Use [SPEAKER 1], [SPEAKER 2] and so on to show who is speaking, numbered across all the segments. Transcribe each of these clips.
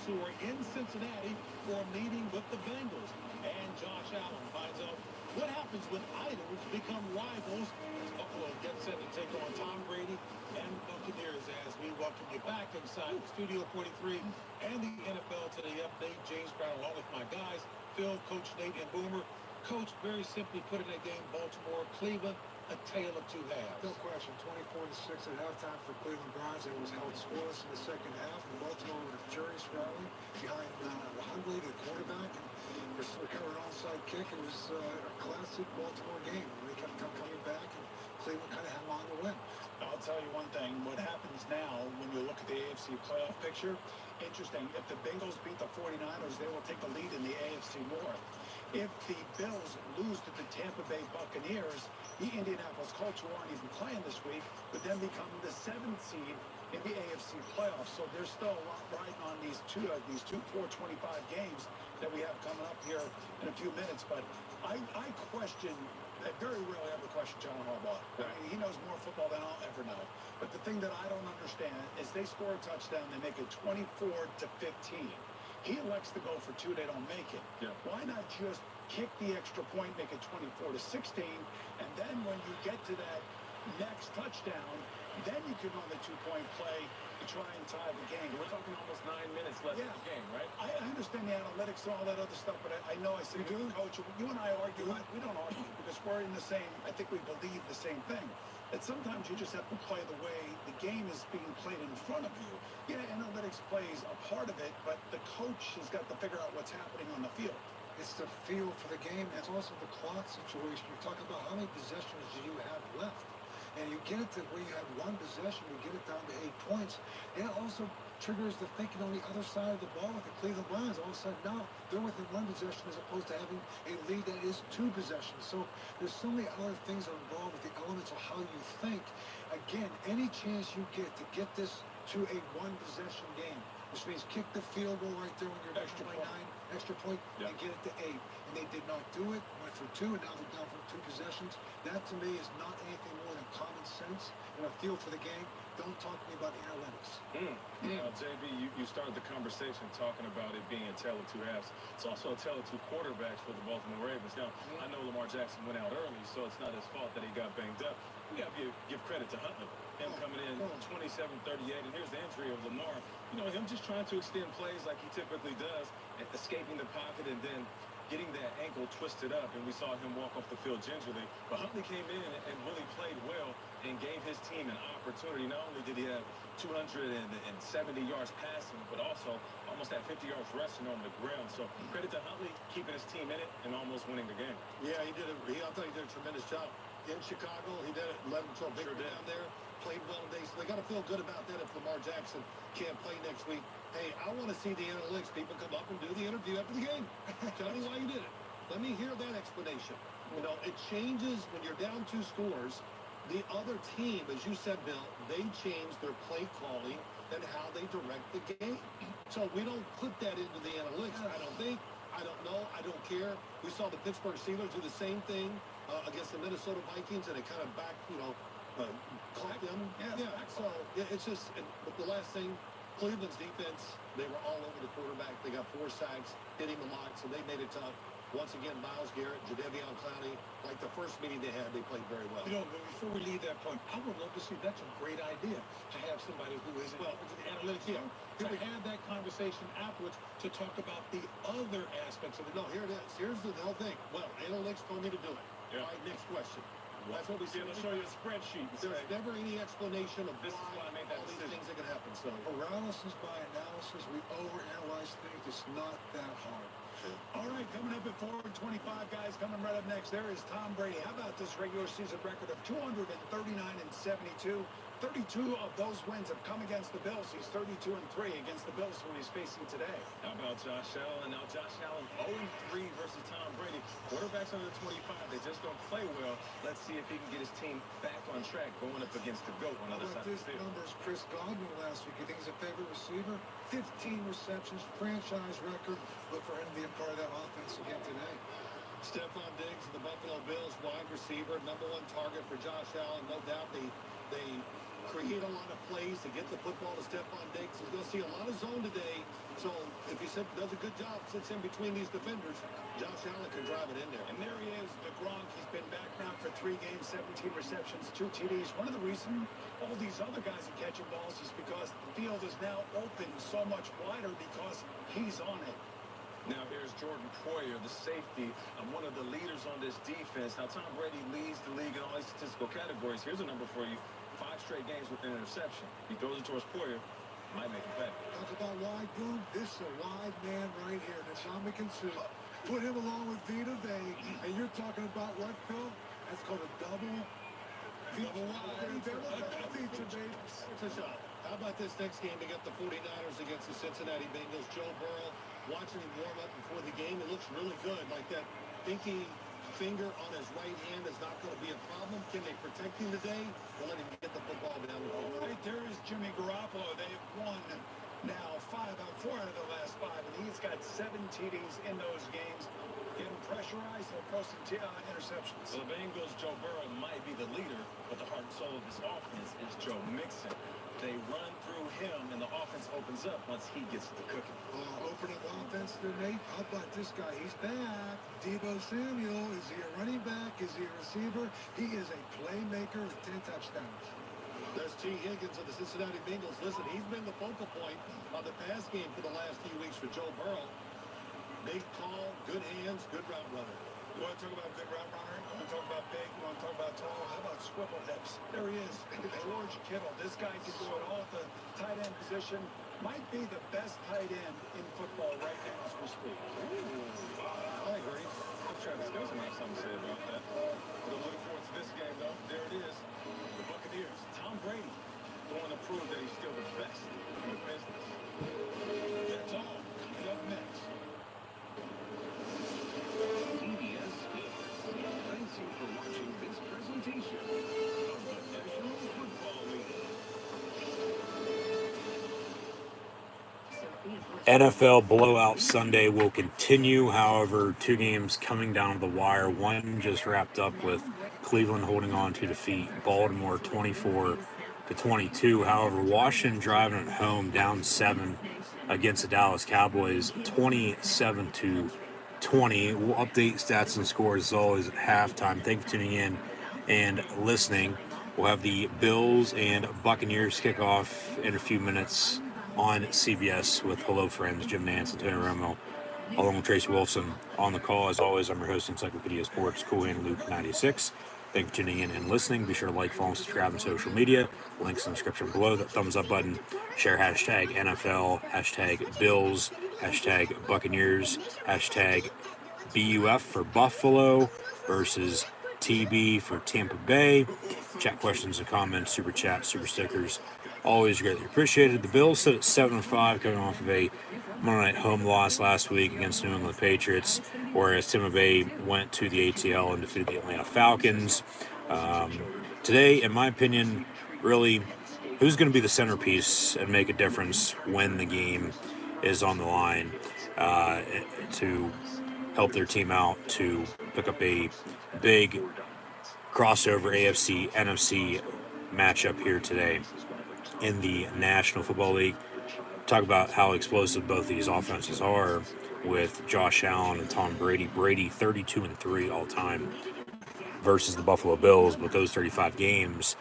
[SPEAKER 1] who are in Cincinnati for a meeting with the Bengals. And Josh Allen finds out what happens when idols become rivals as Buffalo gets set to take on Tom Brady and the Buccaneers. As we welcome you back inside Studio 43 and the NFL Today update. James Brown along with my guys, Phil, Coach Nate, and Boomer. Coach, very simply put in a game, Baltimore, Cleveland, a tale of two halves.
[SPEAKER 2] No question, 24-6 at halftime for Cleveland Browns. It was held scoreless in the second half. And Baltimore with a furious rally behind Huntley, the quarterback, and recovered an onside kick. It was a classic Baltimore game. They kept coming back, and Cleveland kind of hung on to win.
[SPEAKER 3] I'll tell you one thing. What happens now when you look at the AFC playoff picture, interesting. If the Bengals beat the 49ers, they will take the lead in the AFC North. If the Bills lose to the Tampa Bay Buccaneers, the Indianapolis Colts, who aren't even playing this week, would then become the 7th seed in the AFC playoffs. So there's still a lot riding on these two 425 games that we have coming up here in a few minutes. But I question, I very rarely ever question John Harbaugh. I mean, he knows more football than I'll ever know. But the thing that I don't understand is they score a touchdown, they make it 24-15. He elects to go for two, they don't make it. Yeah. Why not just kick the extra point, make it 24-16, and then when you get to that next touchdown, then you can run the two-point play to try and tie the game.
[SPEAKER 1] We're talking almost 9 minutes left in the game, right?
[SPEAKER 3] I understand the analytics and all that other stuff, but I know I said, Coach, you and I argue. We don't argue because we're in the same, I think we believe the same thing. That sometimes you just have to play the way the game is being played in front of you. Yeah, analytics plays a part of it, but the coach has got to figure out what's happening on the field.
[SPEAKER 2] It's the feel for the game. It's also the clock situation. You're talking about how many possessions do you have left. And you get it to where you have one possession, you get it down to 8 points. It also triggers the thinking on the other side of the ball with the Cleveland Browns. All of a sudden now they're within one possession as opposed to having a lead that is 2 possessions. So there's so many other things that are involved with the elements of how you think. Again, any chance you get to get this to a one-possession game, which means kick the field goal right there when you're down by 9, extra point, and get it to 8. And they did not do it, went for 2, and now they're down for 2 possessions. That, to me, is not anything more than common sense and a feel for the game. Don't talk to me about analytics.
[SPEAKER 1] JB, you started the conversation talking about it being a tale of two halves. It's also a tale of two quarterbacks for the Baltimore Ravens. Now, I know Lamar Jackson went out early, so it's not his fault that he got banged up. We got to give credit to Huntley. Him coming in 27-38, and here's the injury of Lamar. You know, him just trying to extend plays like he typically does, and escaping the pocket and then getting that ankle twisted up, and we saw him walk off the field gingerly. But Huntley came in and really played well and gave his team an opportunity. Not only did he have 270 yards passing, but also almost at 50 yards rushing on the ground. So credit to Huntley keeping his team in it and almost winning the game.
[SPEAKER 4] Yeah, I thought he did a tremendous job. In Chicago, he did it, led them to a victory down there, played well today. So they got to feel good about that if Lamar Jackson can't play next week. Hey, I want to see the analytics people come up and do the interview after the game. Tell me why you did it. Let me hear that explanation. You know, it changes when you're down 2 scores. The other team, as you said, Bill, they change their play calling and how they direct the game. So we don't put that into the analytics. I don't think. I don't know. I don't care. We saw the Pittsburgh Steelers do the same thing against the Minnesota Vikings, and it kind of caught them. Yeah. So it's just, but the last thing, Cleveland's defense, they were all over the quarterback. They got 4 sacks, hit him a lot, so they made it tough. Once again, Myles Garrett, Jadeveon Clowney, like the first meeting they had, they played very well.
[SPEAKER 1] You know, before we leave that point, I would love to see, that's a great idea, to have somebody who is in the analytics, to have that conversation afterwards to talk about the other aspects of it.
[SPEAKER 4] No, here it is. Here's the whole thing. Well, analytics told me to do it. All right, next question. That's what we see.
[SPEAKER 1] They'll show you a spreadsheet.
[SPEAKER 4] There's never any explanation of
[SPEAKER 1] this
[SPEAKER 4] why
[SPEAKER 1] is why I made that
[SPEAKER 4] all
[SPEAKER 1] decision.
[SPEAKER 4] these things are going to happen. So
[SPEAKER 2] Paralysis by analysis. We overanalyze things. It's not that hard.
[SPEAKER 3] All right, coming up at 4:25, guys, coming right up next, there is Tom Brady. How about this regular season record of 239-72? 32 of those wins have come against the Bills. He's 32-3 against the Bills who he's facing today.
[SPEAKER 1] How about Josh Allen? Now Josh Allen 0-3 versus Tom Brady. Quarterbacks under 25, they just don't play well. Let's see if he can get his team back on track going up against the GOAT on the other side of the field.
[SPEAKER 2] Numbers, Chris Godwin last week. You think he's a favorite receiver? 15 receptions, franchise record. Look for him to be a part of that offense again today.
[SPEAKER 4] Stephon Diggs, the Buffalo Bills wide receiver, #1 target for Josh Allen. No doubt they create a lot of plays to get the football to Stephon Diggs. He's going to see a lot of zone today. So does a good job, sits in between these defenders. Josh Allen can drive it in there.
[SPEAKER 3] And there he is, the Gronk. He's been back now for 3 games, 17 receptions, 2 TDs. One of the reasons all these other guys are catching balls is because the field is now open so much wider because he's on it.
[SPEAKER 1] Now here's Jordan Poyer, the safety, one of the leaders on this defense. Now Tom Brady leads the league in all these statistical categories. Here's a number for you: 5 straight games with an interception. He throws it towards Poyer, might make it back.
[SPEAKER 2] Talk about wide boom. This is a wide man right here. That's Dominican Sue. Put him along with Vita Vey, and you're talking about what, Phil? That's called a double feature, baby.
[SPEAKER 4] It's a shot. How about this next game to get the 49ers against the Cincinnati Bengals? Joe Burrow, watching him warm up before the game, it looks really good. Like that pinky finger on his right hand is not going to be a problem. Can they protect him today or let him get the football down the field?
[SPEAKER 3] All right, there is Jimmy Garoppolo. They have won now 4 out of the last 5, and he's got 7 TDs in those games. Getting pressurized, they'll throw some interceptions.
[SPEAKER 1] So the Bengals, Joe Burrow might be the leader, but the heart and soul of this offense is Joe Mixon. They run through him, and the offense opens up once he gets to cooking.
[SPEAKER 2] Opening offense there, Nate. How about this guy? He's back. Deebo Samuel. Is he a running back? Is he a receiver? He is a playmaker with 10 touchdowns.
[SPEAKER 4] There's T. Higgins of the Cincinnati Bengals. Listen, he's been the focal point on the pass game for the last few weeks for Joe Burrow. Big, tall, good hands, good route runner.
[SPEAKER 3] You want to talk about good route runner? You want to talk about big? You want to talk about tall? How about swivel hips? There he is, George Kittle. This guy can do it all at the tight end position. Might be the best tight end in football right now as we speak.
[SPEAKER 1] I agree. Travis Kelce might have something to say about that. But I'm looking forward to this game, though. There it is. The Buccaneers. Tom Brady going to prove that he's still the best in the business.
[SPEAKER 3] That's all. Coming up next.
[SPEAKER 5] CBS Sports. Thanks you for watching this presentation of the National Football League.
[SPEAKER 6] NFL blowout Sunday will continue. However, 2 games coming down to the wire. One just wrapped up with Cleveland holding on to defeat Baltimore 24-22. However, Washington driving at home down 7 against the Dallas Cowboys 27-20. We'll update stats and scores as always at halftime. Thank you for tuning in and listening. We'll have the Bills and Buccaneers kickoff in a few minutes on CBS with Hello Friends, Jim Nance and Tony Romo, along with Tracy Wolfson on the call. As always, I'm your host, Encyclopedia Sports, Cool Hand Luke 96. Thank you for tuning in and listening. Be sure to like, follow, and subscribe on social media. Links in the description below. That thumbs up button. Share hashtag NFL, hashtag Bills, hashtag Buccaneers, hashtag BUF for Buffalo versus TB for Tampa Bay. Chat questions and comments, super chat, super stickers. Always greatly appreciated. The Bills sit at 7-5, coming off of a Monday night home loss last week against New England Patriots, whereas Tampa Bay went to the ATL and defeated the Atlanta Falcons. Today, in my opinion, really, who's going to be the centerpiece and make a difference when the game is on the line to help their team out to pick up a big crossover AFC-NFC matchup here today in the National Football League. Talk about how explosive both these offenses are with Josh Allen and Tom Brady. Brady 32-3 all time versus the Buffalo Bills, but those 35 games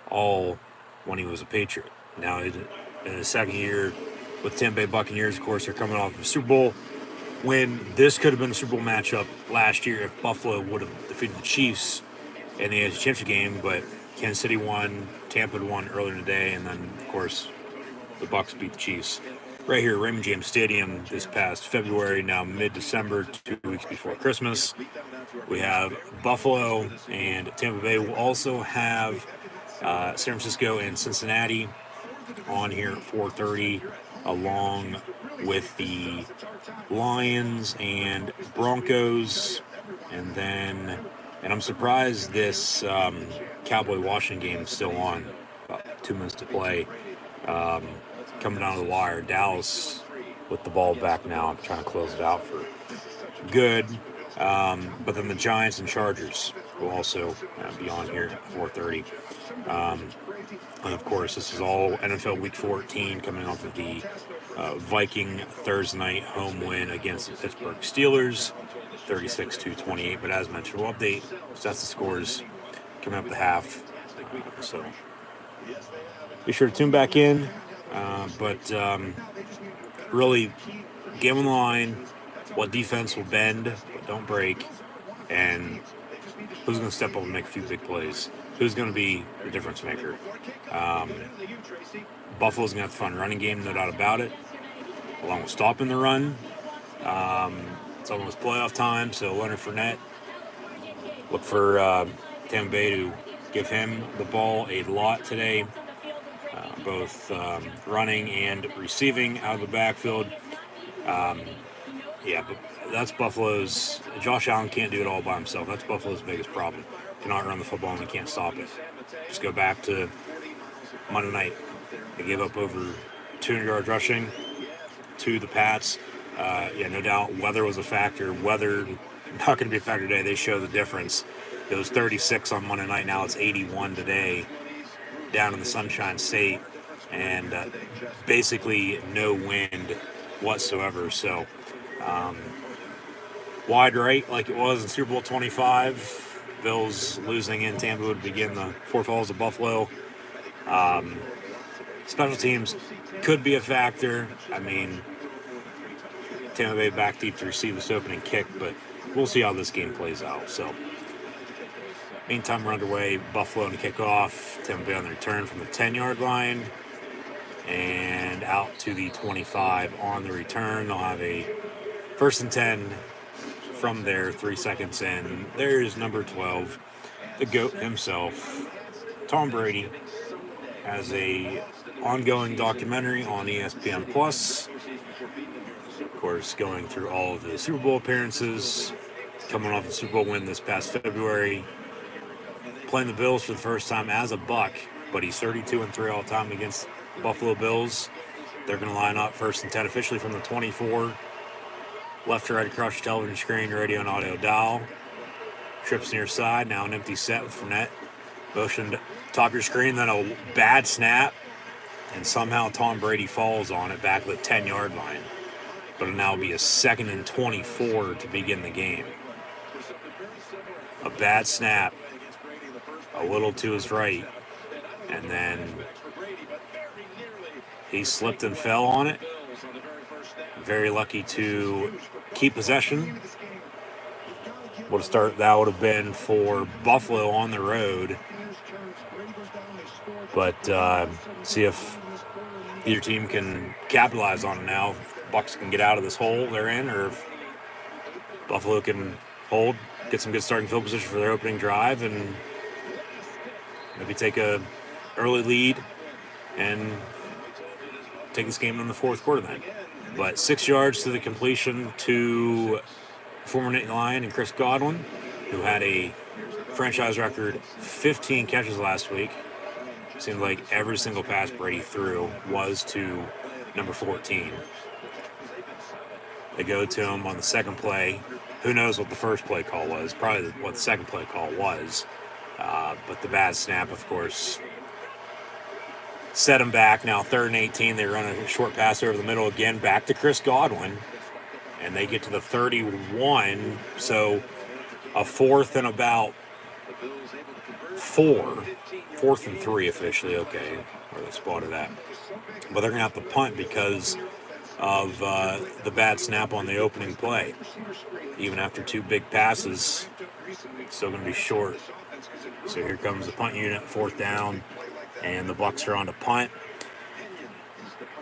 [SPEAKER 6] all when he was a Patriot. Now in his second year with Tampa Bay Buccaneers, of course, they're coming off of a Super Bowl when this could have been a Super Bowl matchup last year if Buffalo would have defeated the Chiefs in the AFC Championship game, but Kansas City won, Tampa won earlier in the day, and then, of course, the Bucs beat the Chiefs. Right here at Raymond James Stadium this past February, now mid-December, 2 weeks before Christmas. We have Buffalo and Tampa Bay. We'll also have San Francisco and Cincinnati on here at 4:30, along with the Lions and Broncos. And I'm surprised this Cowboy-Washington game is still on. About 2 minutes to play. Coming down to the wire. Dallas with the ball back now. I'm trying to close it out for good. But then the Giants and Chargers will also be on here at 4:30. And of course, this is all NFL Week 14 coming off of the Viking Thursday night home win against the Pittsburgh Steelers, 36-28. But as mentioned, we'll update stats and scores coming up the half. So be sure to tune back in. But really, game on the line, what defense will bend but don't break, and who's going to step up and make a few big plays. Who's going to be the difference maker? Buffalo's going to have a fun running game, no doubt about it, along with stopping the run. It's almost playoff time, so Leonard Fournette, look for Tampa Bay to give him the ball a lot today, both running and receiving out of the backfield. But that's Buffalo's. Josh Allen can't do it all by himself. That's Buffalo's biggest problem. Cannot run the football and they can't stop it. Just go back to Monday night. They gave up over 200 yards rushing to the Pats. No doubt weather was a factor. Weather not going to be a factor today. They show the difference. It was 36 on Monday night. Now it's 81 today down in the Sunshine State. And basically no wind whatsoever. So wide right like it was in Super Bowl 25. Bills losing in Tampa would begin the Four Falls of Buffalo. Special teams could be a factor. I mean, Tampa Bay back deep to receive this opening kick, but we'll see how this game plays out. So, meantime, we're underway. Buffalo to kick off. Tampa Bay on the return from the 10-yard line and out to the 25 on the return. They'll have a 1st and 10 from there, 3 seconds in. There's number 12, the GOAT himself, Tom Brady, has a ongoing documentary on ESPN Plus. Of course, going through all of the Super Bowl appearances, coming off a Super Bowl win this past February, playing the Bills for the first time as a Buck, but he's 32-3 all time against the Buffalo Bills. They're going to line up 1st and 10 officially from the 24. Left to right across your television screen, radio and audio dial. Trips near side, now an empty set with Fournette. Motion to top of your screen, then a bad snap, and somehow Tom Brady falls on it back at the 10-yard line. But it'll now be a 2nd and 24 to begin the game. A bad snap, a little to his right, and then he slipped and fell on it. Very lucky to keep possession. That would have been for Buffalo on the road. But see if either team can capitalize on it now. If Bucs can get out of this hole they're in, or if Buffalo can hold, get some good starting field position for their opening drive, and maybe take a early lead and take this game in the 4th quarter then. But 6 yards to the completion to former Nittany Lion and Chris Godwin, who had a franchise record 15 catches last week. Seemed like every single pass Brady threw was to number 14. They go to him on the second play. Who knows what the first play call was? Probably what the second play call was. But the bad snap, of course, set him back. Now 3rd and 18. They run a short pass over the middle again, back to Chris Godwin. And they get to the 31. So a 4th and about 4. 4th and 3 officially. Okay, where they spotted that. But they're going to have to punt because of the bad snap on the opening play. Even after 2 big passes, still going to be short. So here comes the punt unit, 4th down. And the Bucs are on to punt.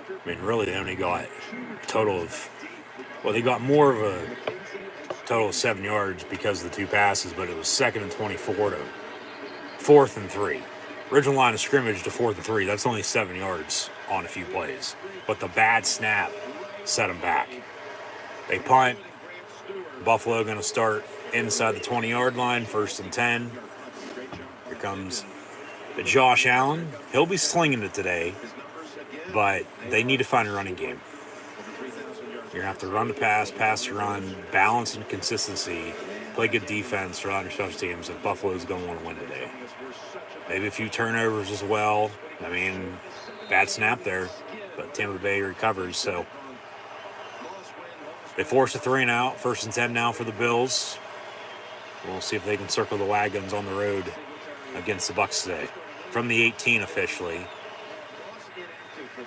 [SPEAKER 6] I mean, really, they only got a total of... Well, they got more of a total of 7 yards because of the 2 passes, but it was 2nd and 24 to 4th and 3. Original line of scrimmage to 4th and 3. That's only 7 yards on a few plays. But the bad snap set them back. They punt. Buffalo going to start inside the 20-yard line, 1st and 10. Here comes Josh Allen. He'll be slinging it today, but they need to find a running game. You're going to have to run to pass to run, balance and consistency, play good defense throughout your special teams if Buffalo's going to want to win today. Maybe a few turnovers as well. I mean, bad snap there. but Tampa Bay recovers. So they force a 3-and-out. 1st and 10 now for the Bills. We'll see if they can circle the wagons on the road against the Bucs today. From the 18 officially.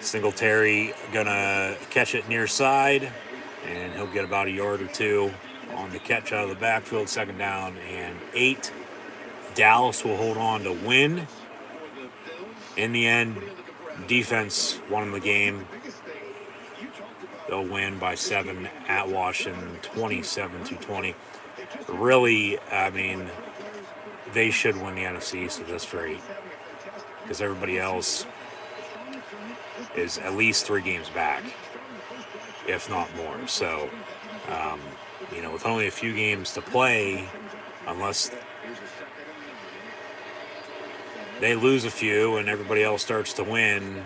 [SPEAKER 6] Singletary gonna catch it near side, and he'll get about a yard or two on the catch out of the backfield. 2nd down and 8. Dallas will hold on to win. In the end, defense won the game. They'll win by 7 at Washington, 27-20. Really, I mean, they should win the NFC East at this rate, because everybody else is at least 3 games back, if not more. So, with only a few games to play, unless they lose a few and everybody else starts to win,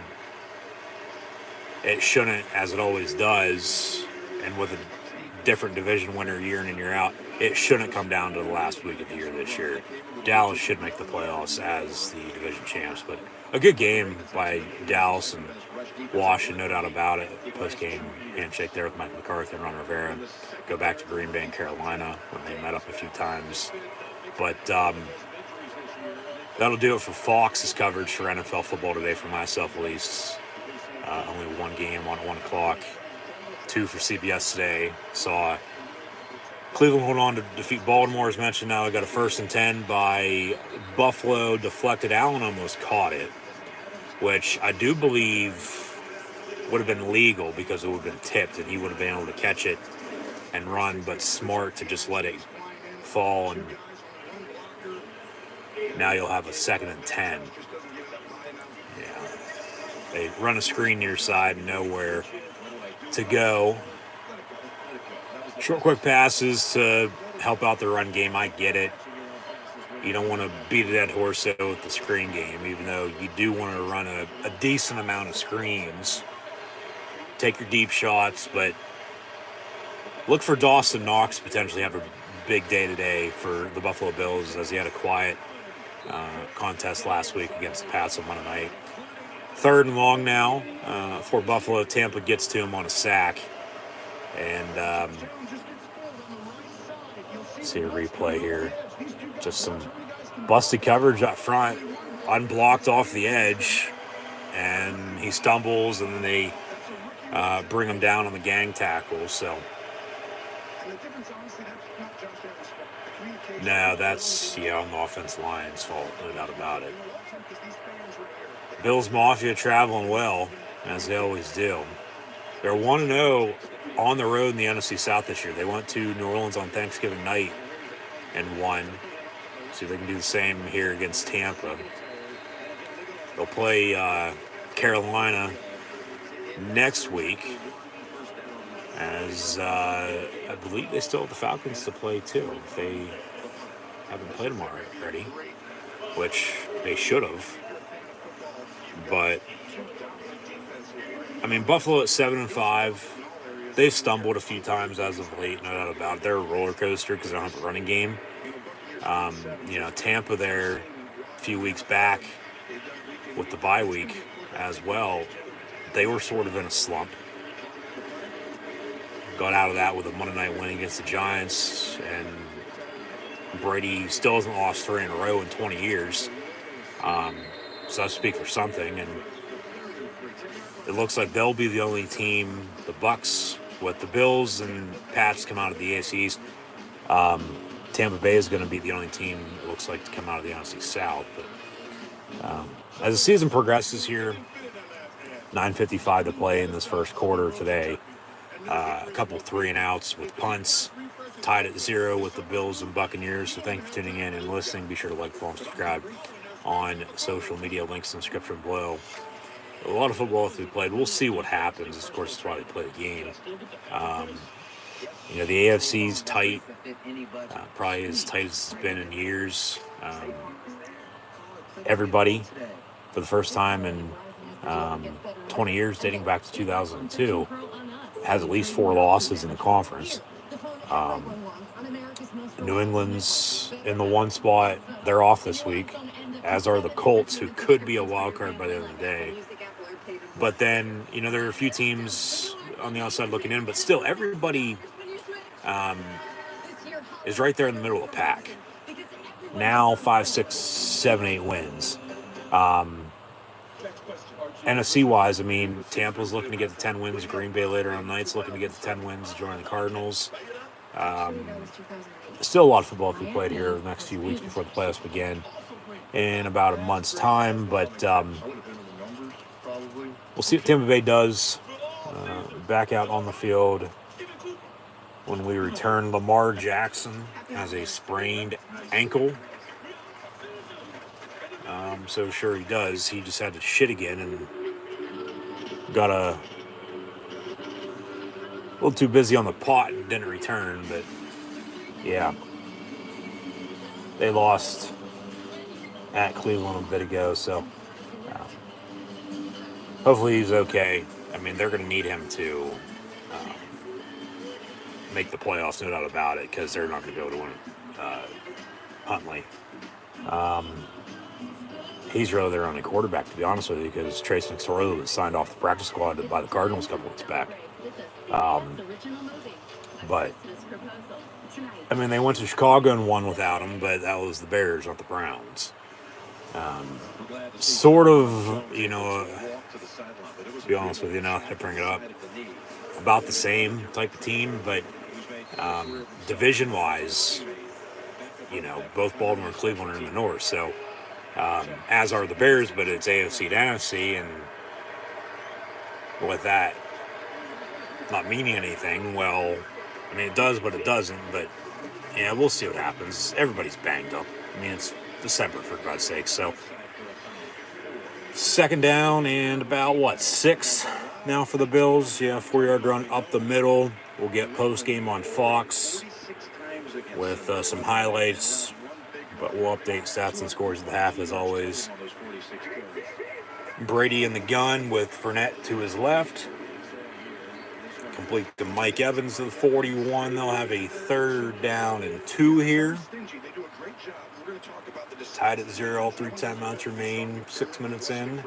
[SPEAKER 6] it shouldn't, as it always does, and with a different division winner year in and year out, it shouldn't come down to the last week of the year this year. Dallas should make the playoffs as the division champs, but a good game by Dallas and Washington, no doubt about it. Post-game handshake there with Mike McCarthy and Ron Rivera. Go back to Green Bay and Carolina when they met up a few times. But that'll do it for Fox's coverage for NFL football today for myself, at least. Only one game on at 1 o'clock. 2 for CBS today. Saw Cleveland hold on to defeat Baltimore, as mentioned. Now they got a 1st and 10 by Buffalo. Deflected. Allen almost caught it, which I do believe would have been legal because it would have been tipped and he would have been able to catch it and run, but smart to just let it fall. And now you'll have a 2nd and 10. Yeah. They run a screen near side, nowhere to go. Short, quick passes to help out the run game. I get it. You don't want to beat a dead horse with the screen game, even though you do want to run a decent amount of screens. Take your deep shots, but look for Dawson Knox potentially have a big day today for the Buffalo Bills, as he had a quiet contest last week against the Pats on Monday night. 3rd and long now for Buffalo. Tampa gets to him on a sack. And see a replay here. Just some busted coverage up front, unblocked off the edge, and he stumbles, and then they bring him down on the gang tackle. So, no, that's on the offensive line's fault, no doubt about it. Bills Mafia traveling well, as they always do. They're 1-0 on the road in the NFC South this year. They went to New Orleans on Thanksgiving night and won. See if they can do the same here against Tampa. They'll play Carolina next week, as I believe they still have the Falcons to play too, if they haven't played them already, which they should have. But I mean, Buffalo at 7-5. They've stumbled a few times as of late, no doubt about it. They're a roller coaster because they don't have a running game. Tampa there a few weeks back with the bye week as well, they were sort of in a slump. Got out of that with a Monday night win against the Giants, and Brady still hasn't lost 3 in a row in 20 years. So that speaks for something, and it looks like they'll be the only team, the Bucs, with the Bills and Pats come out of the AFC East. Tampa Bay is going to be the only team, it looks like, to come out of the NFC South. But as the season progresses here, 9:55 to play in this first quarter today. A couple 3-and-outs with punts, tied at 0 with the Bills and Buccaneers. So thank you for tuning in and listening. Be sure to like, follow, and subscribe on social media. Links in the description below. A lot of football to be played. We'll see what happens. Of course, that's why they play the game. The AFC's tight, probably as tight as it's been in years. Everybody, for the first time in 20 years, dating back to 2002, has at least 4 losses in the conference. New England's in the 1 spot. They're off this week, as are the Colts, who could be a wild card by the end of the day. But then, there are a few teams on the outside looking in, but still, everybody is right there in the middle of the pack. Now 5, 6, 7, 8 wins. NFC wise, I mean, Tampa's looking to get to 10 wins. Green Bay later on night's looking to get to 10 wins, join the Cardinals. Still a lot of football to be played here the next few weeks before the playoffs begin in about a month's time. But we'll see what Tampa Bay does back out on the field when we return. Lamar Jackson has a sprained ankle. So sure he does. He just had to shit again and got a little too busy on the pot and didn't return. But yeah, they lost at Cleveland a bit ago. So hopefully he's okay. I mean, they're going to need him to make the playoffs, no doubt about it, because they're not going to be able to win Huntley. He's really their only quarterback, to be honest with you, because Trace McSorley was signed off the practice squad by the Cardinals a couple weeks back. But, I mean, they went to Chicago and won without him, but that was the Bears, not the Browns. Sort of, to be honest with you, now I bring it up, about the same type of team, but division-wise, both Baltimore and Cleveland are in the North, so as are the Bears, but it's AFC to NFC, and with that not meaning anything, well, I mean, it does, but it doesn't, but, yeah, we'll see what happens. Everybody's banged up. I mean, it's December, for God's sake, so second down and about, 6 now for the Bills. Yeah, 4-yard run up the middle. We'll get post-game on Fox with some highlights, but we'll update stats and scores at the half as always. Brady in the gun with Fournette to his left. Complete to Mike Evans to the 41. They'll have a 3rd down and 2 here. Tied at 0, all 3 timeouts remain, 6 minutes in.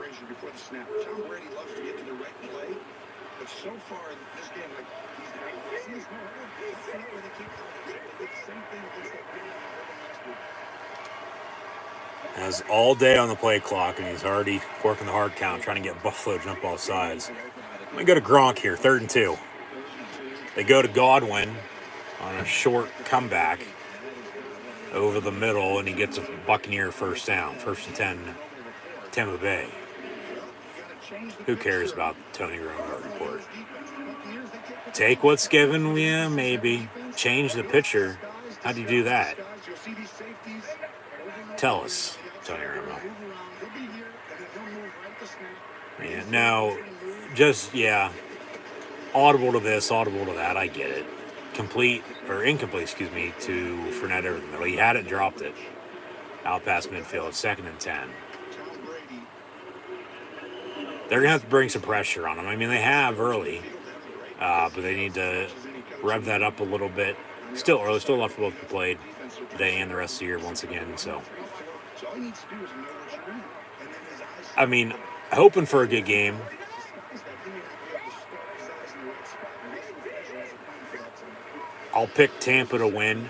[SPEAKER 6] Has all day on the play clock, and he's already working the hard count, trying to get Buffalo to jump off sides. Let me go to Gronk here, 3rd and 2. They go to Godwin on a short comeback over the middle, and he gets a Buccaneer first down, 1st and 10, Tampa Bay. Who cares about Tony Romo report? Take what's given, yeah, maybe. Change the pitcher. How do you do that? Tell us, Tony Romo. Yeah, no, just, audible to this, audible to that, I get it. Incomplete, to Fournette over the middle. He had it, dropped it. Out past midfield, 2nd and 10. They're going to have to bring some pressure on him. I mean, they have early, but they need to rev that up a little bit. Still early, still a lot for both to be played today and the rest of the year once again, so. I mean, hoping for a good game. I'll pick Tampa to win.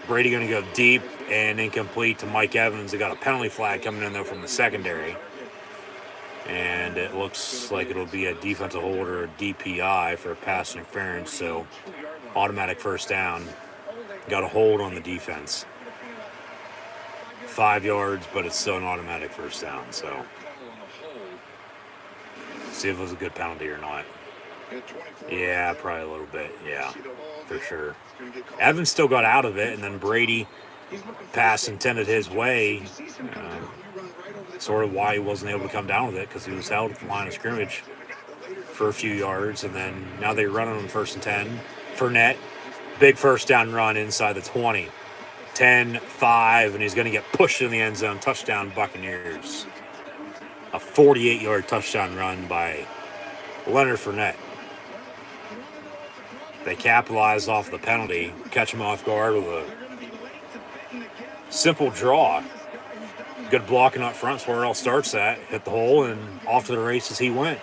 [SPEAKER 6] Brady going to go deep and incomplete to Mike Evans. They got a penalty flag coming in, though, from the secondary. And it looks like it'll be a defensive hold or a DPI for a pass interference. So automatic first down. Got a hold on the defense. 5 yards, but it's still an automatic first down. So see if it was a good penalty or not. Yeah, probably a little bit. Yeah, for sure. Evans still got out of it, and then Brady pass intended his way. Sort of why he wasn't able to come down with it, because he was held at the line of scrimmage for a few yards, and then now they run on 1st and 10. Fournette, big first down run inside the 20. 10-5, and he's going to get pushed in the end zone. Touchdown, Buccaneers. A 48-yard touchdown run by Leonard Fournette. They capitalize off the penalty, catch him off guard with a simple draw. Good blocking up front, so where it all starts at. Hit the hole, and off to the races he went.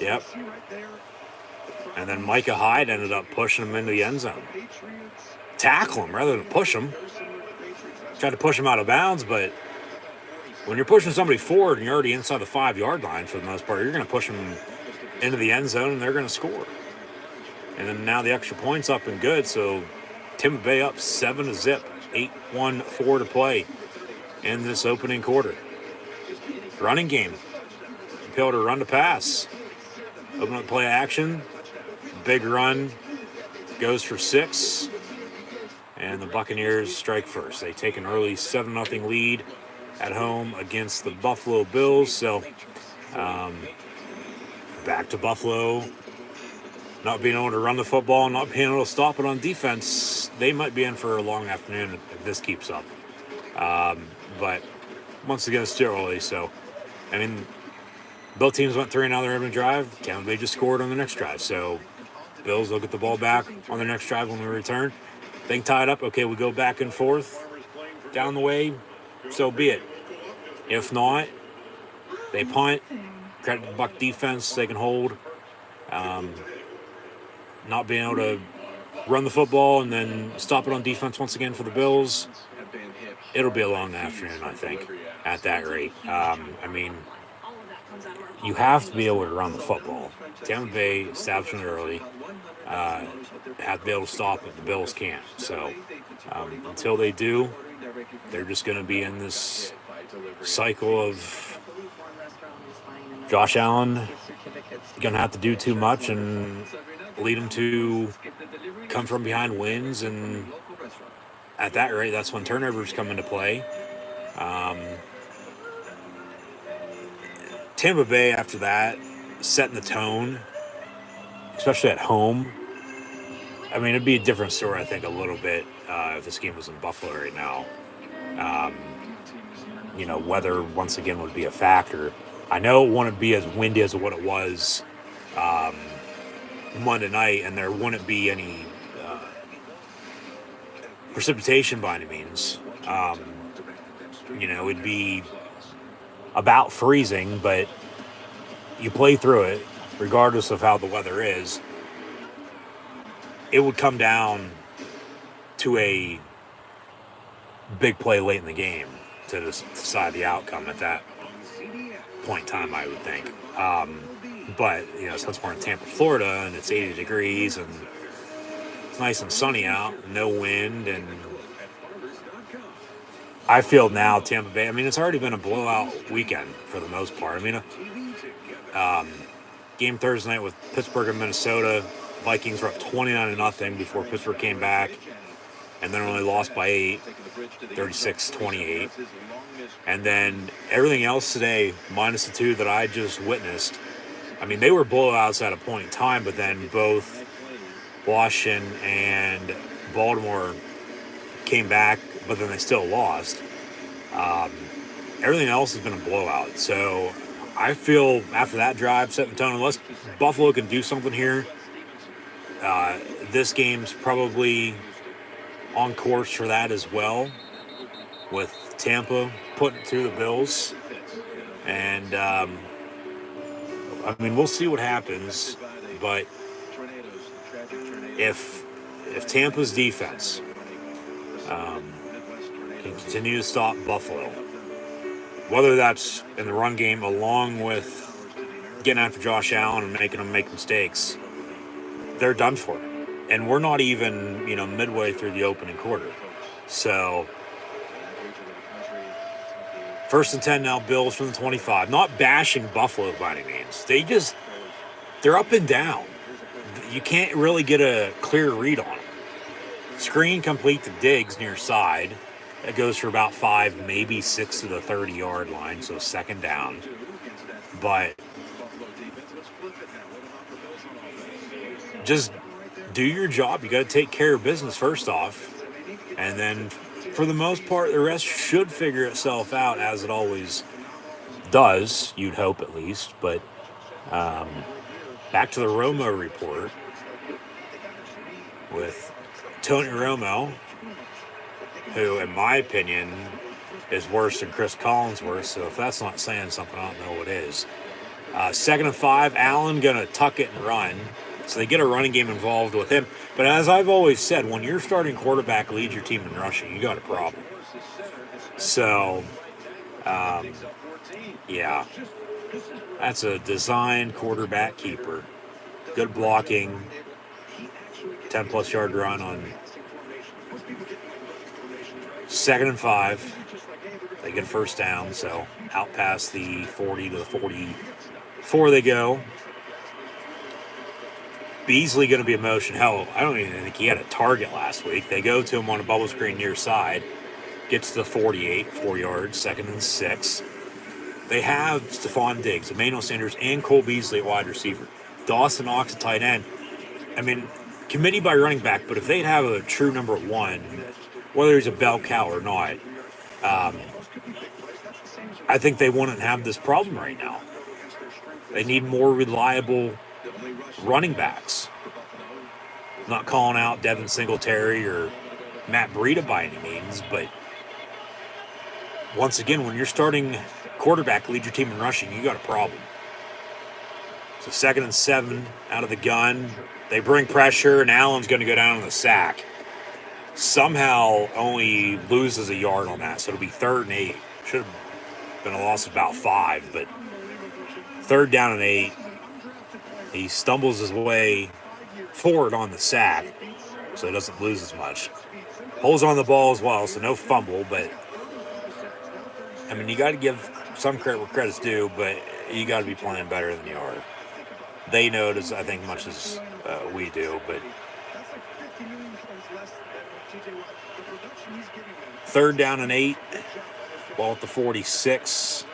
[SPEAKER 6] Yep. And then Micah Hyde ended up pushing him into the end zone. Tackle him rather than push him. Tried to push him out of bounds, but when you're pushing somebody forward and you're already inside the 5-yard line for the most part, you're going to push them into the end zone and they're going to score. And then now the extra point's up and good, so Tampa Bay up 7-0, 8-1-4 to play in this opening quarter. Running game. Be able to run to pass. Open up play action. Big run. Goes for 6. And the Buccaneers strike first. They take an early 7-0 lead at home against the Buffalo Bills. So back to Buffalo. Not being able to run the football, not being able to stop it on defense. They might be in for a long afternoon if this keeps up. But once again, it's still early. So, I mean, both teams went 3 and out of their opening drive. Tampa Bay just scored on the next drive. So, Bills will get the ball back on the next drive when we return. Thing tied up. Okay, we go back and forth down the way. So be it. If not, they punt. Credit the Buck defense. They can hold. Not being able to run the football and then stop it on defense once again for the Bills. It'll be a long afternoon, I think, at that rate. I mean, you have to be able to run the football. Tampa Bay established it early. Have to be able to stop it. The Bills can't. So until they do, they're just going to be in this cycle of Josh Allen going to have to do too much and lead them to come from behind wins. And at that rate, that's when turnovers come into play. Tampa Bay, after that, setting the tone, especially at home. I mean, it'd be a different story, I think, a little bit if this game was in Buffalo right now. Weather, once again, would be a factor. I know it wouldn't be as windy as what it was Monday night, and there wouldn't be any precipitation by any means. It'd be about freezing, but you play through it, regardless of how the weather is. It would come down to a big play late in the game to decide the outcome at that point in time, I would think. But, since we're in Tampa, Florida, and it's 80 degrees, and it's nice and sunny out, no wind, and I feel now Tampa Bay, I mean, it's already been a blowout weekend for the most part. I mean, game Thursday night with Pittsburgh and Minnesota, Vikings were up 29-0 before Pittsburgh came back, and then only lost by 8, 36-28. And then everything else today, minus the 2 that I just witnessed, I mean, they were blowouts at a point in time, but then both Washington and Baltimore came back, but then they still lost. Everything else has been a blowout. So I feel after that drive, setting the tone, unless Buffalo can do something here, this game's probably on course for that as well, with Tampa putting it through the Bills. And, we'll see what happens, but if Tampa's defense can continue to stop Buffalo, whether that's in the run game along with getting after Josh Allen and making him make mistakes, they're done for. And we're not even, midway through the opening quarter. So, 1st and 10 now, Bills from the 25. Not bashing Buffalo by any means. They're up and down. You can't really get a clear read on them. Screen complete to Diggs near side. That goes for about 5, maybe 6 to the 30-yard line, so 2nd down. But just do your job. You got to take care of business first off. And then, for the most part, the rest should figure itself out, as it always does, you'd hope at least. But back to the Romo report with Tony Romo, who, in my opinion, is worse than Chris Collinsworth. So if that's not saying something, I don't know what is. 2nd and 5, Allen going to tuck it and run. So they get a running game involved with him. But as I've always said, when your starting quarterback leads your team in rushing, you got a problem. So, yeah, that's a designed quarterback keeper. Good blocking, 10-plus yard run on 2nd and 5. They get a first down, so out past the 40 to the 44 they go. Beasley going to be in motion. Hell, I don't even think he had a target last week. They go to him on a bubble screen near side. Gets to the 48, 4 yards, 2nd and 6. They have Stephon Diggs, Emmanuel Sanders, and Cole Beasley at wide receiver. Dawson Knox at tight end. I mean, committee by running back, but if they'd have a true number 1, whether he's a bell cow or not, I think they wouldn't have this problem right now. They need more reliable running backs. I'm not calling out Devin Singletary or Matt Breida by any means, but once again, when you're starting quarterback lead your team in rushing, you got a problem. So 2nd and 7 out of the gun. They bring pressure, and Allen's going to go down on the sack. Somehow only loses a yard on that, so it'll be 3rd and 8. Should have been a loss of about 5, but 3rd down and 8. He stumbles his way forward on the sack, so he doesn't lose as much. Holds on the ball as well, so no fumble, but I mean, you got to give some credit where credit's due, but you got to be playing better than you are. They know it as, I think, much as we do, but 3rd down and 8, ball at the 46.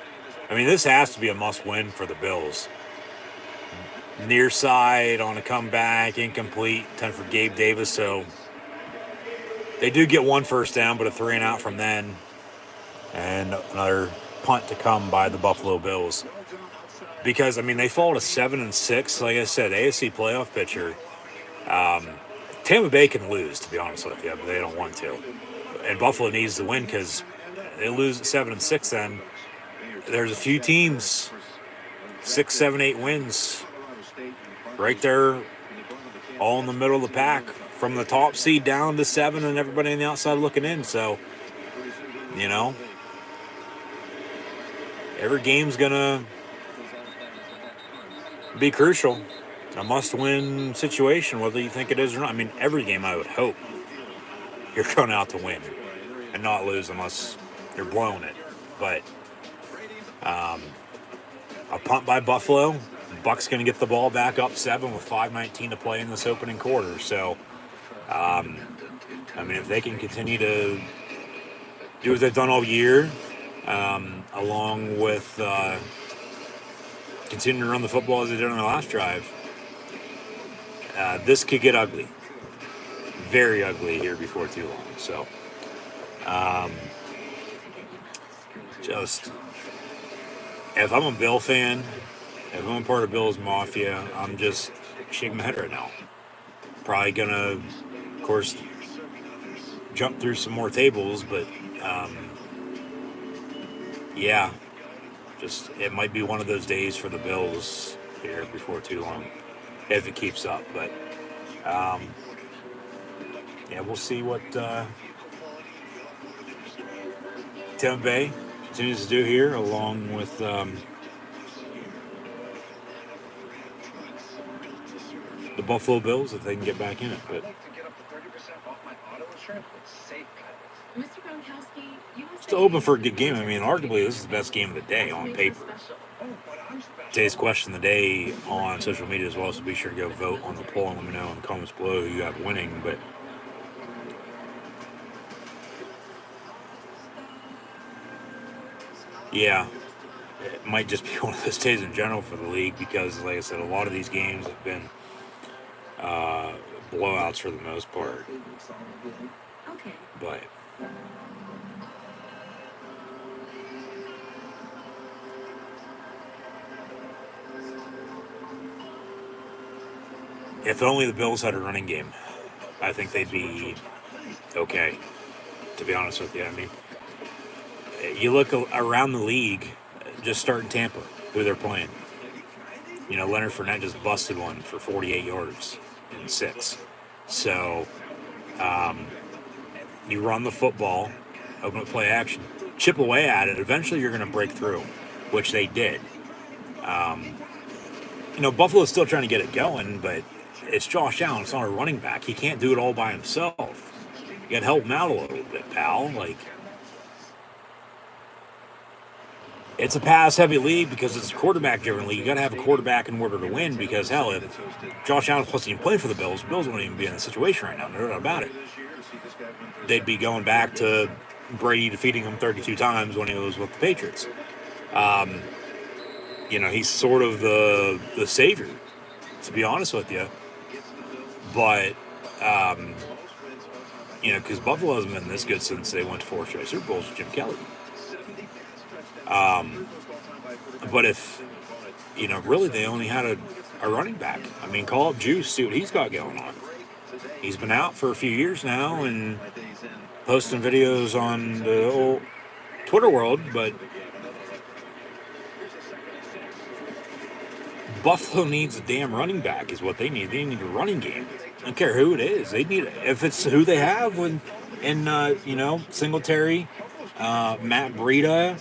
[SPEAKER 6] I mean, this has to be a must-win for the Bills. Near side on a comeback, incomplete, 10 for Gabe Davis, so they do get 1 first down, but a 3 and out from then, and another punt to come by the Buffalo Bills. Because, I mean, they fall to 7 and 6. Like I said, AFC playoff picture. Tampa Bay can lose, to be honest with you, but they don't want to. And Buffalo needs to win because they lose at 7 and 6. Then there's a few teams, 6, 7, 8 wins, right there, all in the middle of the pack, from the top seed down to 7, and everybody on the outside looking in. So, you know, every game's gonna be crucial. A must-win situation, whether you think it is or not. I mean, every game I would hope you're going out to win and not lose unless you're blowing it. But a punt by Buffalo. Buck's going to get the ball back up 7 with 5:19 to play in this opening quarter. So, I mean, if they can continue to do what they've done all year, along with continue to run the football as they did on the last drive, this could get ugly. Very ugly here before too long. So, just, if I'm a Bill fan, if I'm a part of Bill's Mafia, I'm just shaking my head right now. Probably going to, of course, jump through some more tables, but, yeah, just, it might be one of those days for the Bills here before too long, if it keeps up. But, yeah, we'll see what Tampa Bay continues to do here, along with the Buffalo Bills, if they can get back in it. But still open for a good game. I mean, arguably, this is the best game of the day on paper. Today's question of the day on social media as well, so be sure to go vote on the poll and let me know in the comments below who you have winning. But yeah, it might just be one of those days in general for the league because, like I said, a lot of these games have been blowouts for the most part. But if only the Bills had a running game, I think they'd be okay, to be honest with you. I mean, you look around the league, just starting Tampa, who they're playing. Leonard Fournette just busted one for 48 yards in 6. So you run the football, open up play action, chip away at it. Eventually you're going to break through, which they did. Buffalo's still trying to get it going, but it's Josh Allen. It's not a running back. He can't do it all by himself. You got to help him out a little bit, pal. It's a pass-heavy league because it's a quarterback-driven league. You got to have a quarterback in order to win because, hell, if Josh Allen wasn't even playing for the Bills wouldn't even be in the situation right now. No doubt about it. They'd be going back to Brady defeating him 32 times when he was with the Patriots. He's sort of the savior, to be honest with you. But, because Buffalo hasn't been this good since they went to 4 straight Super Bowls with Jim Kelly. But if, really they only had a running back. Call up Juice, see what he's got going on. He's been out for a few years now and posting videos on the old Twitter world, but Buffalo needs a damn running back is what they need. They need a running game. I don't care who it is. They need it. If it's who they have in Singletary, Matt Breida,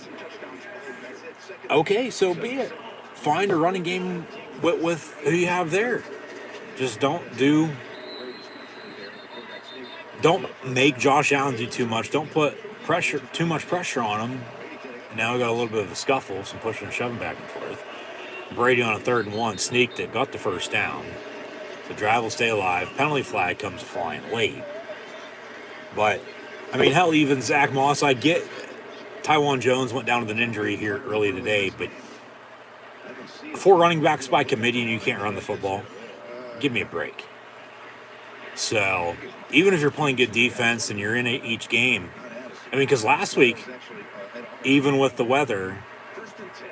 [SPEAKER 6] okay, so be it. Find a running game with who you have there. Just don't make Josh Allen do too much. Don't put too much pressure on him. Now we got a little bit of a scuffle, some pushing and shoving back and forth. Brady on a 3rd and 1, sneaked it, got the first down. The drive will stay alive. Penalty flag comes flying late. But, hell, even Zach Moss, I get Tywan Jones went down with an injury here early today, but 4 running backs by committee and you can't run the football, give me a break. So, even if you're playing good defense and you're in each game, because last week, even with the weather,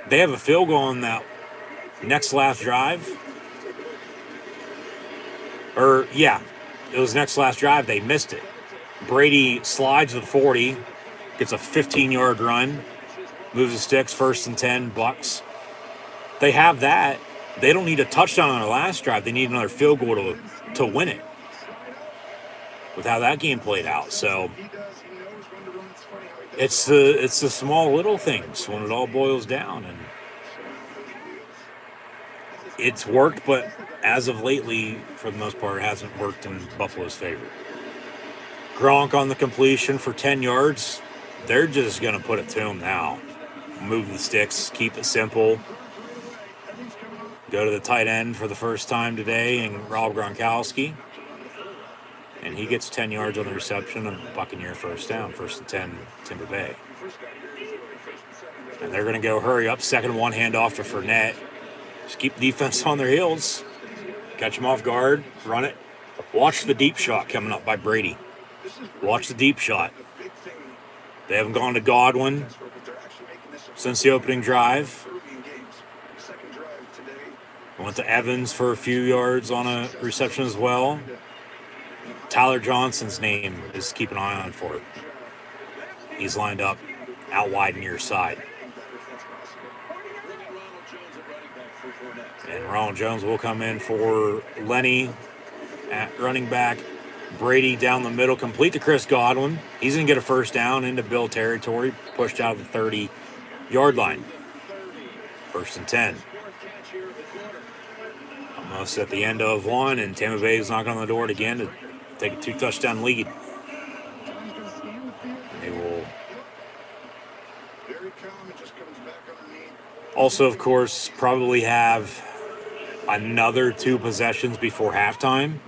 [SPEAKER 6] they have a field goal on that last drive. It was next last drive. They missed it. Brady slides to the 40, gets a 15-yard run, moves the sticks, 1st and 10, Bucks. They have that. They don't need a touchdown on their last drive. They need another field goal to win it with how that game played out. So it's the small little things when it all boils down. And it's worked, but as of lately, for the most part, it hasn't worked in Buffalo's favor. Gronk on the completion for 10 yards. They're just going to put it to him now. Move the sticks, keep it simple. Go to the tight end for the first time today, and Rob Gronkowski. And he gets 10 yards on the reception, and Buccaneer first down, 1st and 10, Tampa Bay. And they're going to go hurry up, 2nd and 1, handoff to Fournette. Just keep the defense on their heels. Catch them off guard, run it. Watch the deep shot coming up by Brady. Watch the deep shot. They haven't gone to Godwin since the opening drive. Went to Evans for a few yards on a reception as well. Tyler Johnson's name is keep an eye on for it. He's lined up out wide near side. And Ronald Jones will come in for Lenny at running back. Brady down the middle, complete to Chris Godwin. He's going to get a first down into Bill territory, pushed out of the 30-yard line. 1st and 10. Almost at the end of one, and Tampa Bay is knocking on the door again to take a 2-touchdown lead. They will also, of course, probably have another 2 possessions before halftime.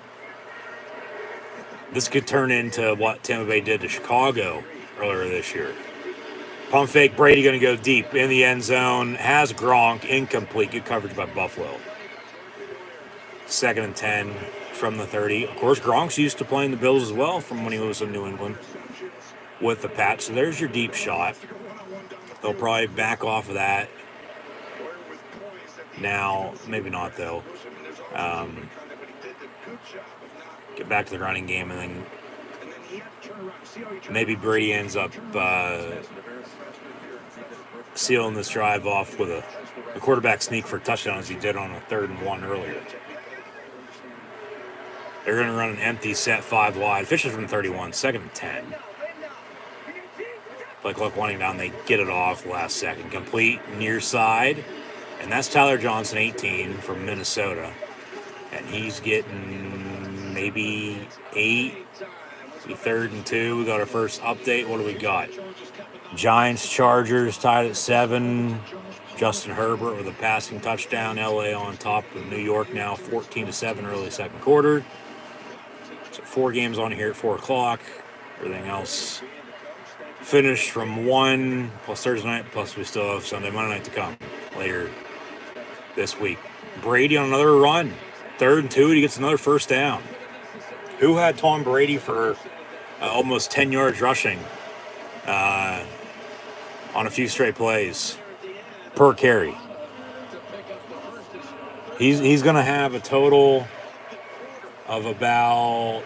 [SPEAKER 6] This could turn into what Tampa Bay did to Chicago earlier this year. Pump fake, Brady going to go deep in the end zone. Has Gronk, incomplete. Good coverage by Buffalo. 2nd and 10 from the 30. Of course, Gronk's used to playing the Bills as well from when he was in New England with the Pats. So there's your deep shot. They'll probably back off of that. Now, maybe not, though. Get back to the running game, and then maybe Brady ends up sealing this drive off with a quarterback sneak for a touchdown as he did on a 3rd and 1 earlier. They're going to run an empty set 5 wide. Fishes from 31, 2nd and 10. Play clock winding down. They get it off last second. Complete near side. And that's Tyler Johnson, 18, from Minnesota. And he's getting maybe 8. 3rd and 2. We got our first update. What do we got? Giants, Chargers tied at 7. Justin Herbert with a passing touchdown. LA on top of New York now 14-7 early second quarter. So 4 games on here at 4 o'clock. Everything else finished from 1 plus Thursday night, plus we still have Sunday, Monday night to come later this week. Brady on another run. 3rd and 2. He gets another first down. Who had Tom Brady for almost 10 yards rushing on a few straight plays per carry? He's going to have a total of about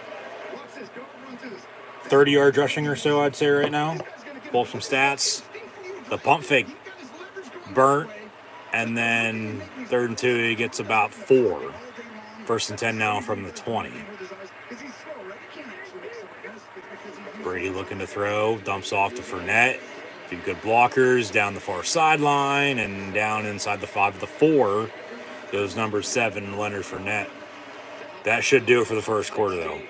[SPEAKER 6] 30 yards rushing or so, I'd say right now. Pull some stats. The pump fake burnt, and then 3rd and 2, he gets about 4. 1st and 10 now from the 20. Brady looking to throw, dumps off to Fournette. A few good blockers down the far sideline and down inside the 5 to the 4 goes number 7, Leonard Fournette. That should do it for the first quarter, though.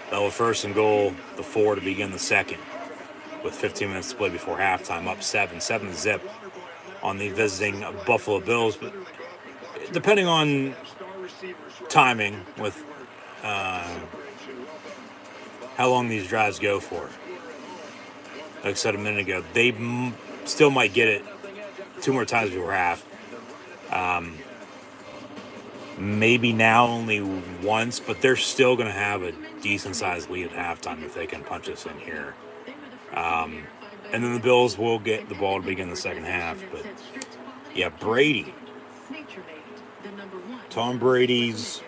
[SPEAKER 6] That was 1st and goal, the 4 to begin the second, with 15 minutes to play before halftime. Up 7-zip on the visiting Buffalo Bills. But depending on timing with how long these drives go for. Like I said a minute ago, they still might get it 2 more times before half. Maybe now only once, but they're still going to have a decent-sized lead at halftime if they can punch us in here. And then the Bills will get the ball to begin the second half. But, yeah, Brady. Tom Brady's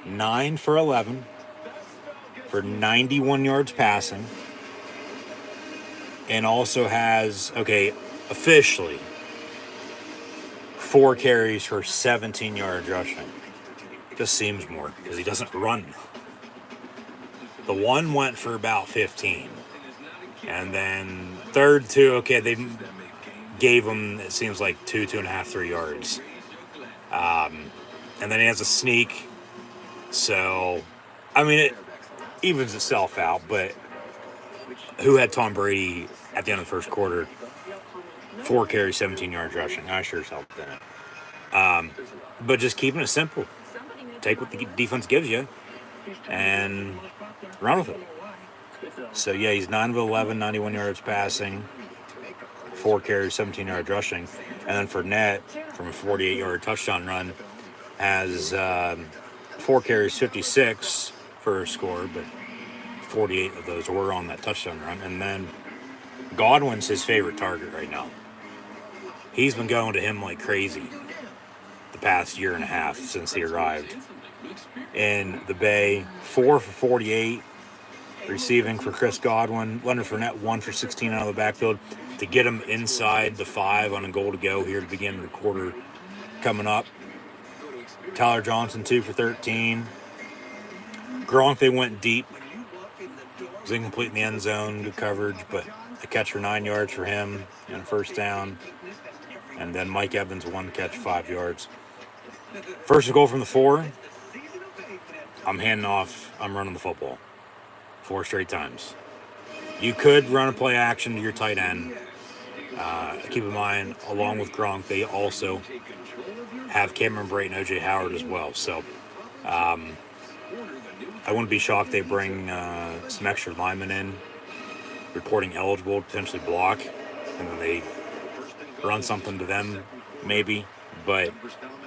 [SPEAKER 6] 9 for 11 for 91 yards passing. And also has, officially 4 carries for 17 yards rushing. Just seems more because he doesn't run. The one went for about 15. And then 3rd, 2, they gave him, it seems like 2.5, 3 yards. And then he has a sneak. So, it evens itself out. But who had Tom Brady at the end of the first quarter? 4 carries, 17 yards rushing. I sure as hell didn't. But just keeping it simple. Take what the defense gives you and run with it. So, yeah, he's 9 of 11, 91 yards passing, 4 carries, 17 yards rushing. And then Fournette, from a 48-yard touchdown run, has 4 carries, 56 for a score, but 48 of those were on that touchdown run. And then Godwin's his favorite target right now. He's been going to him like crazy the past year and a half since he arrived in the Bay. 4 for 48 receiving for Chris Godwin. Leonard Fournette 1 for 16 out of the backfield to get him inside the 5 on a goal to go here to begin the quarter coming up. Tyler Johnson 2 for 13. Gronk, they went deep. Was incomplete in the end zone, good coverage, but a catch for 9 yards for him and a first down. And then Mike Evans, 1 catch, 5 yards. First goal from the 4. I'm handing off. I'm running the football 4 straight times. You could run a play action to your tight end. Keep in mind, along with Gronk, they also have Cameron Brate and O.J. Howard as well. So I wouldn't be shocked they bring some extra linemen in, reporting eligible, potentially block, and then they run something to them, maybe. But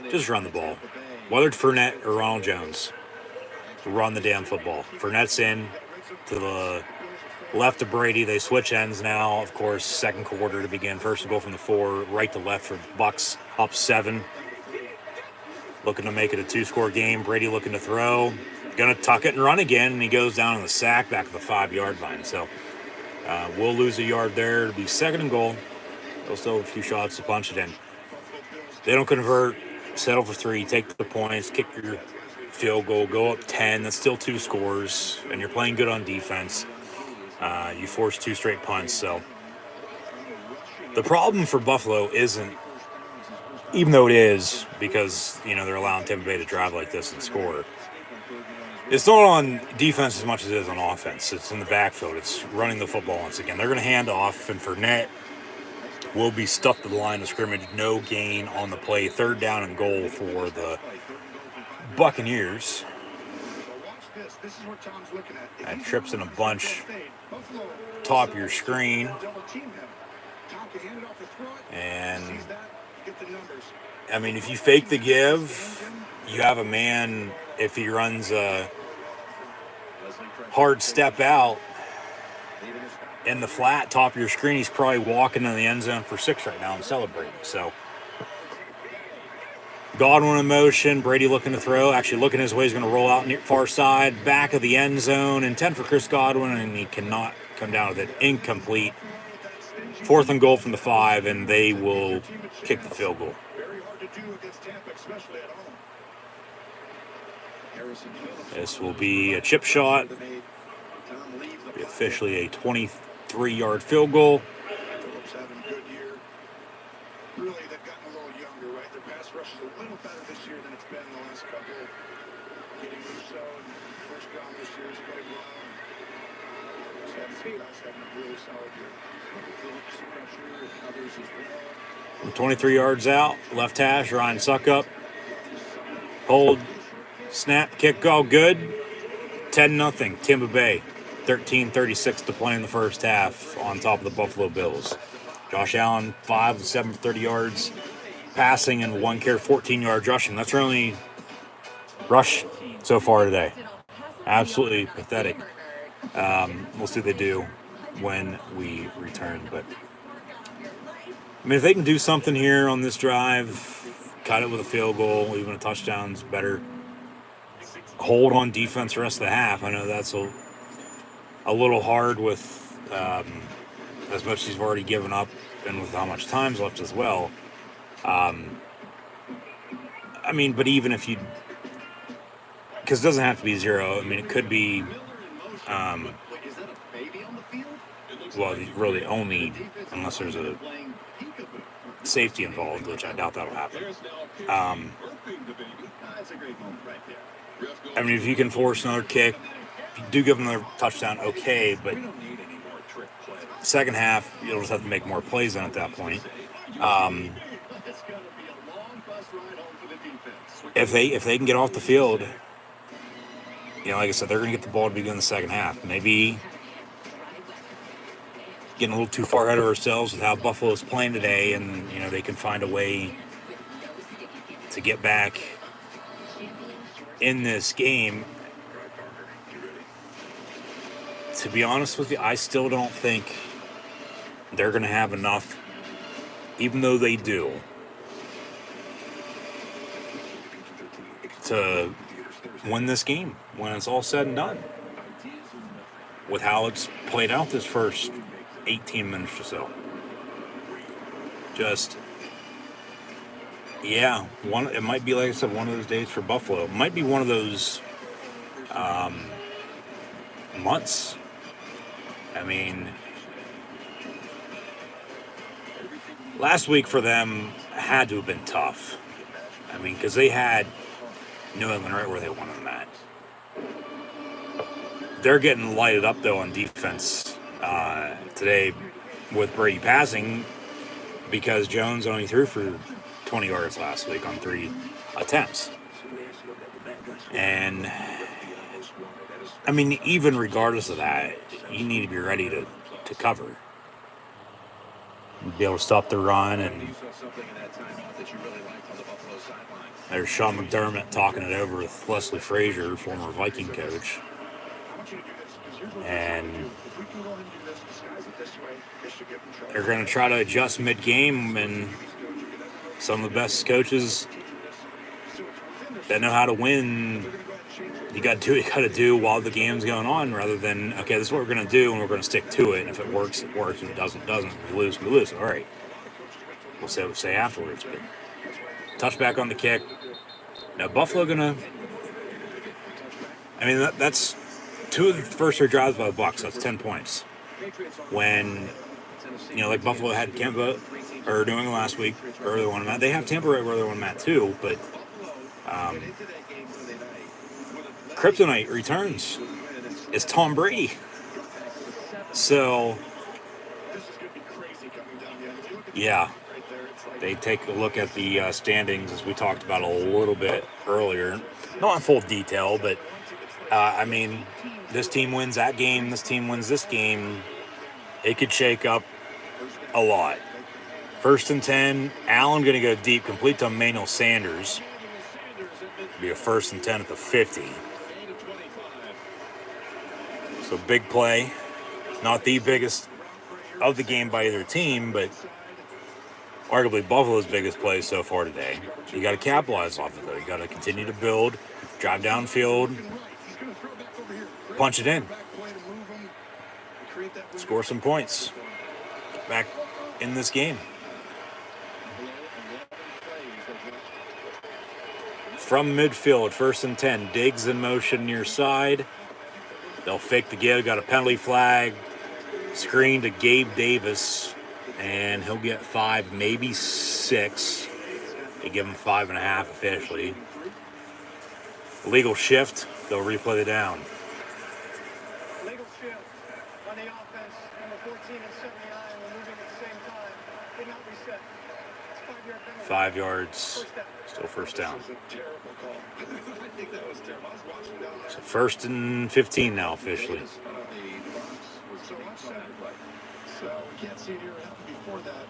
[SPEAKER 6] just run the ball. Whether it's Fournette or Ronald Jones, run the damn football. Fournette's in to the left of Brady. They switch ends now, of course, second quarter to begin. First goal from the 4, right to left for Bucks, up 7. Looking to make it a 2-score game. Brady looking to throw. Going to tuck it and run again, and he goes down in the sack back at the 5-yard line. So We'll lose a yard there. It'll be 2nd and goal. They'll still have a few shots to punch it in. They don't convert, settle for 3, take the points, kick your field goal, go up 10. That's still 2 scores, and you're playing good on defense. You force 2 straight punts. So the problem for Buffalo isn't, even though it is, because they're allowing Tampa Bay to drive like this and score. It's not on defense as much as it is on offense. It's in the backfield. It's running the football once again. They're going to hand off, and Fournette will be stuck to the line of scrimmage. No gain on the play. 3rd down and goal for the Buccaneers. That trips in a bunch. Top of your screen. And, if you fake the give, you have a man, if he runs a hard step out in the flat top of your screen, he's probably walking in the end zone for 6 right now and celebrating. So Godwin in motion, Brady looking to throw, actually looking his way, he's going to roll out near far side, back of the end zone, intent for Chris Godwin, and he cannot come down with it. Incomplete. 4th and goal from the 5, and they will kick the field goal. This will be a chip shot. Be officially a 23-yard field goal.
[SPEAKER 3] Really, they've gotten a little younger, right? Their pass rush is a little better this year than it's been in the last couple. Getting Russo and first round this year is playing well. Guys having a really solid year. Phillips, pressure, and others as well.
[SPEAKER 6] 23 yards out, left hash, Ryan Suckup. Hold, snap, kick, all good. 10-0, Tampa Bay. 13:36 to play in the first half on top of the Buffalo Bills. Josh Allen, 5 of 7 for 30 yards passing and 1 carry, 14 yards rushing. That's our only rush so far today. Absolutely pathetic. We'll see what they do when we return. But if they can do something here on this drive, cut it with a field goal, even a touchdown's better. Hold on defense the rest of the half. I know that's a little hard with as much as he's already given up and with how much time's left as well. But even if you, because it doesn't have to be 0. It could be, really only unless there's a safety involved, which I doubt that'll happen. If you can force another kick, if you do give them another touchdown, okay, but second half, you'll just have to make more plays at that point. If they can get off the field, like I said, they're going to get the ball to begin the second half. Maybe getting a little too far ahead of ourselves with how Buffalo's playing today, and they can find a way to get back in this game. To be honest with you, I still don't think they're going to have enough, even though they do, to win this game when it's all said and done. With how it's played out this first 18 minutes or so. It might be, like I said, one of those days for Buffalo. It might be one of those months. Last week for them had to have been tough. Because they had New England right where they wanted them at. They're getting lighted up, though, on defense today with Brady passing, because Jones only threw for 20 yards last week on 3 attempts. And, even regardless of that, you need to be ready to cover. Be able to stop the run. And there's Sean McDermott talking it over with Leslie Frazier, former Viking coach. And they're going to try to adjust mid-game, and some of the best coaches that know how to win, you got to do what you got to do while the game's going on, rather than, okay, this is what we're going to do, and we're going to stick to it. And if it works, it works. If it doesn't, it doesn't. If we lose, we lose. All right. We'll say what we say afterwards. But touchback on the kick. Now, Buffalo going to... I mean, that's 2 of the first 3 drives by the Bucs. That's 10 points. When, like Buffalo had Tampa, or New England last week, where they want them at. They have Tampa right where they want them at, too. But Kryptonite returns. It's Tom Brady. So, yeah. They take a look at the standings, as we talked about a little bit earlier. Not in full detail, but, I mean, this team wins that game, this team wins this game. It could shake up a lot. 1st and 10, Allen going to go deep, complete to Emmanuel Sanders. Be a 1st and 10 at the 50. So big play. Not the biggest of the game by either team, but arguably Buffalo's biggest play so far today. You got to capitalize off it, though. You got to continue to build, drive downfield, punch it in, score some points. Back in this game. From midfield, 1st and 10. Diggs in motion near side. They'll fake the give. Got a penalty flag. Screen to Gabe Davis. And he'll get 5, maybe 6. They give him 5.5 officially. Legal shift. They'll replay the down.
[SPEAKER 7] Legal shift on the offense. Number 14 and 79. We're moving at the same time. Did not reset. It's 5-yard penalty.
[SPEAKER 6] 5 yards. Still first down. So 1st and 15 now officially.
[SPEAKER 3] So we can't see it here. It happened before that.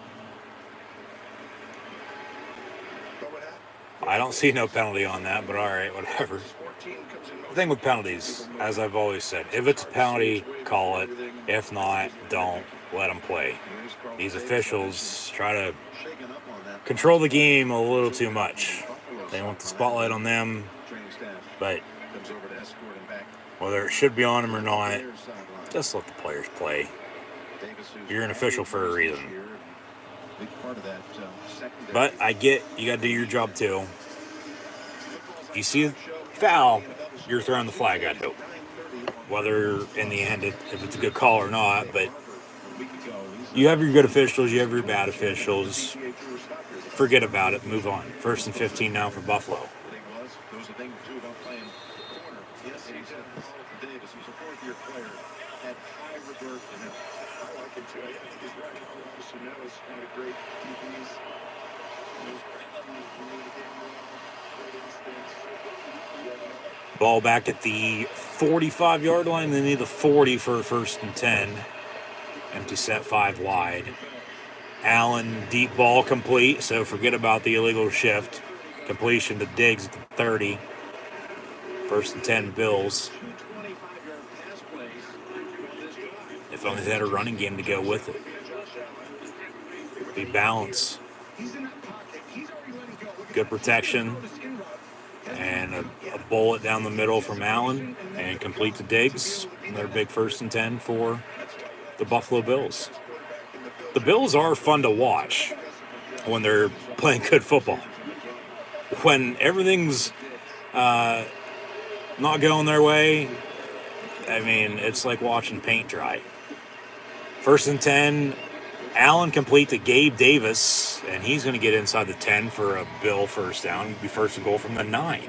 [SPEAKER 3] But what happened?
[SPEAKER 6] I don't see no penalty on that, but all right, whatever. The thing with penalties, as I've always said, if it's a penalty, call it. If not, don't. Let them play. These officials try to control the game a little too much. They want the spotlight on them, but whether it should be on them or not, just let the players play. You're an official for a reason. But I get you got to do your job too. If you see a foul, you're throwing the flag, I'd hope. Whether in the end if it's a good call or not, but you have your good officials, you have your bad officials. Forget about it, move on. 1st and 15 now for Buffalo. Ball back at the 45-yard line. They need the 40 for a 1st and 10. Empty set, 5 wide. Allen, deep ball complete, so forget about the illegal shift. Completion to Diggs at the 30. 1st and 10 Bills. If only they had a running game to go with it. Be balance. Good protection. And a bullet down the middle from Allen. And complete to Diggs. Another big 1st and 10 for the Buffalo Bills. The Bills are fun to watch when they're playing good football. When everything's not going their way, I mean, it's like watching paint dry. 1st and 10, Allen complete to Gabe Davis, and he's going to get inside the 10 for a Bill 1st down. It'll be 1st and goal from the 9.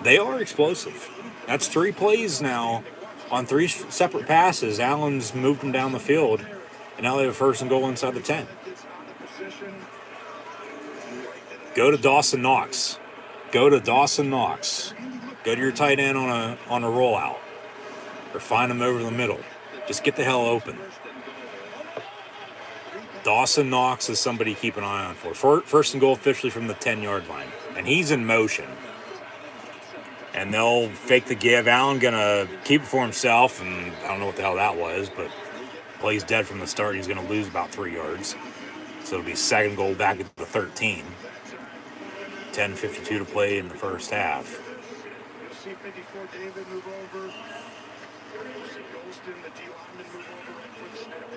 [SPEAKER 6] They are explosive. That's 3 plays now on 3 separate passes. Allen's moved them down the field, and now they have a 1st and goal inside the 10. Go to Dawson Knox. Go to Dawson Knox. Go to your tight end on a rollout. Or find him over the middle. Just get the hell open. Dawson Knox is somebody to keep an eye on for. 1st and goal officially from the 10-yard line. And he's in motion. And they'll fake the give. Allen going to keep it for himself. And I don't know what the hell that was, but plays dead from the start. He's going to lose about 3 yards. So it'll be 2nd goal back at the 13. 10:52 to play in the first half.
[SPEAKER 3] You'll see 54 David move over. You'll see Golston, the D lineman, move over right for the snap.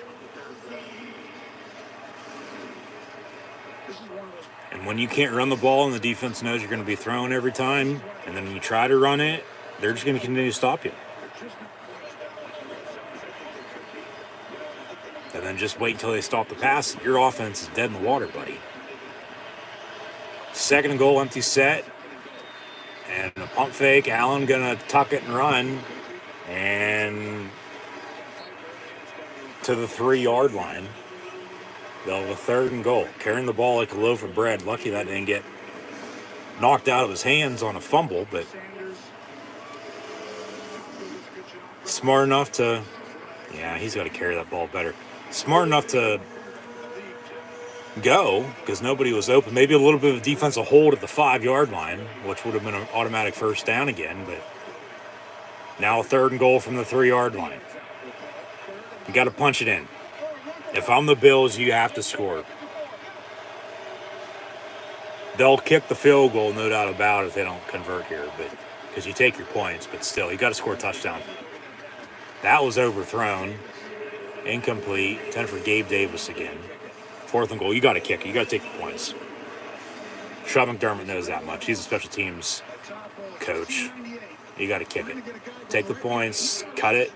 [SPEAKER 3] This is one of those.
[SPEAKER 6] And when you can't run the ball and the defense knows you're going to be throwing every time, and then you try to run it, they're just going to continue to stop you. And then just wait until they stop the pass. Your offense is dead in the water, buddy. 2nd and goal, empty set. And a pump fake. Allen going to tuck it and run. And to the 3-yard line. They'll have a 3rd and goal. Carrying the ball like a loaf of bread. Lucky that didn't get knocked out of his hands on a fumble, but smart enough to, yeah, he's got to carry that ball better. Smart enough to go because nobody was open. Maybe a little bit of defensive hold at the 5-yard line, which would have been an automatic first down again, but now a 3rd and goal from the 3-yard line. You got to punch it in. If I'm the Bills, you have to score. They'll kick the field goal, no doubt about it, if they don't convert here, but because you take your points, but still, you got to score a touchdown. That was overthrown. Incomplete. 10 for Gabe Davis again. 4th and goal. You got to kick it. You got to take the points. Sean McDermott knows that much. He's a special teams coach. You got to kick it. Take the points. Cut it.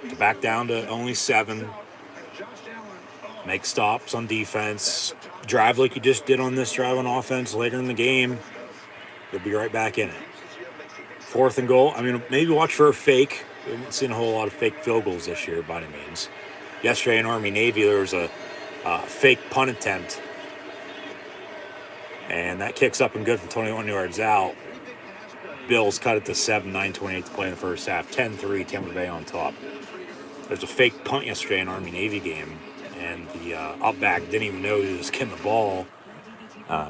[SPEAKER 6] To back down to only 7. Make stops on defense. Drive like you just did on this drive on offense later in the game. You'll be right back in it. 4th and goal. I mean, maybe watch for a fake. We haven't seen a whole lot of fake field goals this year by any means. Yesterday in Army-Navy, there was a fake punt attempt. And that kicks up and good from 21 yards out. Bills cut it to 7, 9:28 to play in the first half. 10-3, Tampa Bay on top. There's a fake punt yesterday in Army-Navy game. And the up-back didn't even know he was getting the ball.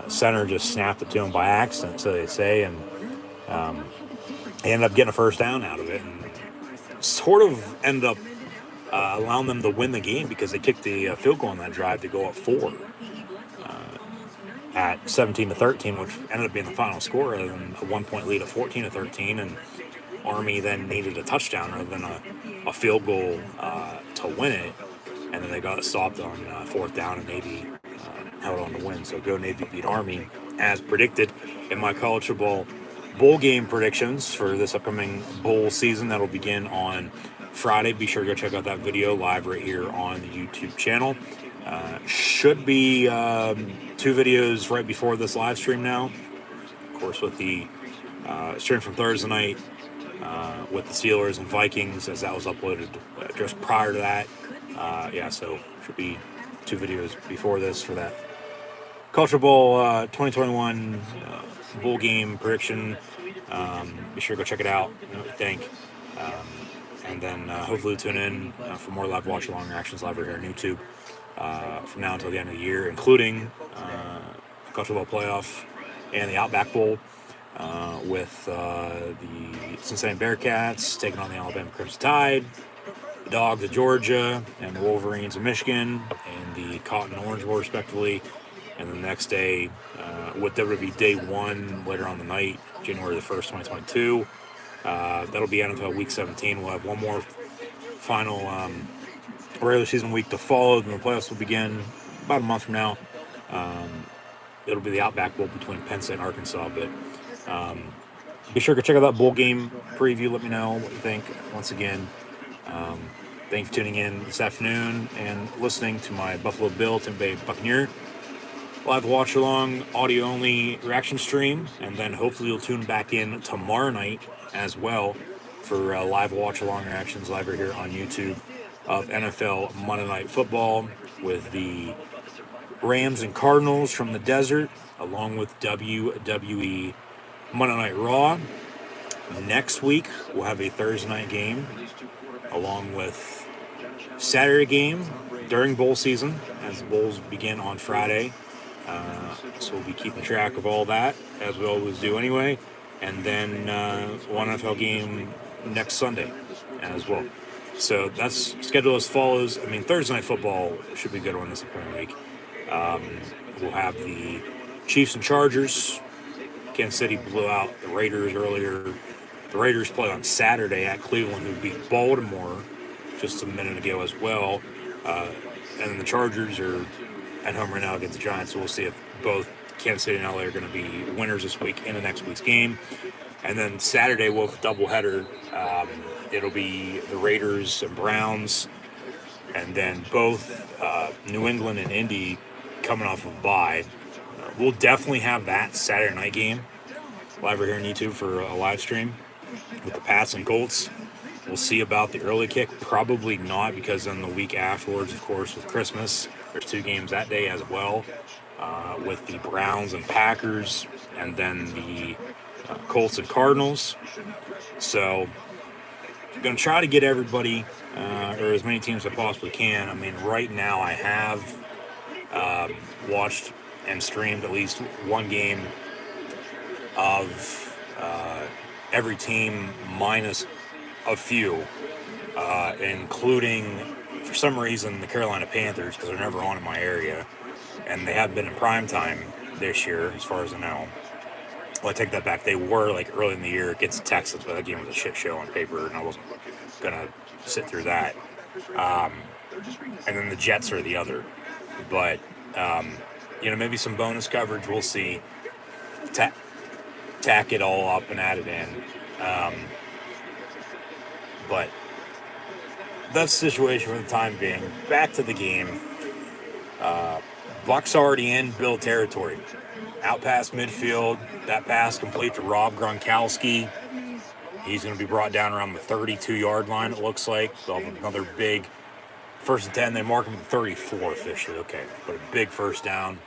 [SPEAKER 6] Center just snapped it to him by accident, so they say. And he ended up getting a first down out of it. And sort of ended up allowing them to win the game because they kicked the field goal on that drive to go up 4 at 17-13, which ended up being the final score rather than a 1-point lead of 14-13. And Army then needed a touchdown rather than a field goal to win it. And then they got stopped on 4th down, and Navy held on to win. So go Navy beat Army as predicted in my college football bowl game predictions for this upcoming bowl season that'll begin on Friday. Be sure to go check out that video live right here on the YouTube channel. Should be 2 videos right before this live stream now. Of course, with the stream from Thursday night with the Steelers and Vikings, as that was uploaded just prior to that. So should be 2 videos before this for that Culture Bowl 2021 bowl game prediction. Be sure to go check it out. You know what you think. And then hopefully tune in for more live watch-along reactions live right here on YouTube from now until the end of the year, including the Culture Bowl playoff and the Outback Bowl with the Cincinnati Bearcats taking on the Alabama Crimson Tide, the Dogs of Georgia, and the Wolverines of Michigan, and the Cotton and Orange Bowl, respectively. And the next day, with WWE Day 1 later on the night, January the 1st, 2022. That'll be out until Week 17. We'll have one more final regular season week to follow. Then the playoffs will begin about a month from now. It'll be the Outback Bowl between Penn State and Arkansas. But be sure to check out that bowl game preview. Let me know what you think. Once again, thank you for tuning in this afternoon and listening to my Buffalo Bill, Tampa Bay Buccaneer live watch-along, audio-only reaction stream. And then hopefully you'll tune back in tomorrow night as well for live watch-along reactions live right here on YouTube of NFL Monday Night Football with the Rams and Cardinals from the desert, along with WWE Monday Night Raw. Next week, we'll have a Thursday night game, along with Saturday game during bowl season, as the bowls begin on Friday. So we'll be keeping track of all that, as we always do anyway. And then one NFL game next Sunday as well. So that's scheduled as follows. I mean, Thursday Night Football should be a good one this upcoming week. We'll have the Chiefs and Chargers Kansas City blew out the Raiders earlier. The Raiders play on Saturday at Cleveland, who beat Baltimore just a minute ago as well. And then the Chargers are at home right now against the Giants, so we'll see if both Kansas City and LA are going to be winners this week in the next week's game. And then Saturday, we'll have a doubleheader. It'll be the Raiders and Browns, and then both New England and Indy coming off of bye. We'll definitely have that Saturday night game live right here on YouTube for a live stream with the Pats and Colts. We'll see about the early kick. Probably not, because then the week afterwards, of course, with Christmas, there's 2 games that day as well, with the Browns and Packers, and then the Colts and Cardinals. So I'm going to try to get everybody, or as many teams as I possibly can. I mean, right now I have watched and streamed at least one game of every team minus a few, including, for some reason, the Carolina Panthers, because they're never on in my area, and they haven't been in prime time this year, as far as I know. Well, I take that back. They were like early in the year against Texas, but that game was a shit show on paper, and I wasn't gonna sit through that. And then the Jets are the other, but maybe some bonus coverage. We'll see. Tack it all up and add it in. But that's the situation for the time being. Back to the game. Bucks already in Bill territory. Out past midfield. That pass complete to Rob Gronkowski. He's going to be brought down around the 32-yard line, it looks like. They'll have another big 1st and 10. They mark him at the 34 officially. Okay, but a big first down.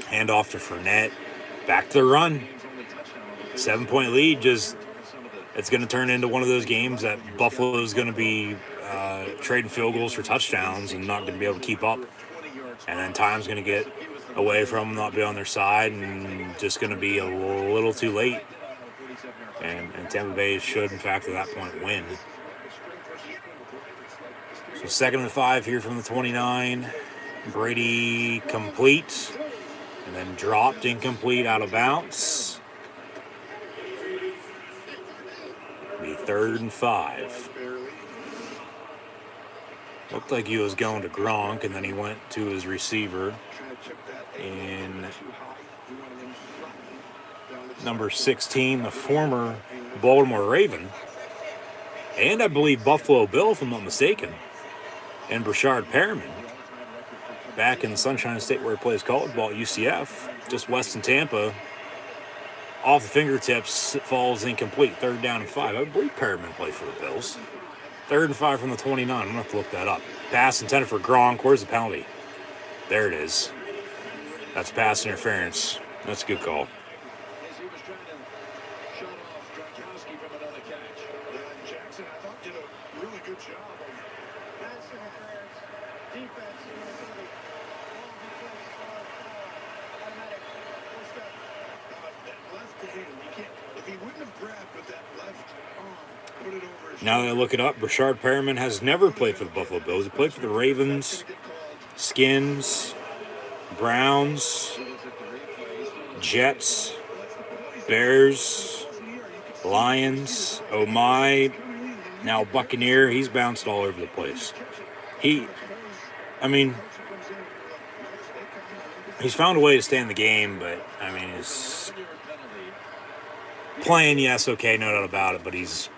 [SPEAKER 6] Hand off to Fournette. Back to the run. 7-point lead. It's going to turn into one of those games that Buffalo's going to be trading field goals for touchdowns and not going to be able to keep up. And then time's going to get away from them, not be on their side, and just going to be a little too late. And Tampa Bay should, in fact, at that point, win. So 2nd and 5 here from the 29. Brady complete. And then dropped incomplete out of bounds. Be 3rd and 5. Looked like he was going to Gronk, and then he went to his receiver in number 16, the former Baltimore Raven, and I believe Buffalo Bill, if I'm not mistaken, and Brashard Perriman, back in the Sunshine State where he plays college ball at UCF, just west in Tampa. Off the fingertips, it falls incomplete. 3rd down and 5. I believe Perriman played for the Bills. 3rd and 5 from the 29. I'm going to have to look that up. Pass intended for Gronk. Where's the penalty? There it is. That's pass interference. That's a good call.
[SPEAKER 3] Jackson, I thought, did a really good job of
[SPEAKER 7] Pass interference, defense, automatic. What's that?
[SPEAKER 3] that left hand. You can't, if he wouldn't have grabbed with that left arm, put it over his
[SPEAKER 6] Now that I look it up, Brashard Perriman has never played for the Buffalo Bills. He played for the Ravens, Skins, Browns, Jets, Bears, Lions, oh my, now Buccaneer. He's bounced all over the place. He's found a way to stay in the game, but, he's playing, yes, okay, no doubt about it, but he's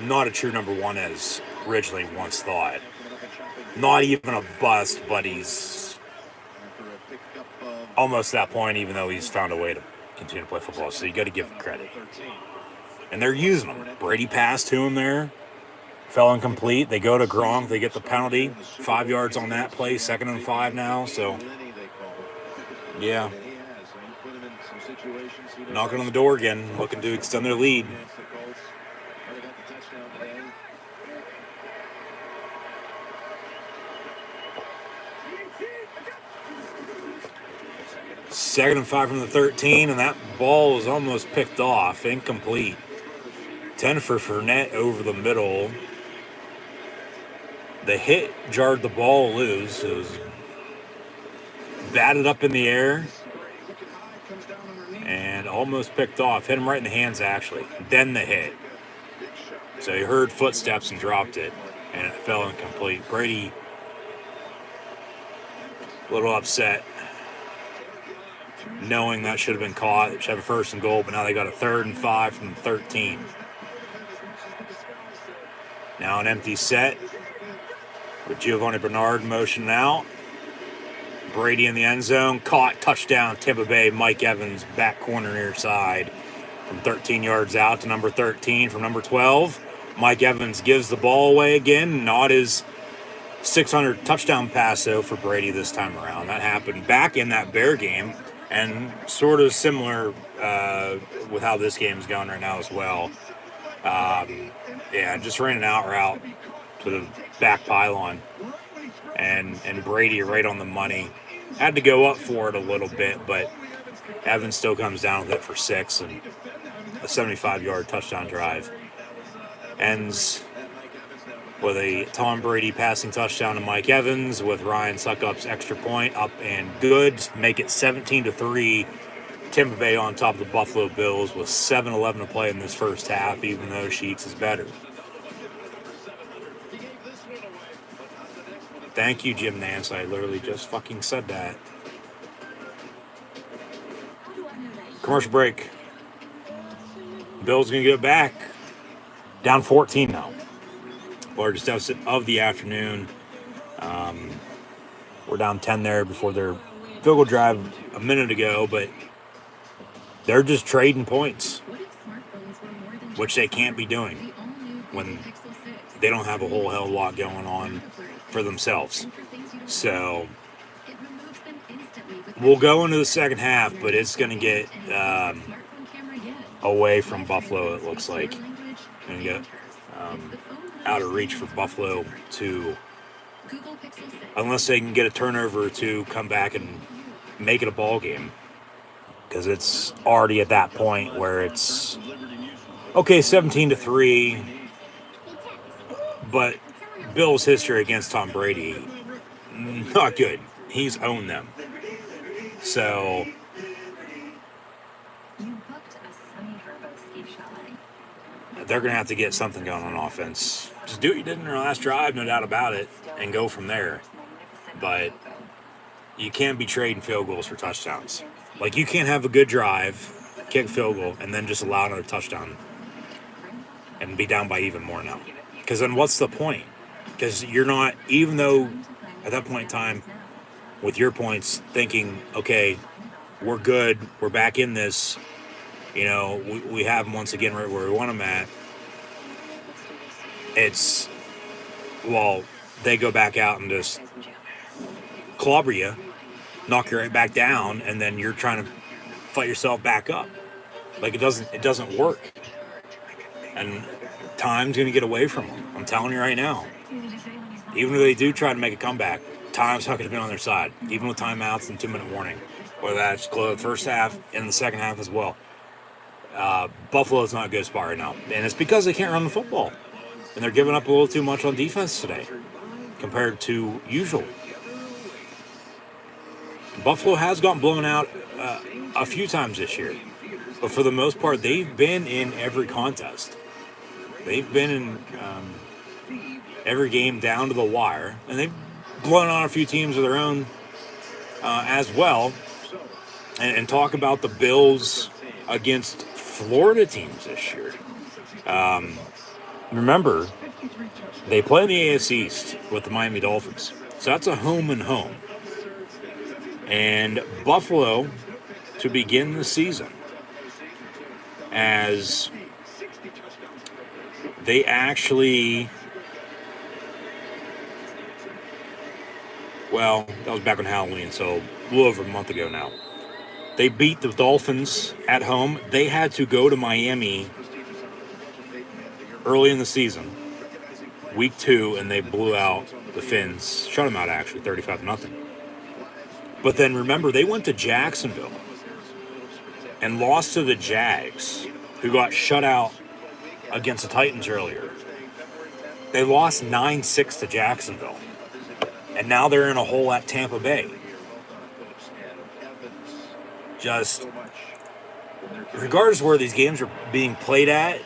[SPEAKER 6] not a true number one as originally once thought. Not even a bust, but he's almost that point, even though he's found a way to continue to play football. So you got to give him credit. And they're using him. Brady passed to him there. Fell incomplete. They go to Gronk. They get the penalty. 5 yards on that play. 2nd and 5 now. So, yeah. Knocking on the door again. Looking to extend their lead. Second and 5 from the 13, and that ball is almost picked off. Incomplete. 10 for Fournette over the middle. The hit jarred the ball loose. It was batted up in the air. and almost picked off. Hit him right in the hands, actually. Then the hit. So he heard footsteps and dropped it, and it fell incomplete. Brady, a little upset, knowing that should have been caught. It should have a 1st and goal, but now they got a 3rd and 5 from 13. Now an empty set with Giovanni Bernard motioning out. Brady in the end zone, caught, touchdown, Tampa Bay. Mike Evans, back corner near side, from 13 yards out to number 13 from number 12. Mike Evans gives the ball away again, not his 600 touchdown pass though for Brady this time around. That happened back in that Bear game, and sort of similar with how this game is going right now as well. Just ran an out route to the back pylon, and Brady right on the money. Had to go up for it a little bit, but Evans still comes down with it for 6, and a 75-yard touchdown drive. Ends with a Tom Brady passing touchdown to Mike Evans with Ryan Succop's extra point up and good. Make it 17-3. Tampa Bay on top of the Buffalo Bills with 7:11 to play in this first half, even though Sheets is better. Thank you, Jim Nance. I literally just fucking said that. Commercial break. Bills going to get it back. Down 14 now. Largest deficit of the afternoon. We're down 10 there before their field goal drive a minute ago, but they're just trading points, which they can't be doing when they don't have a whole hell of a lot going on for themselves. So we'll go into the second half, but it's going to get away from Buffalo, it looks like. Going to get out of reach for Buffalo to, unless they can get a turnover to come back and make it a ball game. Because it's already at that point where it's, okay, 17-3, but Bill's history against Tom Brady, not good. He's owned them. So they're going to have to get something going on offense. Just do what you did in their last drive, no doubt about it, and go from there. But you can't be trading field goals for touchdowns. Like, you can't have a good drive, kick field goal, and then just allow another touchdown and be down by even more now. Because then what's the point? Because you're not, even though at that point in time, with your points, thinking, okay, we're good, we're back in this, you know, we have them once again right where we want them at. It's, well, they go back out and just clobber you, knock you right back down, and then you're trying to fight yourself back up. Like, it doesn't work. And time's going to get away from them. I'm telling you right now. Even though they do try to make a comeback, time's not going to be on their side, even with timeouts and 2-minute warning. Whether that's close the first half and the second half as well. Buffalo's not a good spot right now. And it's because they can't run the football. And they're giving up a little too much on defense today compared to usual. Buffalo has gotten blown out a few times this year. But for the most part, they've been in every contest. They've been in every game down to the wire. And they've blown out a few teams of their own as well. And talk about the Bills against Florida teams this year. Remember, they play in the AFC East with the Miami Dolphins. So that's a home and home. And Buffalo, to begin the season, as they actually, well, that was back on Halloween, so a little over a month ago now. They beat the Dolphins at home. They had to go to Miami early in the season, week 2, and they blew out the Finns. Shut them out, actually, 35-0. But then remember, they went to Jacksonville and lost to the Jags, who got shut out against the Titans earlier. They lost 9-6 to Jacksonville. And now they're in a hole at Tampa Bay. Just regardless of where these games are being played at,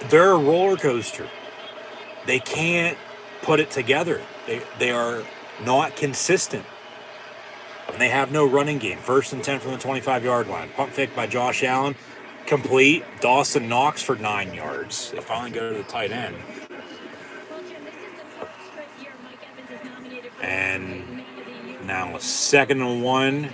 [SPEAKER 6] they're a roller coaster. They can't put it together. They are not consistent. And they have no running game. 1st and 10 from the 25-yard line. Pump fake by Josh Allen. Complete. Dawson Knox for 9 yards. They finally go to the tight end. And now 2nd and 1.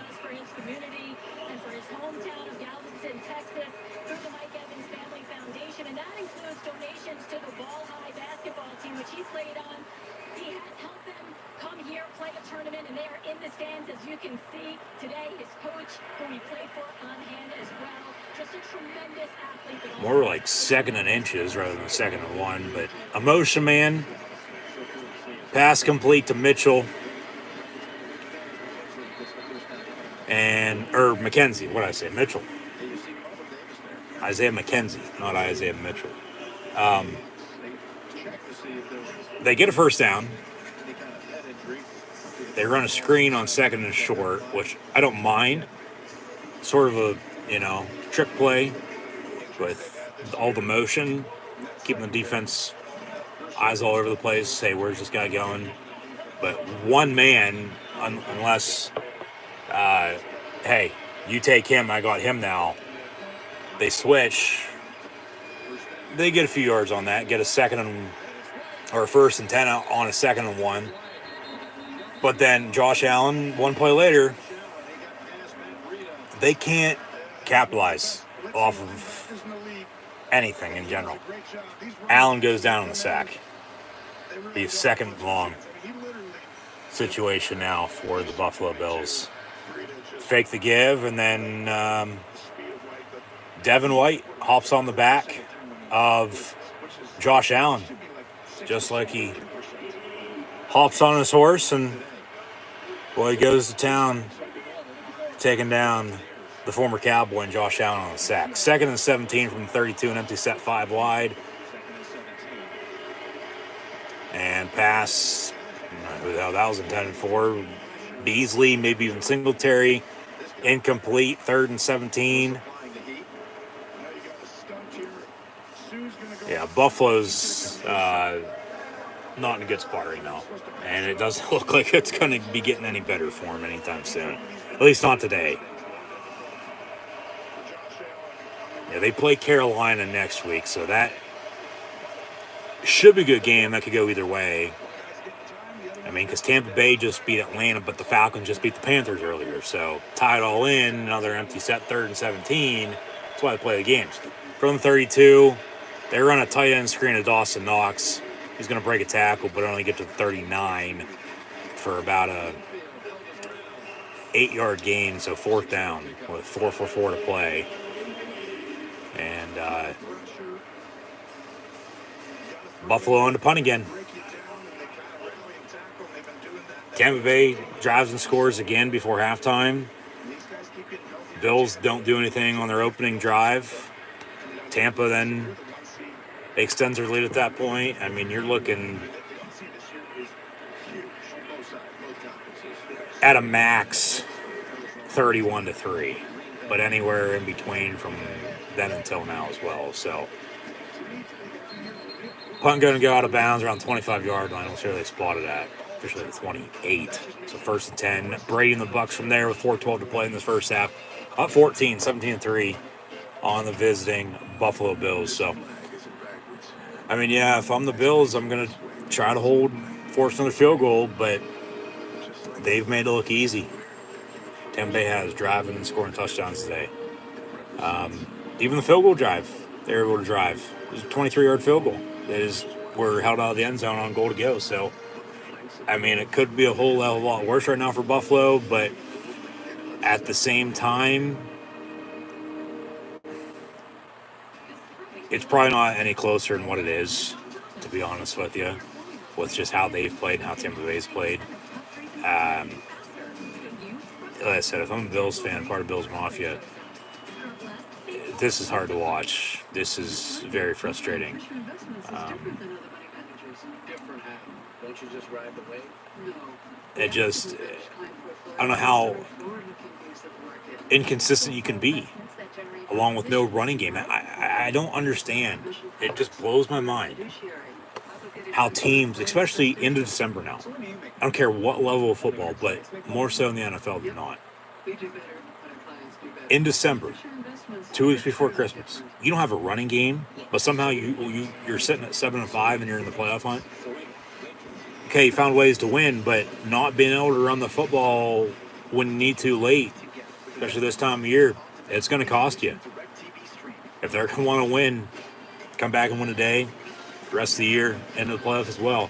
[SPEAKER 8] As you can see today, his coach, who he played for, on hand as well. Just a tremendous athlete.
[SPEAKER 6] More like 2nd and inches rather than 2nd and 1. But a motion man. Pass complete to Mitchell. Or McKenzie. What did I say? Mitchell. Isaiah McKenzie, not Isaiah Mitchell. They get a first down. They run a screen on 2nd and short, which I don't mind. Sort of a, trick play with all the motion, keeping the defense eyes all over the place. Hey, where's this guy going? But one man, unless, hey, you take him, I got him now. They switch. They get a few yards on that, get a 1st and 10 on a 2nd and 1. But then Josh Allen, one play later, they can't capitalize off of anything in general. Allen goes down on the sack. The 2nd long situation now for the Buffalo Bills. Fake the give, and then Devin White hops on the back of Josh Allen, just like he hops on his horse, and he goes to town, taking down the former Cowboy and Josh Allen on the sack. 2nd and 17 from 32, an empty set 5 wide. And pass, who the hell that was intended for? Beasley, maybe even Singletary. Incomplete, 3rd and 17. Yeah, Buffalo's not in a good spot right now. And it doesn't look like it's going to be getting any better for him anytime soon. At least not today. Yeah, they play Carolina next week, so that should be a good game. That could go either way. I mean, because Tampa Bay just beat Atlanta, but the Falcons just beat the Panthers earlier. So, tie it all in, another empty set, 3rd and 17. That's why they play the games. From 32, they run a tight end screen to Dawson Knox. He's going to break a tackle, but only get to 39 for about a 8-yard gain, so 4th down with 4:44 to play. And Buffalo on to punt again. Tampa Bay drives and scores again before halftime. Bills don't do anything on their opening drive. Tampa then extends their lead at that point. I mean, you're looking at a max 31-3, but anywhere in between from then until now as well. So, punt going to go out of bounds around the 25-yard line. We'll see where they spot it at. Officially the 28. So 1st and 10. Brady and the Bucks from there with 4:12 to play in this first half. Up 14, 17-3 on the visiting Buffalo Bills. So, I mean, yeah, if I'm the Bills, I'm going to try to force another field goal, but they've made it look easy. Tampa Bay has driving and scoring touchdowns today. Even the field goal drive, they were able to drive. It was a 23-yard field goal. We're held out of the end zone on goal to go. So, I mean, it could be a whole lot worse right now for Buffalo, but at the same time, it's probably not any closer than what it is, to be honest with you, with just how they've played and how Tampa Bay's played. Like I said, if I'm a Bills fan, part of Bills Mafia, this is hard to watch. This is very frustrating. I don't know how inconsistent you can be. along with no running game. I don't understand. It just blows my mind how teams, especially into December now, I don't care what level of football, but more so in the NFL than not. In December, 2 weeks before Christmas, you don't have a running game, but somehow you're sitting at 7-5 and you're in the playoff hunt. Okay, you found ways to win, but not being able to run the football when you need to late, especially this time of year, it's going to cost you. If they're going to want to win, come back and win a day, the rest of the year, into the playoffs as well.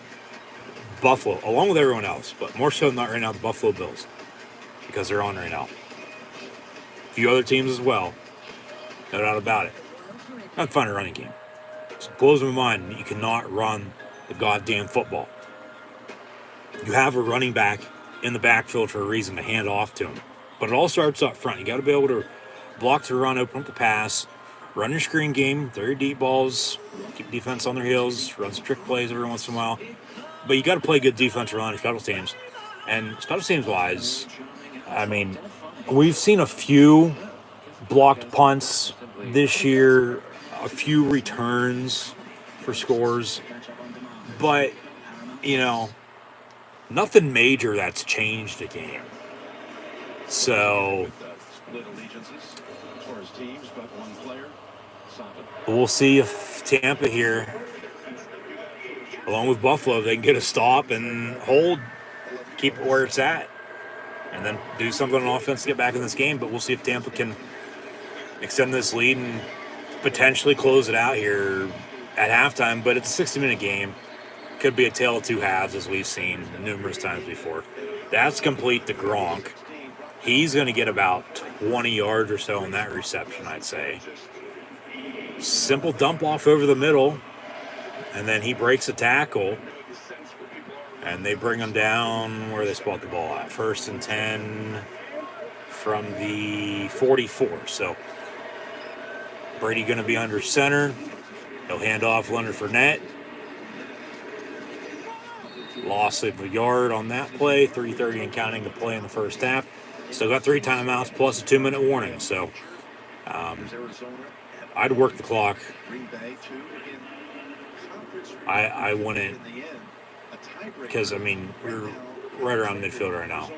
[SPEAKER 6] Buffalo, along with everyone else, but more so than not right now, the Buffalo Bills, because they're on right now. A few other teams as well, no doubt about it. Not fun a running game. It blows my mind that you cannot run the goddamn football. You have a running back in the backfield for a reason to hand off to him. But it all starts up front. You got to be able to block the run, open up the pass, run your screen game, throw your deep balls, keep defense on their heels, run some trick plays every once in a while. But you got to play good defense around your special teams. And special teams wise, I mean, we've seen a few blocked punts this year, a few returns for scores, but, you know, nothing major that's changed the game. So we'll see if Tampa here, along with Buffalo, they can get a stop and hold, keep it where it's at, and then do something on offense to get back in this game. But we'll see if Tampa can extend this lead and potentially close it out here at halftime. But it's a 60-minute game. Could be a tale of two halves, as we've seen numerous times before. That's complete to Gronk. He's going to get about 20 yards or so in that reception, I'd say. Simple dump off over the middle, and then he breaks a tackle, and they bring him down where they spot the ball at. 1st and 10 from the 44. So Brady going to be under center. He'll hand off Leonard Fournette. Loss of a yard on that play. 3:30 and counting to play in the first half. Still got 3 timeouts plus a 2-minute warning. So I'd work the clock. I wouldn't, because, I mean, we're right around midfield right now.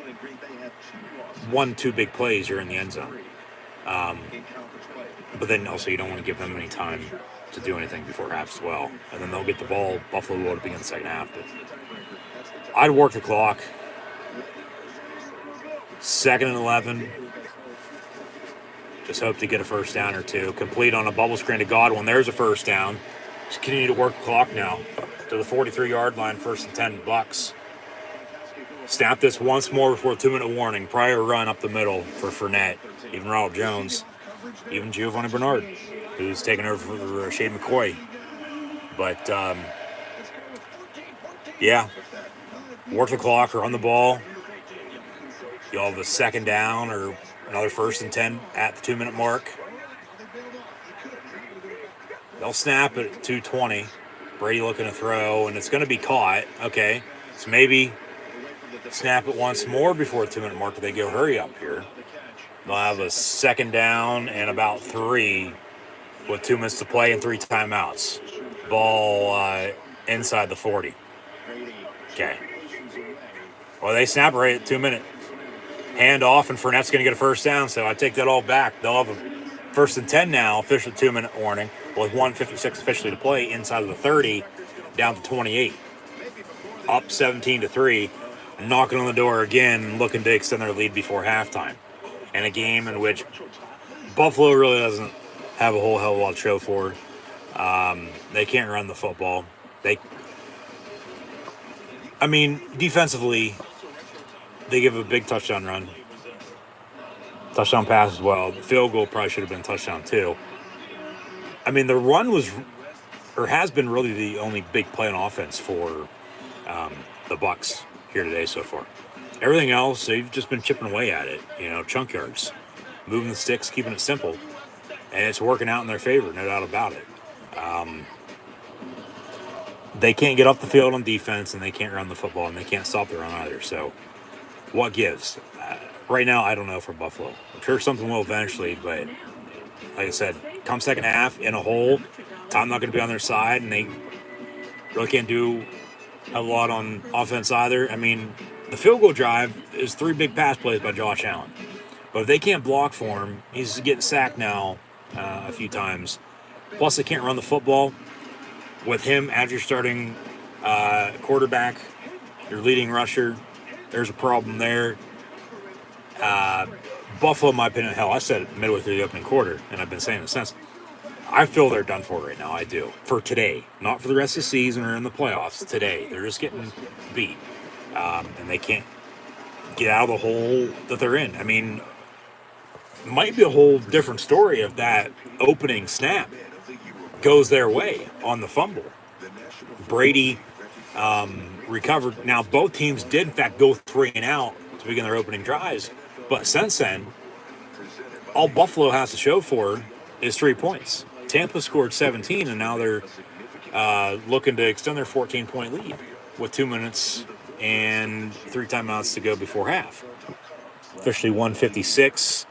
[SPEAKER 6] 1-2 big plays, you're in the end zone. But then also you don't want to give them any time to do anything before half as well. And then they'll get the ball. Buffalo will begin the second half. But I'd work the clock. 2nd and 11. Just hope to get a first down or two. Complete on a bubble screen to Godwin. There's a first down. Just continue to work the clock now to the 43-yard line. 1st and 10 Bucks. Snap this once more before a 2-minute warning. Prior run up the middle for Fournette. Even Ronald Jones. Even Giovanni Bernard, who's taking over for Shade McCoy. But, yeah. Work the clock or run the ball. You'll have a second down or another 1st and 10 at the 2-minute mark. They'll snap it at 2:20. Brady looking to throw, and it's going to be caught. Okay, so maybe snap it once more before the 2-minute mark if they go hurry up here. They'll have a second down and about 3 with 2 minutes to play and 3 timeouts. Ball inside the 40. Okay. Well, they snap it right at 2-minute. Hand off, and Fournette's going to get a first down, so I take that all back. They'll have a 1st and 10 now, official 2-minute warning, with 1:56 officially to play, inside of the 30, down to 28. Up 17-3, knocking on the door again, looking to extend their lead before halftime. In a game in which Buffalo really doesn't have a whole hell of a lot to show for. They can't run the football. Defensively, they give a big touchdown run. Touchdown pass as well. The field goal probably should have been a touchdown too. I mean, the run was, or has been, really the only big play on offense for the Bucs here today so far. Everything else, they've just been chipping away at it. Chunk yards, moving the sticks, keeping it simple. And it's working out in their favor, no doubt about it. They can't get off the field on defense, and they can't run the football, and they can't stop the run either. So what gives? Right now, I don't know for Buffalo. I'm sure something will eventually, but Like I said, come second half in a hole, time not going to be on their side, and they really can't do a lot on offense either. I mean, the field goal drive is 3 big pass plays by Josh Allen. But if they can't block for him, he's getting sacked now a few times. Plus, they can't run the football. With him as your starting quarterback, your leading rusher, there's a problem there. Buffalo, in my opinion, hell, I said it midway through the opening quarter, and I've been saying it since. I feel they're done for right now. I do. For today. Not for the rest of the season or in the playoffs. Today. They're just getting beat. And they can't get out of the hole that they're in. I mean, might be a whole different story if that opening snap goes their way on the fumble. Brady recovered. Now, both teams did, in fact, go 3 and out to begin their opening drives. But since then, all Buffalo has to show for is 3 points. Tampa scored 17, and now they're looking to extend their 14-point lead with 2 minutes and 3 timeouts to go before half. Officially 156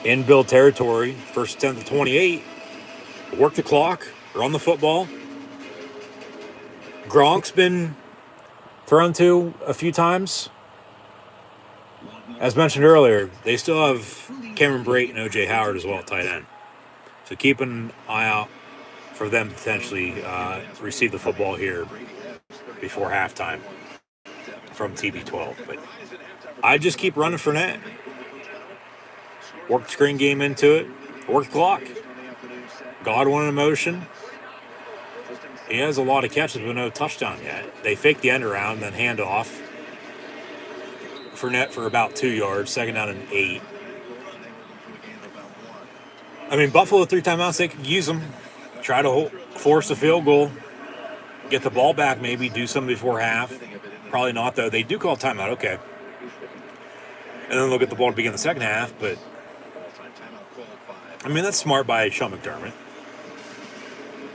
[SPEAKER 6] in Bill territory. First 10 to 28. Work the clock. Run the football. Gronk's been thrown to a few times. As mentioned earlier, they still have Cameron Brate and O.J. Howard as well at tight end. So keep an eye out for them to potentially receive the football here before halftime from TB12. But I just keep running Fournette. Work the screen game into it. Work the clock. Godwin in motion. He has a lot of catches but no touchdown yet. They fake the end around, then hand off. Fournette for about 2 yards. Second down and 8. I mean, Buffalo 3 timeouts, they could use them. Try to force a field goal. Get the ball back maybe. Do something before half. Probably not, though. They do call timeout. Okay. And then they'll get the ball to begin the second half. But, I mean, that's smart by Sean McDermott.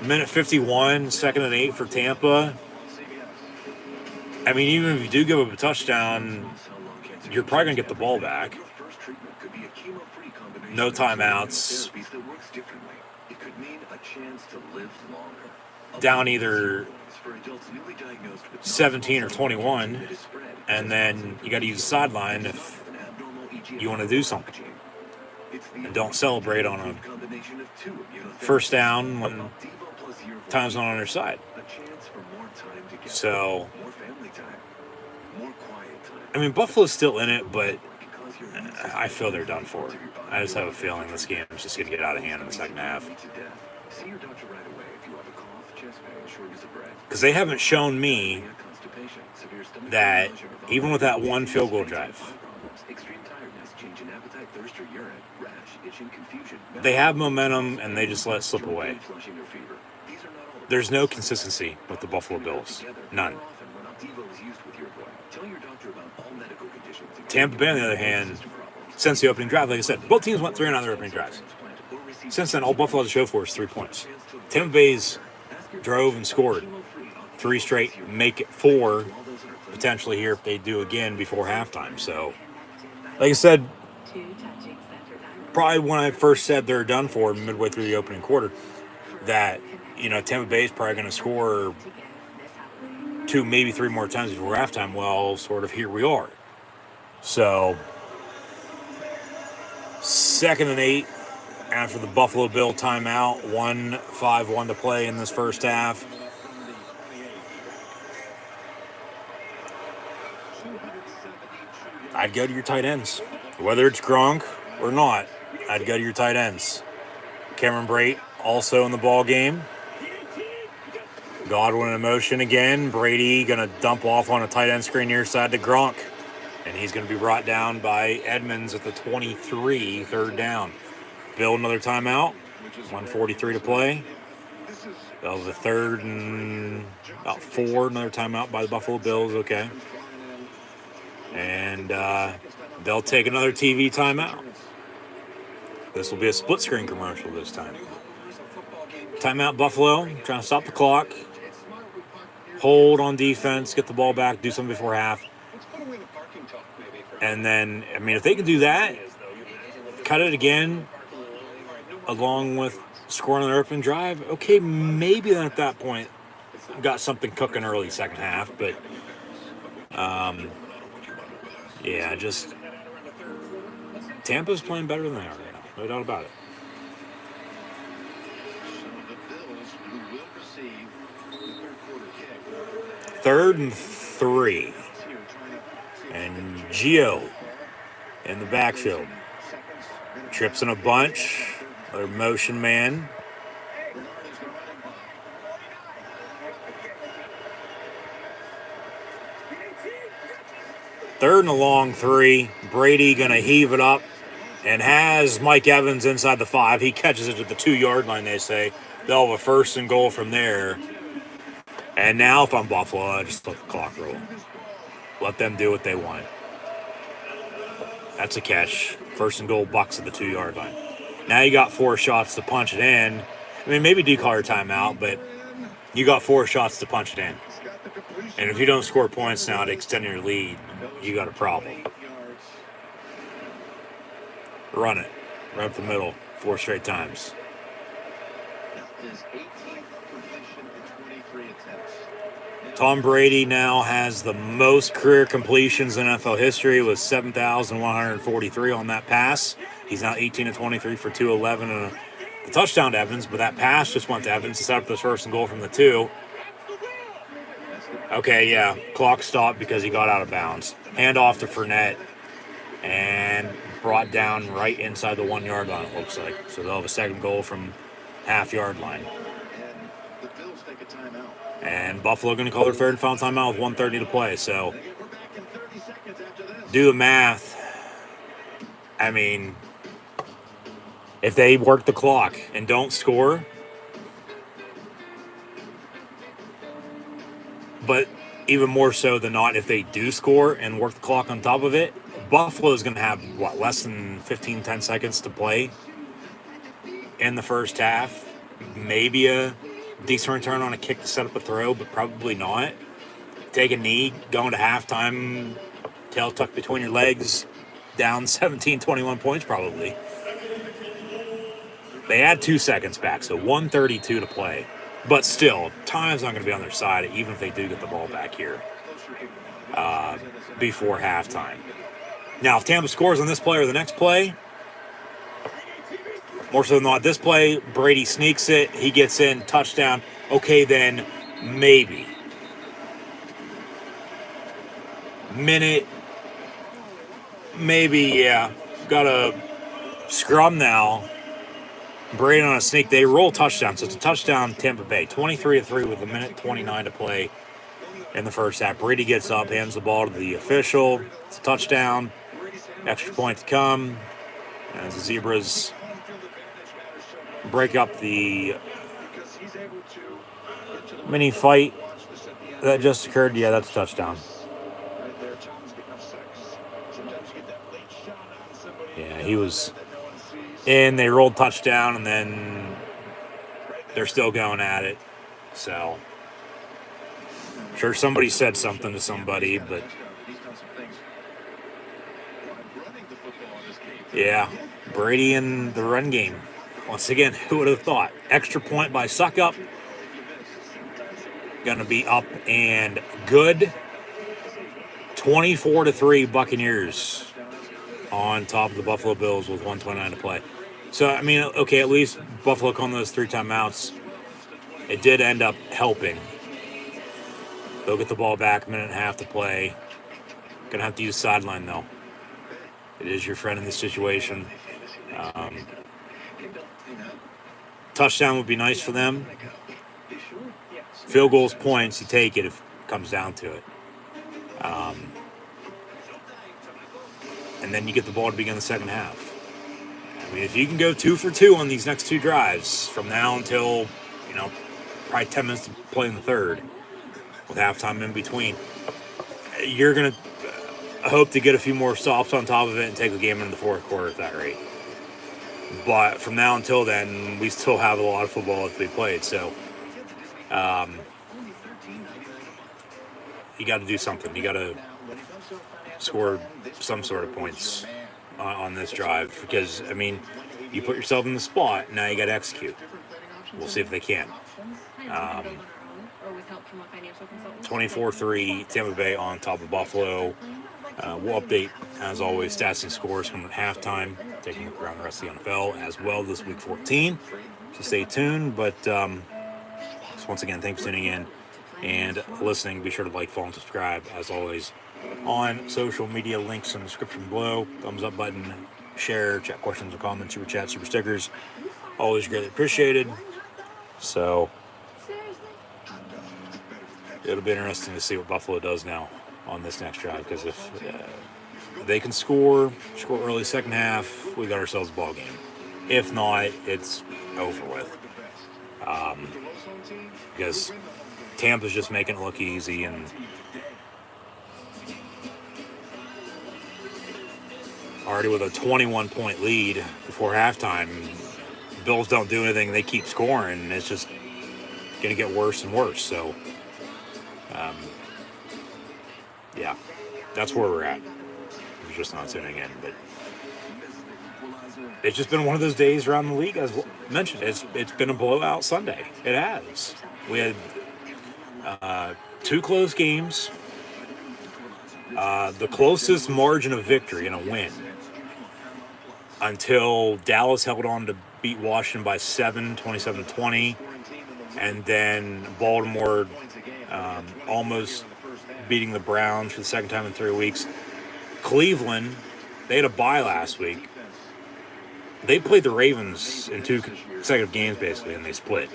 [SPEAKER 6] Minute 51, second and 8 for Tampa. I mean, even if you do give up a touchdown, you're probably going to get the ball back. No timeouts. Down either 17 or 21. And then you got to use the sideline if you want to do something. And don't celebrate on a first down when time's not on their side. So, I mean, Buffalo's still in it, but I feel they're done for. I just have a feeling this game is just going to get out of hand in the second half. Because they haven't shown me that, even with that one field goal drive, they have momentum and they just let it slip away. There's no consistency with the Buffalo Bills. None. Tampa Bay, on the other hand, since the opening drive, like I said, both teams went 3 and out of their opening drives. Since then, all Buffalo has to show for is 3 points. Tampa Bay's drove and scored 3 straight, make it 4 potentially here if they do again before halftime. So, like I said, probably when I first said they're done for midway through the opening quarter, that, you know, Tampa Bay is probably going to score 2, maybe 3 more times before halftime. Well, sort of here we are. So, 2nd and 8 after the Buffalo Bill timeout. 1:51 to play in this first half. I'd go to your tight ends. Whether it's Gronk or not, I'd go to your tight ends. Cameron Brate also in the ball game. Godwin in motion again. Brady going to dump off on a tight end screen near side to Gronk. And he's going to be brought down by Edmonds at the 23, 3rd down. Bill, another timeout. 1:43 to play. That was the 3rd and about 4. Another timeout by the Buffalo Bills. Okay. And they'll take another TV timeout. This will be a split screen commercial this time. Timeout Buffalo, trying to stop the clock. Hold on defense, get the ball back, do something before half. And then, I mean, if they can do that, cut it again, along with scoring on the opening drive, okay, maybe then at that point got something cooking early second half, but yeah, just Tampa's playing better than they are right now. No doubt about it.
[SPEAKER 5] So the Bills, who will receive the third quarter kick.
[SPEAKER 6] 3rd and 3. And Gio in the backfield. Trips in a bunch. Another motion man. Third and a long 3. Brady going to heave it up and has Mike Evans inside the 5. He catches it at the 2-yard line, they say. They'll have a 1st and goal from there. And now if I'm Buffalo, I just let the clock roll. Let them do what they want. That's a catch. 1st and goal, Bucks at the 2-yard line. Now you got 4 shots to punch it in. I mean, maybe do call your timeout, but you got 4 shots to punch it in. And if you don't score points now to extend your lead, you got a problem. Run it. Right up the middle. 4 straight times. Tom Brady now has the most career completions in NFL history with 7,143 on that pass. He's now 18-23 for 211 and a touchdown to Evans, but that pass just went to Evans to set up this 1st and goal from the 2. Okay, yeah, clock stopped because he got out of bounds. Hand off to Fournette and brought down right inside the 1-yard line, it looks like. So they'll have a 2nd goal from half-yard line. And Buffalo going to call their 3rd and final timeout with 1:30 to play. So do the math. I mean, if they work the clock and don't score, but even more so than not, if they do score and work the clock on top of it, Buffalo is going to have, less than 10 seconds to play in the first half. Maybe a decent return on a kick to set up a throw, but probably not. Take a knee, going to halftime, tail tucked between your legs, down 17-21 points probably. They add 2 seconds back, so 1:32 to play. But still, time's not going to be on their side, even if they do get the ball back here before halftime. Now, if Tampa scores on this play or the next play, more so than not, this play, Brady sneaks it, he gets in, touchdown. Okay, then maybe. Minute, maybe, yeah. Got a scrum now. Brady on a sneak. They roll touchdown, so it's a touchdown Tampa Bay. 23-3 with 1:29 to play in the first half. Brady gets up, hands the ball to the official. It's a touchdown. Extra point to come as the Zebras break up the mini fight that just occurred. Yeah, that's a touchdown. Yeah, he was in. They rolled touchdown, and then they're still going at it. So, I'm sure somebody said something to somebody, but yeah, Brady in the run game. Once again, who would have thought? Extra point by Suckup. Going to be up and good. 24-3 Buccaneers on top of the Buffalo Bills with 1:29 to play. So, I mean, okay, at least Buffalo calling those 3 timeouts. It did end up helping. They'll get the ball back, 1.5 to play. Going to have to use sideline, though. It is your friend in this situation. Touchdown would be nice for them. Field goals, points, you take it if it comes down to it. And then you get the ball to begin the second half. I mean, if you can go 2 for 2 on these next 2 drives from now until, probably 10 minutes to play in the third with halftime in between, you're going to hope to get a few more stops on top of it and take the game into the fourth quarter at that rate. But from now until then, we still have a lot of football to be played. So you got to do something. You got to score some sort of points on this drive because, I mean, You put yourself in the spot. Now you got to execute. We'll see if they can. 24-3 Tampa Bay on top of Buffalo. We'll update, as always, stats and scores coming at halftime, taking a look around the rest of the NFL as well this week 14. So stay tuned. But so once again, thanks for tuning in and listening. Be sure to like, follow, and subscribe, as always, on social media. Links in the description below. Thumbs up button, share, chat questions or comments, super chat, super stickers. Always greatly appreciated. So it'll be interesting to see what Buffalo does now on this next drive, because if they can score early second half, we got ourselves a ball game. If not, it's over with. Because Tampa's just making it look easy, and already with a 21-point lead before halftime, Bills don't do anything. They keep scoring, and it's just going to get worse and worse. So, yeah, that's where we're at. We're just not tuning in, but it's just been one of those days around the league, as mentioned. It's been a blowout Sunday. It has. We had 2 close games. The closest margin of victory in a win until Dallas held on to beat Washington by 7, 27-20, and then Baltimore almost beating the Browns for the second time in 3 weeks. Cleveland, they had a bye last week. They played the Ravens in 2 consecutive games, basically, and they split.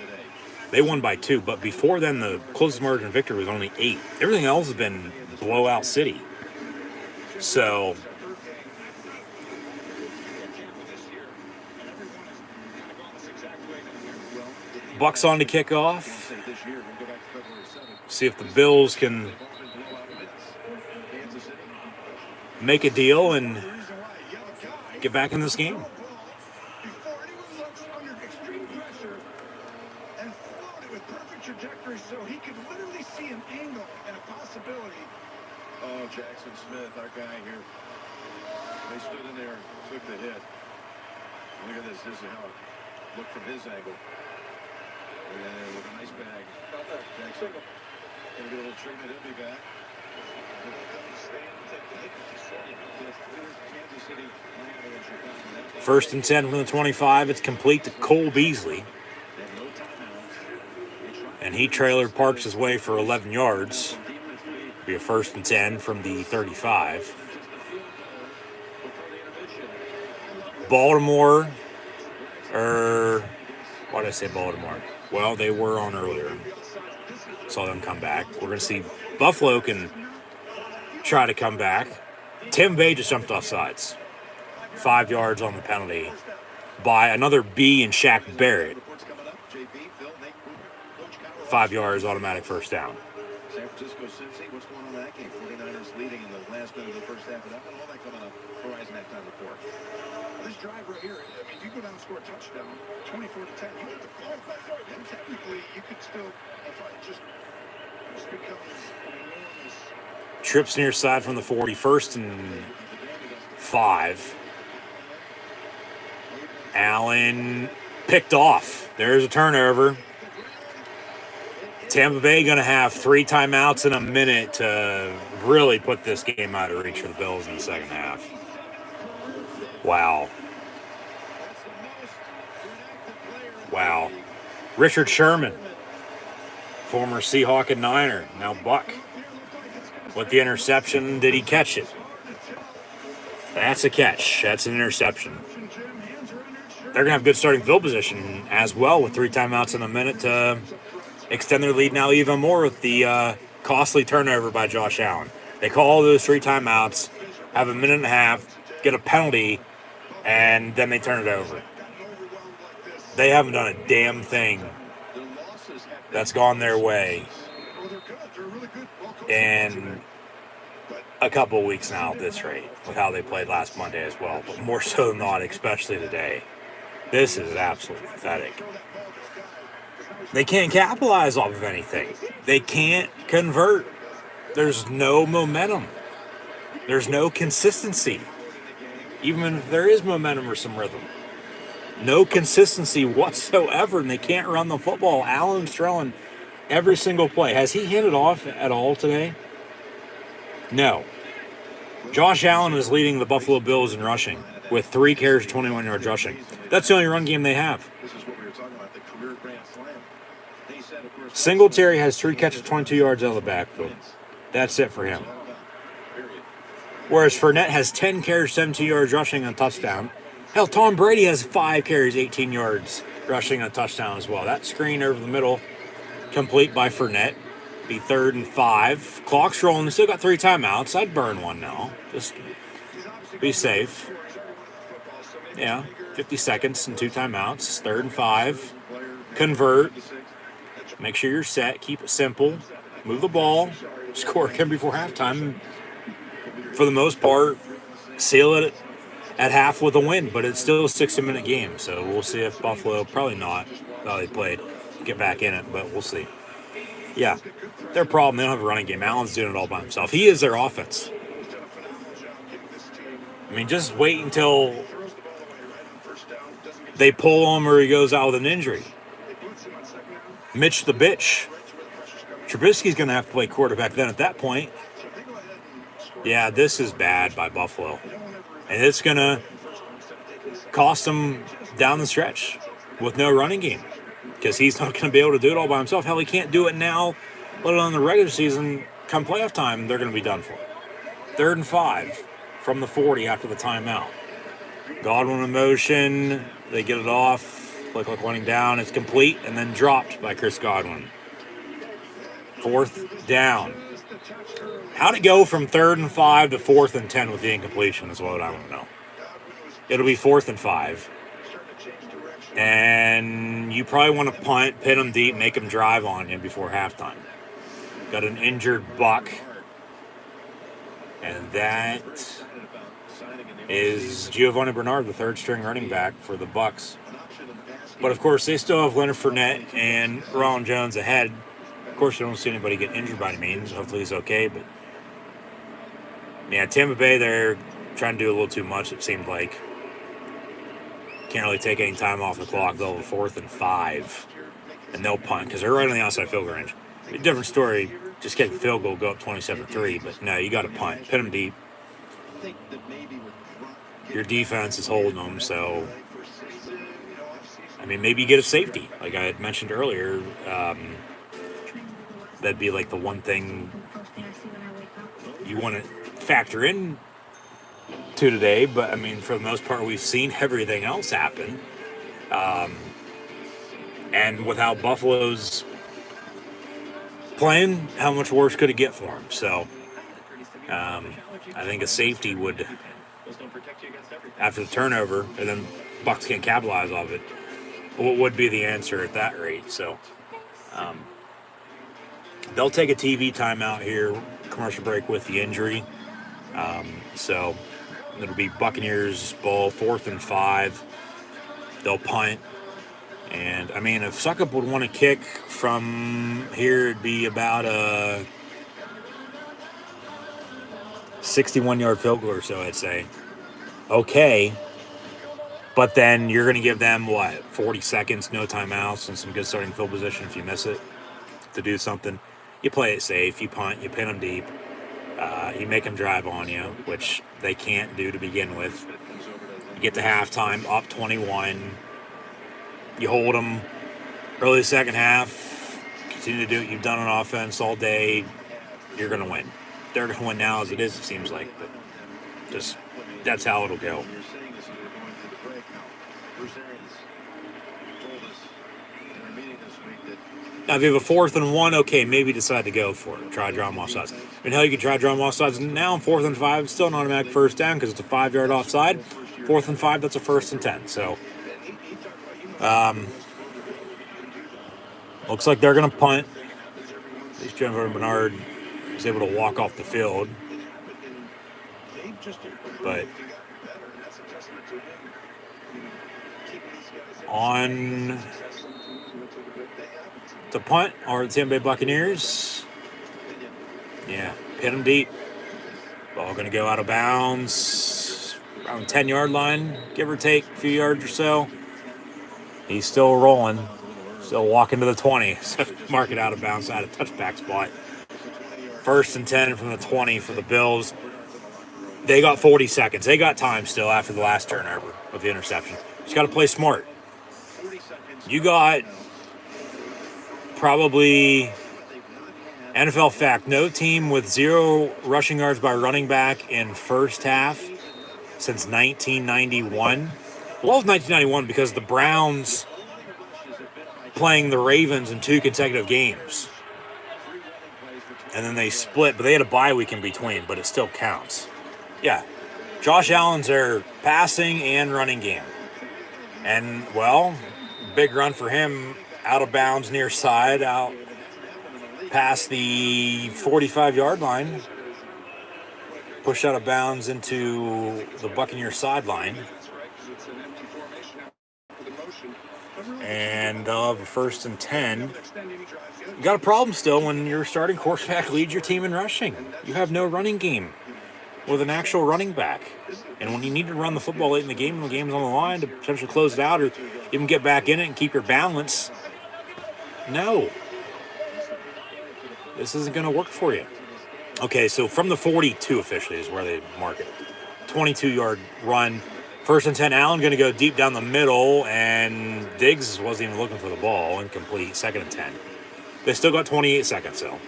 [SPEAKER 6] They won by 2, but before then, the closest margin of victory was only 8. Everything else has been blowout city. So, Bucks on to kick off. See if the Bills can make a deal and get back in this game.
[SPEAKER 4] Oh, Jackson Smith, our guy here. They stood in there, took the hit. Look at this. This is how it looked from his angle. And with a nice bag. Jackson gonna get a little treatment. He'll be back.
[SPEAKER 6] First and 10 from the 25. It's complete to Cole Beasley. And he trailer parks his way for 11 yards. Be a first and 10 from the 35. Baltimore, why did I say Baltimore? Well, they were on earlier. Saw them come back. We're going to see Buffalo can try to come back. Tim Bay just jumped off sides. 5 yards on the penalty by another B and Shaq Barrett. 5 yards, automatic first down.
[SPEAKER 4] San Francisco, Cincy, what's going on in that game? 49ers leading in the last minute of the first half of that one. All that coming up. Horizon halftime report.
[SPEAKER 3] This drive right here, I mean, you go down and score a touchdown, 24-10. You hit the ball, and technically you could still, if I just becomes an enormous.
[SPEAKER 6] Trips near side from the 40, first and 5. Allen picked off. There's a turnover. Tampa Bay going to have 3 timeouts in a minute to really put this game out of reach for the Bills in the second half. Wow. Wow. Richard Sherman, former Seahawk and Niner, now Buck. With the interception, did he catch it? That's a catch. That's an interception. They're going to have good starting field position as well with 3 timeouts in a minute to extend their lead now even more with the costly turnover by Josh Allen. They call all those 3 timeouts, have a minute and a half, get a penalty, and then they turn it over. They haven't done a damn thing that's gone their way in a couple of weeks now at this rate, with how they played last Monday as well, but more so than not, especially today. This is absolutely pathetic. They can't capitalize off of anything. They can't convert. There's no momentum. There's no consistency. Even if there is momentum or some rhythm. No consistency whatsoever, and they can't run the football. Allen's throwing every single play. Has he handed off at all today? No. Josh Allen is leading the Buffalo Bills in rushing with 3 carries, 21 yards rushing. That's the only run game they have.
[SPEAKER 5] This is what we were talking about, the career grand slam. They said, of course,
[SPEAKER 6] Singletary has 3 catches, 22 yards out of the backfield. That's it for him. Whereas Fournette has 10 carries, 17 yards rushing and a touchdown. Hell, Tom Brady has 5 carries, 18 yards rushing and a touchdown as well. That screen over the middle, complete by Fournette. Be 3rd and 5. Clock's rolling. They still got 3 timeouts. I'd burn one now. Just be safe. Yeah, 50 seconds and 2 timeouts. 3rd and 5. Convert. Make sure you're set. Keep it simple. Move the ball. Score again before halftime. For the most part, seal it at half with a win. But it's still a 60-minute game. So we'll see if Buffalo, probably not, how they played, get back in it. But we'll see. Yeah, their problem, they don't have a running game. Allen's doing it all by himself. He is their offense. I mean, just wait until they pull him or he goes out with an injury. Mitch the bitch. Trubisky's going to have to play quarterback then at that point. Yeah, this is bad by Buffalo. And it's going to cost them down the stretch with no running game. Because he's not going to be able to do it all by himself. Hell, he can't do it now, let alone the regular season. Come playoff time, they're going to be done for. 3rd and 5 from the 40 after the timeout. Godwin in motion. They get it off. Play clock running down. It's complete and then dropped by Chris Godwin. 4th down. How'd it go from 3rd and 5 to 4th and 10 with the incompletion is what I want to know. It'll be 4th and 5. And you probably want to punt, pin them deep, make them drive on you before halftime. Got an injured Buck. And that is Giovanni Bernard, the 3rd-string running back for the Bucs. But, of course, they still have Leonard Fournette and Ron Jones ahead. Of course, you don't see anybody get injured by any means. Hopefully he's okay. But, yeah, Tampa Bay, they're trying to do a little too much, it seemed like. Can't really take any time off the clock. They'll have 4th and 5. And they'll punt because they're right on the outside field goal range. A different story, just get the field goal, go up 27-3. But, no, you got to punt. Pin them deep. Your defense is holding them, so... I mean, maybe you get a safety. Like I had mentioned earlier, that'd be like the one thing you want to factor in to today. But, I mean, for the most part, we've seen everything else happen. And with how Buffalo's playing, how much worse could it get for them? So, I think a safety would, after the turnover, and then Bucs can't capitalize off it, what would be the answer at that rate? So, they'll take a TV timeout here, commercial break with the injury. So, it'll be Buccaneers ball, 4th and 5. They'll punt. And, I mean, if Suckup would want to kick from here, it'd be about a 61-yard field goal or so, I'd say. Okay. But then you're going to give them, 40 seconds, no timeouts, and some good starting field position if you miss it to do something. You play it safe. You punt. You pin them deep. You make them drive on you, which they can't do to begin with. You get to halftime, up 21. You hold them early second half. Continue to do what you've done on offense all day. You're going to win. They're going to win now as it is, it seems like. But just that's how it'll go. Now, if you have a 4th and 1, okay, maybe decide to go for it. Try to draw them off sides. I mean, hell, you can try to draw them off sides. Now, 4th and 5, it's still an automatic first down because it's a 5-yard offside. 4th and 5, that's a 1st and 10. So, looks like they're going to punt. At least Jennifer Bernard was able to walk off the field. But on the punt are the Tampa Bay Buccaneers. Yeah, pin them deep. Ball going to go out of bounds around the 10-yard line, give or take a few yards or so. He's still rolling. Still walking to the 20. So mark it out of bounds at a touchback spot. 1st and 10 from the 20 for the Bills. They got 40 seconds. They got time still after the last turnover of the interception. Just got to play smart. You got probably, NFL fact, no team with 0 rushing yards by running back in first half since 1991. Well, it was 1991 because the Browns playing the Ravens in 2 consecutive games. And then they split, but they had a bye week in between, but it still counts. Yeah, Josh Allen's their passing and running game. And, well, big run for him out of bounds near side, out past the 45-yard line. Pushed out of bounds into the Buccaneers sideline. And they'll have a 1st and 10. You got a problem still when your starting quarterback leads your team in rushing. You have no running game with an actual running back. And when you need to run the football late in the game, when the game's on the line to potentially close it out or even get back in it and keep your balance, no. This isn't going to work for you. Okay, so from the 42 officially is where they mark it. 22-yard run. 1st and 10, Allen going to go deep down the middle, and Diggs wasn't even looking for the ball. Incomplete. 2nd and 10. They still got 28 seconds, though.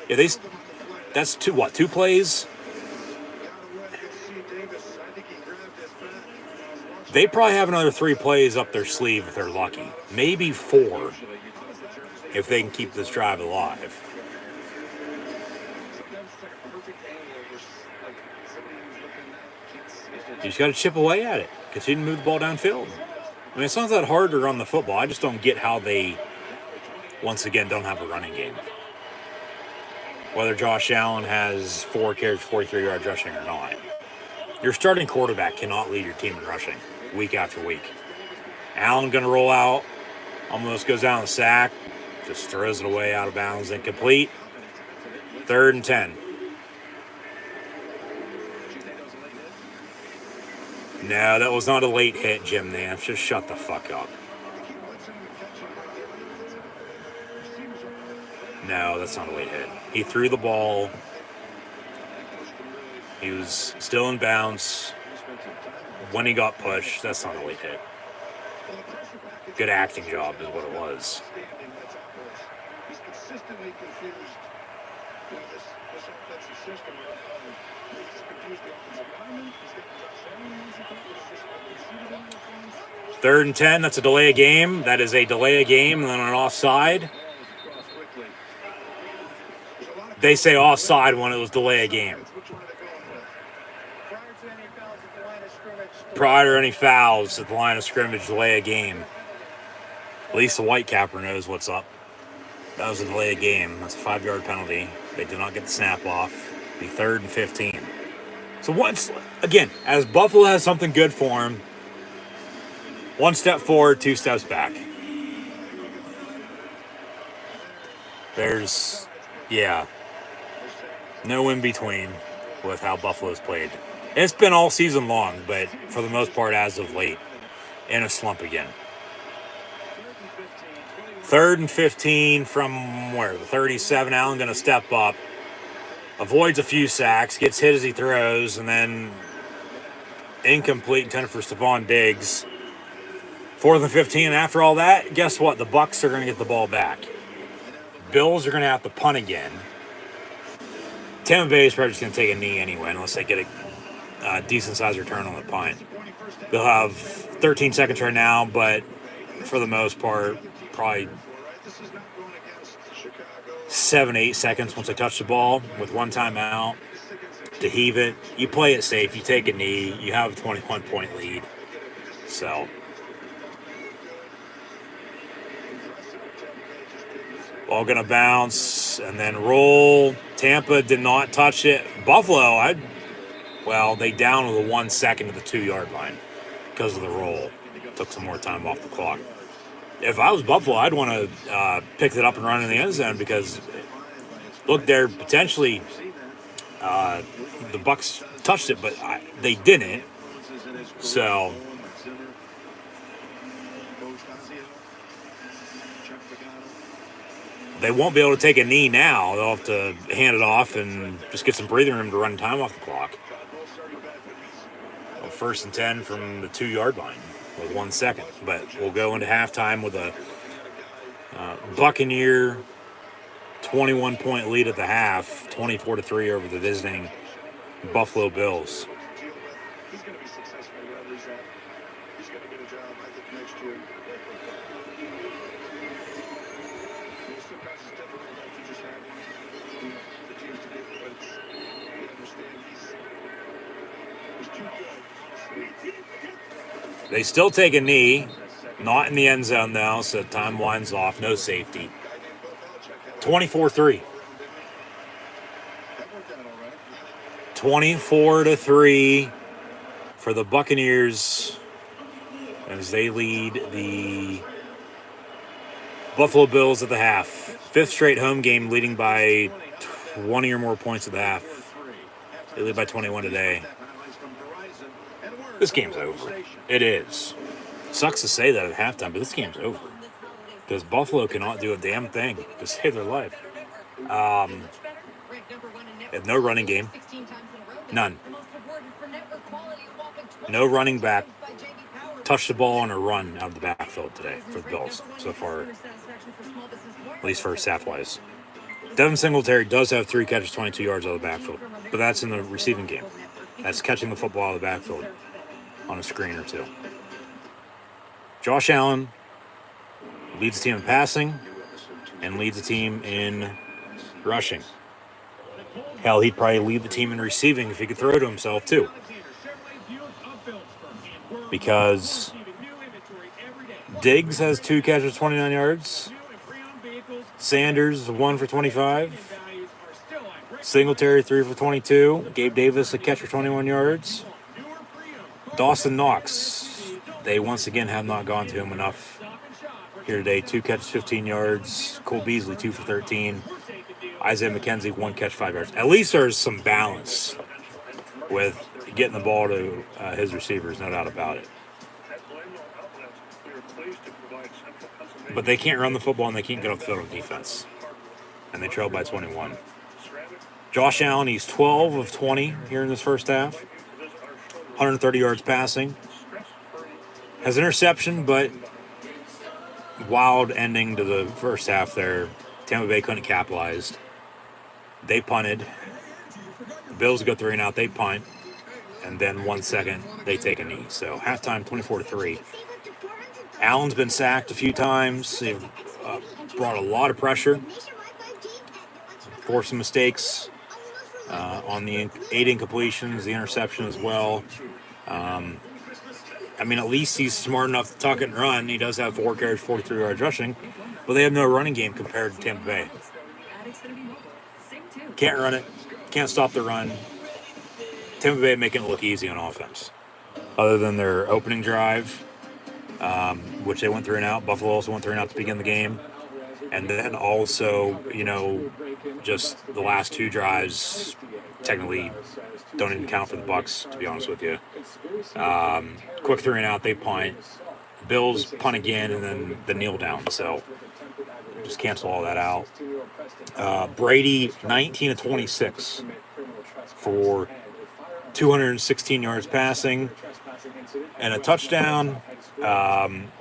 [SPEAKER 6] Yeah, that's 2 plays? They probably have another 3 plays up their sleeve if they're lucky. Maybe 4 if they can keep this drive alive. You just got to chip away at it. Continue to move the ball downfield. I mean, it's not that hard to run the football. I just don't get how they, once again, don't have a running game. Whether Josh Allen has 4 carries, 43 yards rushing or not. Your starting quarterback cannot lead your team in rushing week after week. Allen going to roll out. Almost goes down the sack. Just throws it away out of bounds. Incomplete. 3rd and 10. No, that was not a late hit, Jim Nance. Just shut the fuck up. No, that's not a late hit. He threw the ball. He was still in bounds when he got pushed. That's not a late hit. Good acting job is what it was.
[SPEAKER 4] He's consistently confused with this offensive system. He's confused the offensive lineman. He's got Josh Allen.
[SPEAKER 6] 3rd and 10. That's a delay of game. That is a delay of game and then an offside. They say offside when it was delay of game. Prior to any fouls at the line of scrimmage, delay of game. At least the white capper knows what's up. That was a delay of game. That's a 5-yard penalty. They did not get the snap off. The 3rd and 15. So once, again, as Buffalo has something good for him, 1 step forward, 2 steps back. There's, no in between with how Buffalo's played. It's been all season long, but for the most part, as of late, in a slump again. 3rd and 15 from where? The 37. Allen going to step up. Avoids a few sacks. Gets hit as he throws. And then incomplete, intended for Stephon Diggs. 4th and 15. And after all that, guess what? The Bucs are going to get the ball back. Bills are going to have to punt again. Tampa Bay is probably just going to take a knee anyway, unless they get a decent-sized return on the punt. They'll have 13 seconds right now, but for the most part, probably 7-8 seconds once they touch the ball with 1 timeout to heave it. You play it safe. You take a knee. You have a 21-point lead. So ball going to bounce and then roll. Tampa did not touch it. Buffalo, they down with a 1 second to the 2-yard line because of the roll. Took some more time off the clock. If I was Buffalo, I'd want to pick it up and run in the end zone because, look, they're potentially the Bucs touched it, but they didn't. So They won't be able to take a knee now. They'll have to hand it off and just get some breathing room to run time off the clock. Well, 1st and 10 from the 2-yard line with 1 second. But we'll go into halftime with a Buccaneer 21-point lead at the half, 24-3 over the visiting Buffalo Bills.
[SPEAKER 4] He's going to be successful wherever he's at. He's going to get a job, I think, next year. Sometimes it's difficult to just have the teams to get points. You understand he's too good.
[SPEAKER 6] They still take a knee, not in the end zone though, so time winds off, no safety. 24-3. 24-3 for the Buccaneers as they lead the Buffalo Bills at the half. 5th straight home game leading by 20 or more points at the half. They lead by 21 today. This game's over. It is. Sucks to say that at halftime, but this game's over. Because Buffalo cannot do a damn thing to save their life. They have no running game. None. No running back touched the ball on a run out of the backfield today for the Bills so far, at least first half-wise. Devin Singletary does have 3 catches, 22 yards out of the backfield, but that's in the receiving game. That's catching the football out of the backfield on a screen or two. Josh Allen leads the team in passing and leads the team in rushing. Hell, he'd probably lead the team in receiving if he could throw to himself, too. Because Diggs has 2 catches, 29 yards. Sanders, 1 for 25. Singletary, 3 for 22. Gabe Davis, a catch for 21 yards. Dawson Knox, they once again have not gone to him enough here today. 2 catches, 15 yards. Cole Beasley, 2 for 13. Isaiah McKenzie, 1 catch, 5 yards. At least there's some balance with getting the ball to his receivers, no doubt about it. But they can't run the football and they can't get off the field on defense. And they trail by 21. Josh Allen, he's 12 of 20 here in this first half. 130 yards passing. Has an interception, but wild ending to the first half there. Tampa Bay couldn't capitalize. They punted. The Bills go 3 and out. They punt. And then 1 second, they take a knee. So halftime, 24-3. Allen's been sacked a few times. They've brought a lot of pressure. Forced some mistakes on the 8 incompletions, the interception as well. I mean, at least he's smart enough to tuck it and run. He does have 4 carries, 43 yards rushing. But they have no running game compared to Tampa Bay. Can't run it. Can't stop the run. Tampa Bay making it look easy on offense. Other than their opening drive, which they went 3 and out. Buffalo also went 3 and out to begin the game. And then also, just the last 2 drives technically don't even count for the Bucs, to be honest with you. Quick 3 and out, they punt. Bills punt again, and then the kneel down. So just cancel all that out. Brady, 19 of 26 for 216 yards passing and a touchdown.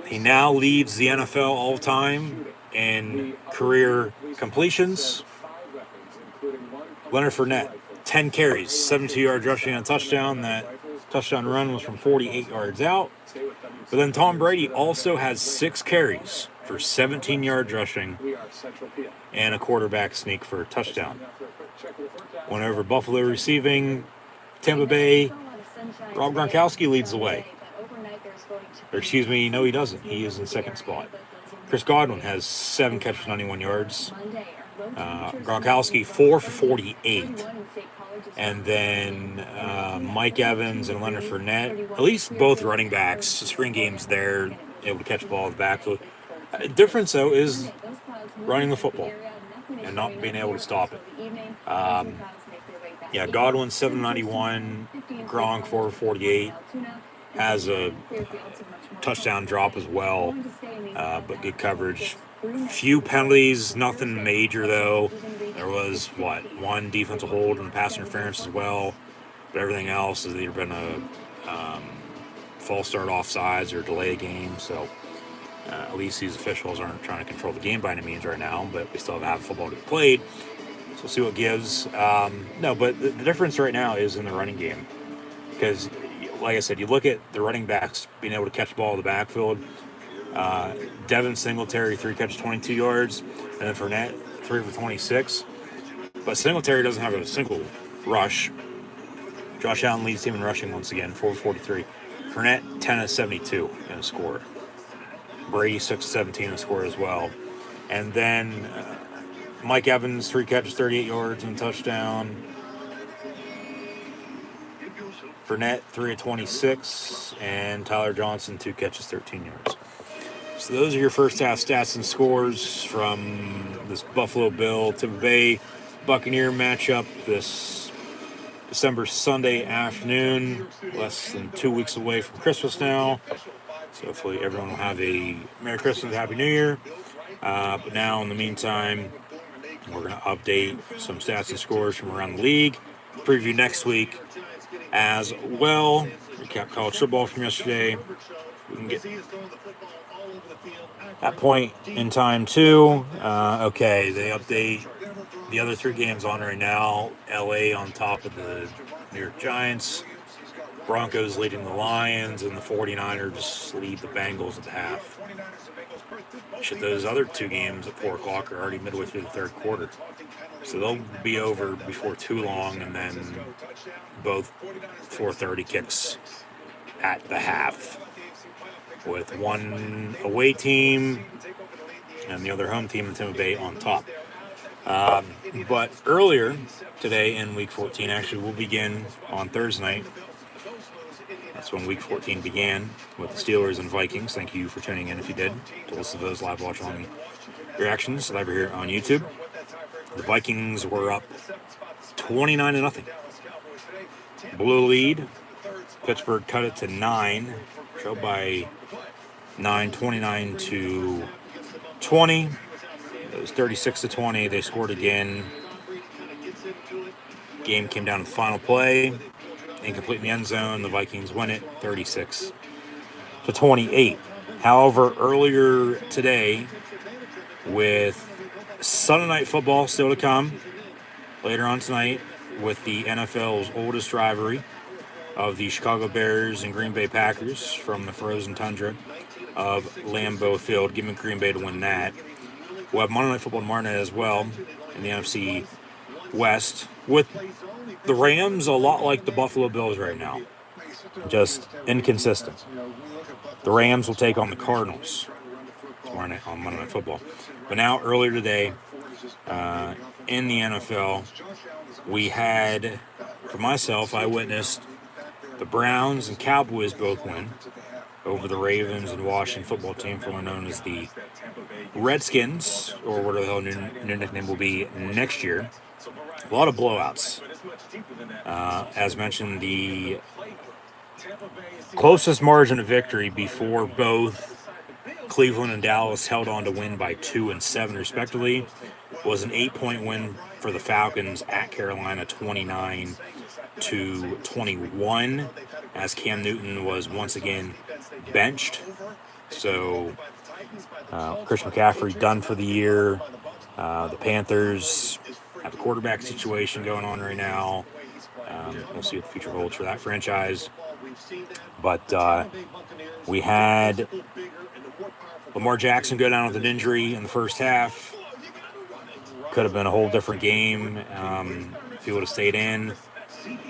[SPEAKER 6] He now leads the NFL all-time in career completions. Leonard Fournette, 10 carries, 72 yards rushing and a touchdown. That touchdown run was from 48 yards out. But then Tom Brady also has 6 carries for 17 yards rushing and a quarterback sneak for a touchdown. Went over Buffalo receiving. Tampa Bay, Rob Gronkowski leads the way. Or excuse me, no he doesn't. He is in second spot. Chris Godwin has 7 catches, 91 yards. Gronkowski, 4 for 48. And then Mike Evans and Leonard Fournette, at least both running backs, spring games there, able to catch the ball in the backfield. Difference, though, is running the football and not being able to stop it. Godwin, 791, Gronk, 4 for 48, has a touchdown drop as well, but good coverage. Few penalties, nothing major though. There was one defensive hold and pass interference as well, but everything else has either been a false start offsides or delay a game. So at least these officials aren't trying to control the game by any means right now, but we still have football to be played. So we'll see what gives. No, but the difference right now is in the running game. Because, like I said, you look at the running backs being able to catch the ball in the backfield. Devin Singletary, 3 catches, 22 yards. And then Fournette, 3 for 26. But Singletary doesn't have a single rush. Josh Allen leads the team in rushing once again, 4 for 43. Fournette, 10 of 72 in a score. Brady, 6 of 17 in a score as well. And then Mike Evans, 3 catches, 38 yards and a touchdown. Fournette, 3 of 26. And Tyler Johnson, 2 catches, 13 yards. So those are your first half stats and scores from this Buffalo Bill Tampa Bay Buccaneer matchup this December Sunday afternoon. Less than 2 weeks away from Christmas now. So hopefully everyone will have a Merry Christmas, Happy New Year. But now in the meantime, we're going to update some stats and scores from around the league. Preview next week as well. Recap college football from yesterday. We can get that point in time too. Okay, they update the other 3 games on right now. LA on top of the New York Giants. Broncos leading the Lions, and the 49ers lead the Bengals at the half. Shit, those other 2 games at 4 o'clock are already midway through the third quarter. So they'll be over before too long, and then both 4:30 kicks at the half, with one away team and the other home team in Tampa Bay on top. But earlier today in Week 14, actually will begin on Thursday night. That's when Week 14 began with the Steelers and Vikings. Thank you for tuning in if you did to listen to those live watch on reactions live here on YouTube. The Vikings were up 29-0. Blew lead. Pittsburgh cut it to 9. Showed by 9, 29-20. It was 36-20. They scored again. Game came down to the final play. Incomplete in the end zone. The Vikings win it 36-28. However, earlier today, with Sunday Night Football still to come, later on tonight, with the NFL's oldest rivalry of the Chicago Bears and Green Bay Packers from the frozen tundra of Lambeau Field, giving Green Bay to win that. We'll have Monday Night Football tomorrow night as well in the NFC West, with the Rams a lot like the Buffalo Bills right now, just inconsistent. The Rams will take on the Cardinals tomorrow night on Monday Night Football. But now, earlier today, in the NFL, we had, for myself, I witnessed the Browns and Cowboys both win over the Ravens and Washington football team, formerly known as the Redskins, or whatever the hell new nickname will be next year. A lot of blowouts. As mentioned, the closest margin of victory before both Cleveland and Dallas held on to win by 2 and 7 respectively was an 8-point win for the Falcons at Carolina, 29-21, as Cam Newton was once again benched. So Chris McCaffrey done for the year. The Panthers have a quarterback situation going on right now. We'll see what the future holds for that franchise. But we had Lamar Jackson go down with an injury in the first half. Could have been a whole different game if he would have stayed in.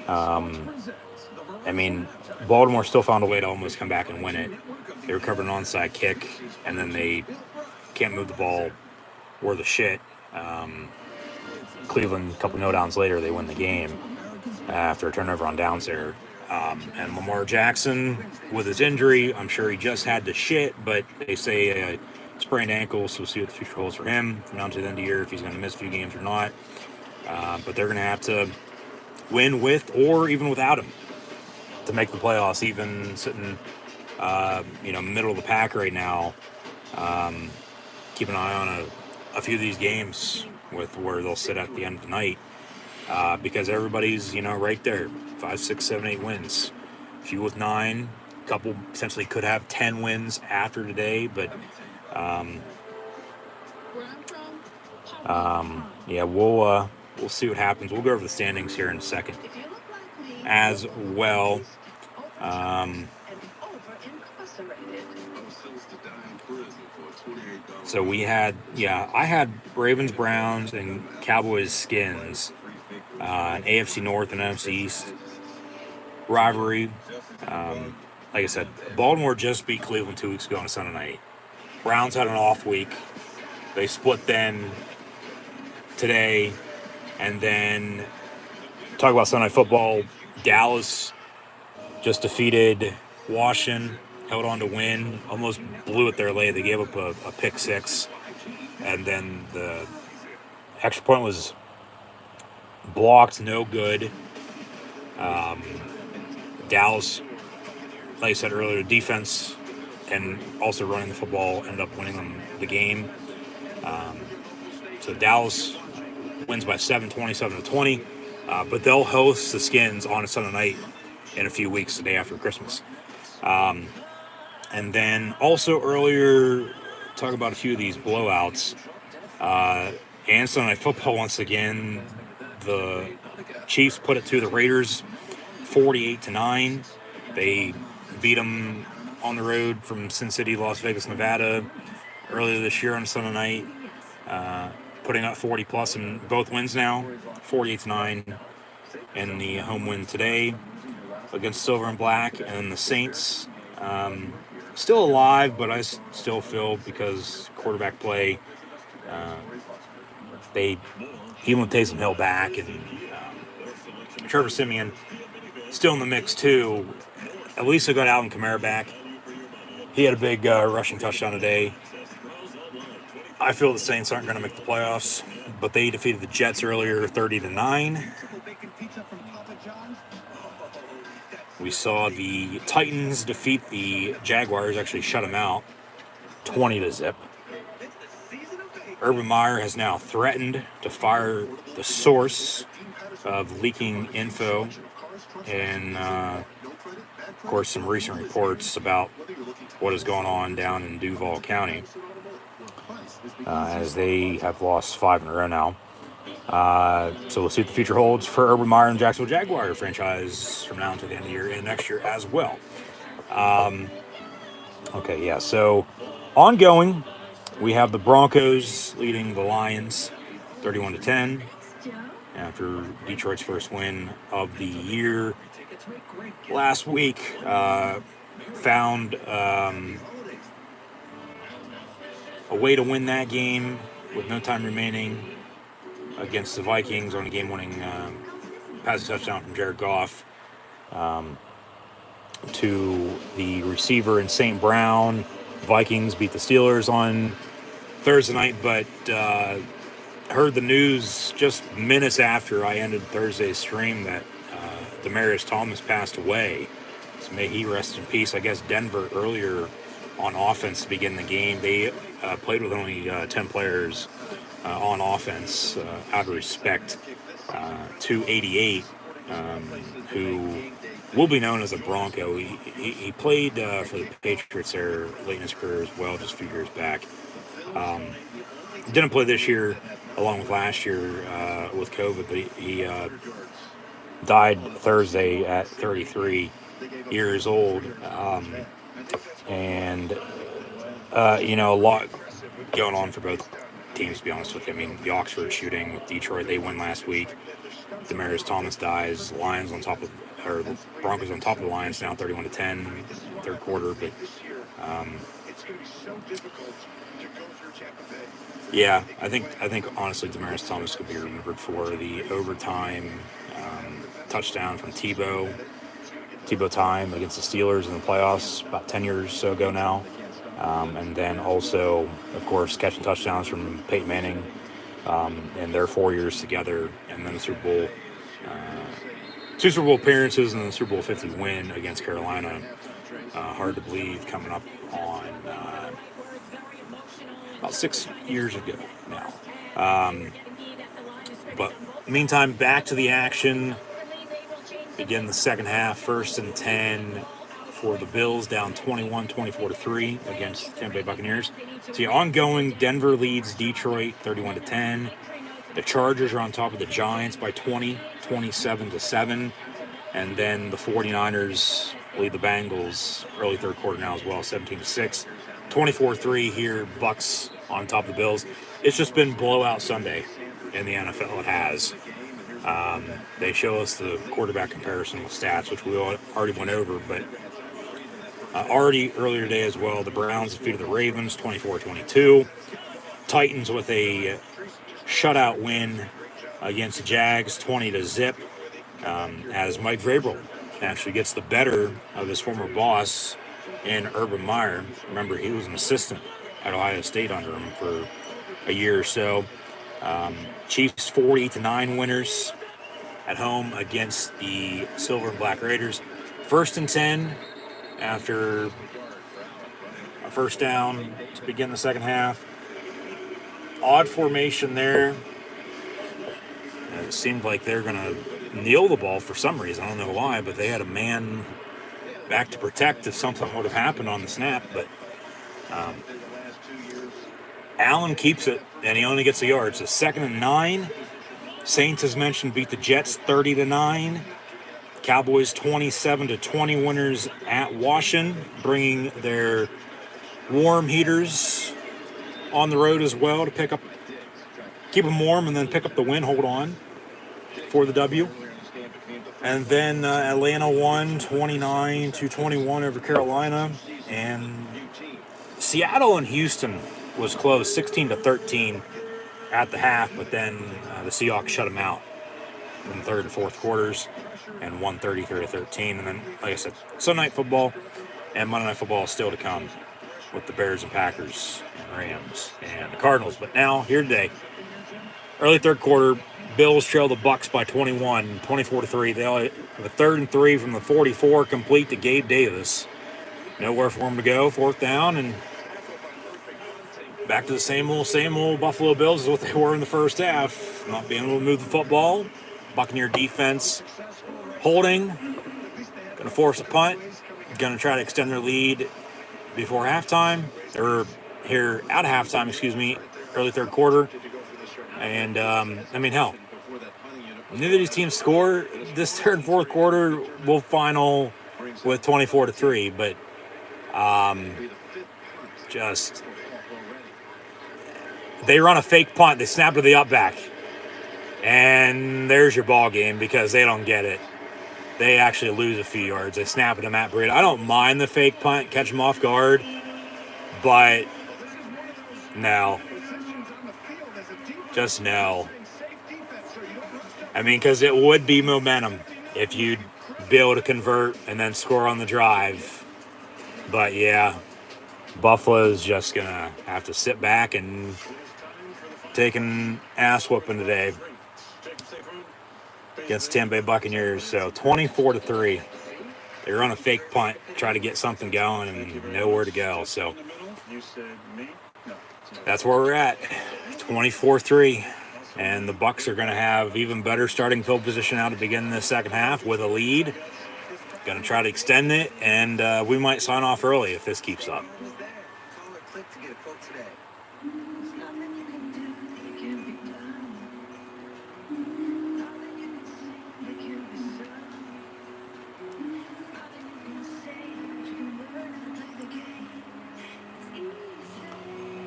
[SPEAKER 6] I mean, Baltimore still found a way to almost come back and win it. They recovered an onside kick, and then they can't move the ball worth a shit. Cleveland, a couple no-downs later, they win the game after a turnover on downs there. And Lamar Jackson, with his injury, I'm sure he just had the shit, but they say sprained ankle, so we'll see what the future holds for him from now to the end of the year, if he's going to miss a few games or not. But they're going to have to win with or even without him to make the playoffs, even sitting middle of the pack right now. Keep an eye on a few of these games with where they'll sit at the end of the night, because everybody's right there, 5, 6, 7, 8 wins. A few with 9, a couple potentially could have 10 wins after today, but yeah, we'll see what happens. We'll go over the standings here in a second as well. So I had Ravens, Browns, and Cowboys, Skins, an AFC North and NFC East rivalry. Like I said, Baltimore just beat Cleveland 2 weeks ago on a Sunday night. Browns had an off week. They split then today. And then, talk about Sunday Night Football, Dallas just defeated Washington, held on to win, almost blew it their late. They gave up a pick 6. And then the extra point was blocked, no good. Dallas, like I said earlier, defense and also running the football ended up winning them the game. So Dallas wins by 7, 27-20. But they'll host the Skins on a Sunday night in a few weeks, the day after Christmas. And then also earlier, talk about a few of these blowouts. And Sunday Night Football, once again, the Chiefs put it to the Raiders 48-9. They beat them on the road from Sin City, Las Vegas, Nevada earlier this year on Sunday night, putting up 40 plus in both wins now, 48-9 in the home win today against Silver and Black. And the Saints, still alive, but I still feel because quarterback play, he went Taysom Hill back, and Trevor Siemian still in the mix too. At least they got Alvin Kamara back. He had a big rushing touchdown today. I feel the Saints aren't going to make the playoffs, but they defeated the Jets earlier 30-9. We saw the Titans defeat the Jaguars, actually shut them out 20-0. Urban Meyer has now threatened to fire the source of leaking info, and of course some recent reports about what is going on down in Duval County, as they have lost 5 in a row now. So we'll see what the future holds for Urban Meyer and Jacksonville Jaguar franchise from now until the end of the year and next year as well. So ongoing, we have the Broncos leading the Lions 31-10 after Detroit's first win of the year last week. Found a way to win that game with no time remaining against the Vikings on a game-winning passing touchdown from Jared Goff to the receiver in St. Brown. Vikings beat the Steelers on Thursday night, but heard the news just minutes after I ended Thursday's stream that Demaryius Thomas passed away. So may he rest in peace. I guess Denver earlier on offense to begin the game, they played with only 10 players on offense out of respect to 88, who will be known as a Bronco. He played for the Patriots there late in his career as well, just a few years back. Didn't play this year along with last year with COVID, but he died Thursday at 33 years old. A lot going on for both teams, to be honest with you. I mean, the Oxford shooting with Detroit, they won last week. Demaryius Thomas dies. The Broncos on top of the Lions now, 31-10, third quarter. But I think honestly, Demaryius Thomas could be remembered for the overtime touchdown from Tebow time against the Steelers in the playoffs about 10 years or so ago now. And then also, of course, catching touchdowns from Peyton Manning in their 4 years together, and then the Super Bowl, 2 Super Bowl appearances and the Super Bowl 50 win against Carolina Hard to believe, coming up on about 6 years ago now. But meantime, back to the action. Begin the second half, 1st and 10 for the Bills, down 24-3 against Tampa Bay Buccaneers. So ongoing, Denver leads Detroit 31-10. The Chargers are on top of the Giants by 20, 27-7. And then the 49ers lead the Bengals early third quarter now as well, 17-6. 24-3 here, Bucks on top of the Bills. It's just been blowout Sunday in the NFL. It has. They show us the quarterback comparison stats, which we already went over, but already earlier today as well, the Browns defeated the Ravens 24-22. Titans with a shutout win against the Jags 20-0, as Mike Vrabel actually gets the better of his former boss in Urban Meyer. Remember, he was an assistant at Ohio State under him for a year or so. Chiefs 40-9 winners at home against the Silver and Black Raiders. 1st and 10 after a first down to begin the second half. Odd formation there. It seemed like they're going to kneel the ball for some reason. I don't know why, but they had a man back to protect if something would have happened on the snap. But Allen keeps it, and he only gets a yard. So 2nd and 9. Saints, as mentioned, beat the Jets 30-9. Cowboys 27-20 winners at Washington, bringing their warm heaters on the road as well to keep them warm and then pick up the win, hold on for the W. And then Atlanta won 29-21 over Carolina. And Seattle and Houston was close, 16-13 at the half, but then the Seahawks shut them out in the third and fourth quarters and won 33-13. And then, like I said, Sunday Night Football and Monday Night Football is still to come with the Bears and Packers and Rams and the Cardinals. But now, here today, early third quarter, Bills trail the Bucks by 21, 24-3. They have a 3rd and 3 from the 44, complete to Gabe Davis. Nowhere for him to go, 4th down, and back to the same old Buffalo Bills is what they were in the first half. Not being able to move the football. Buccaneer defense holding. Going to force a punt. Going to try to extend their lead before halftime. Or here out of halftime, early third quarter. And, hell, neither of these teams score. This third and fourth quarter will final with 24-3. But just... they run a fake punt. They snap to the up back. And there's your ball game because they don't get it. They actually lose a few yards. They snap it to Matt Breida. I don't mind the fake punt, catch him off guard. But no. Just no. Because it would be momentum if you'd be able to convert and then score on the drive. But yeah, Buffalo's just going to have to sit back and take an ass whooping today against Tampa Bay Buccaneers. So 24-3. They run a fake punt, try to get something going, and nowhere to go. So that's where we're at. 24-3. And the Bucs are going to have even better starting field position now to begin the second half with a lead. Going to try to extend it, and we might sign off early if this keeps up.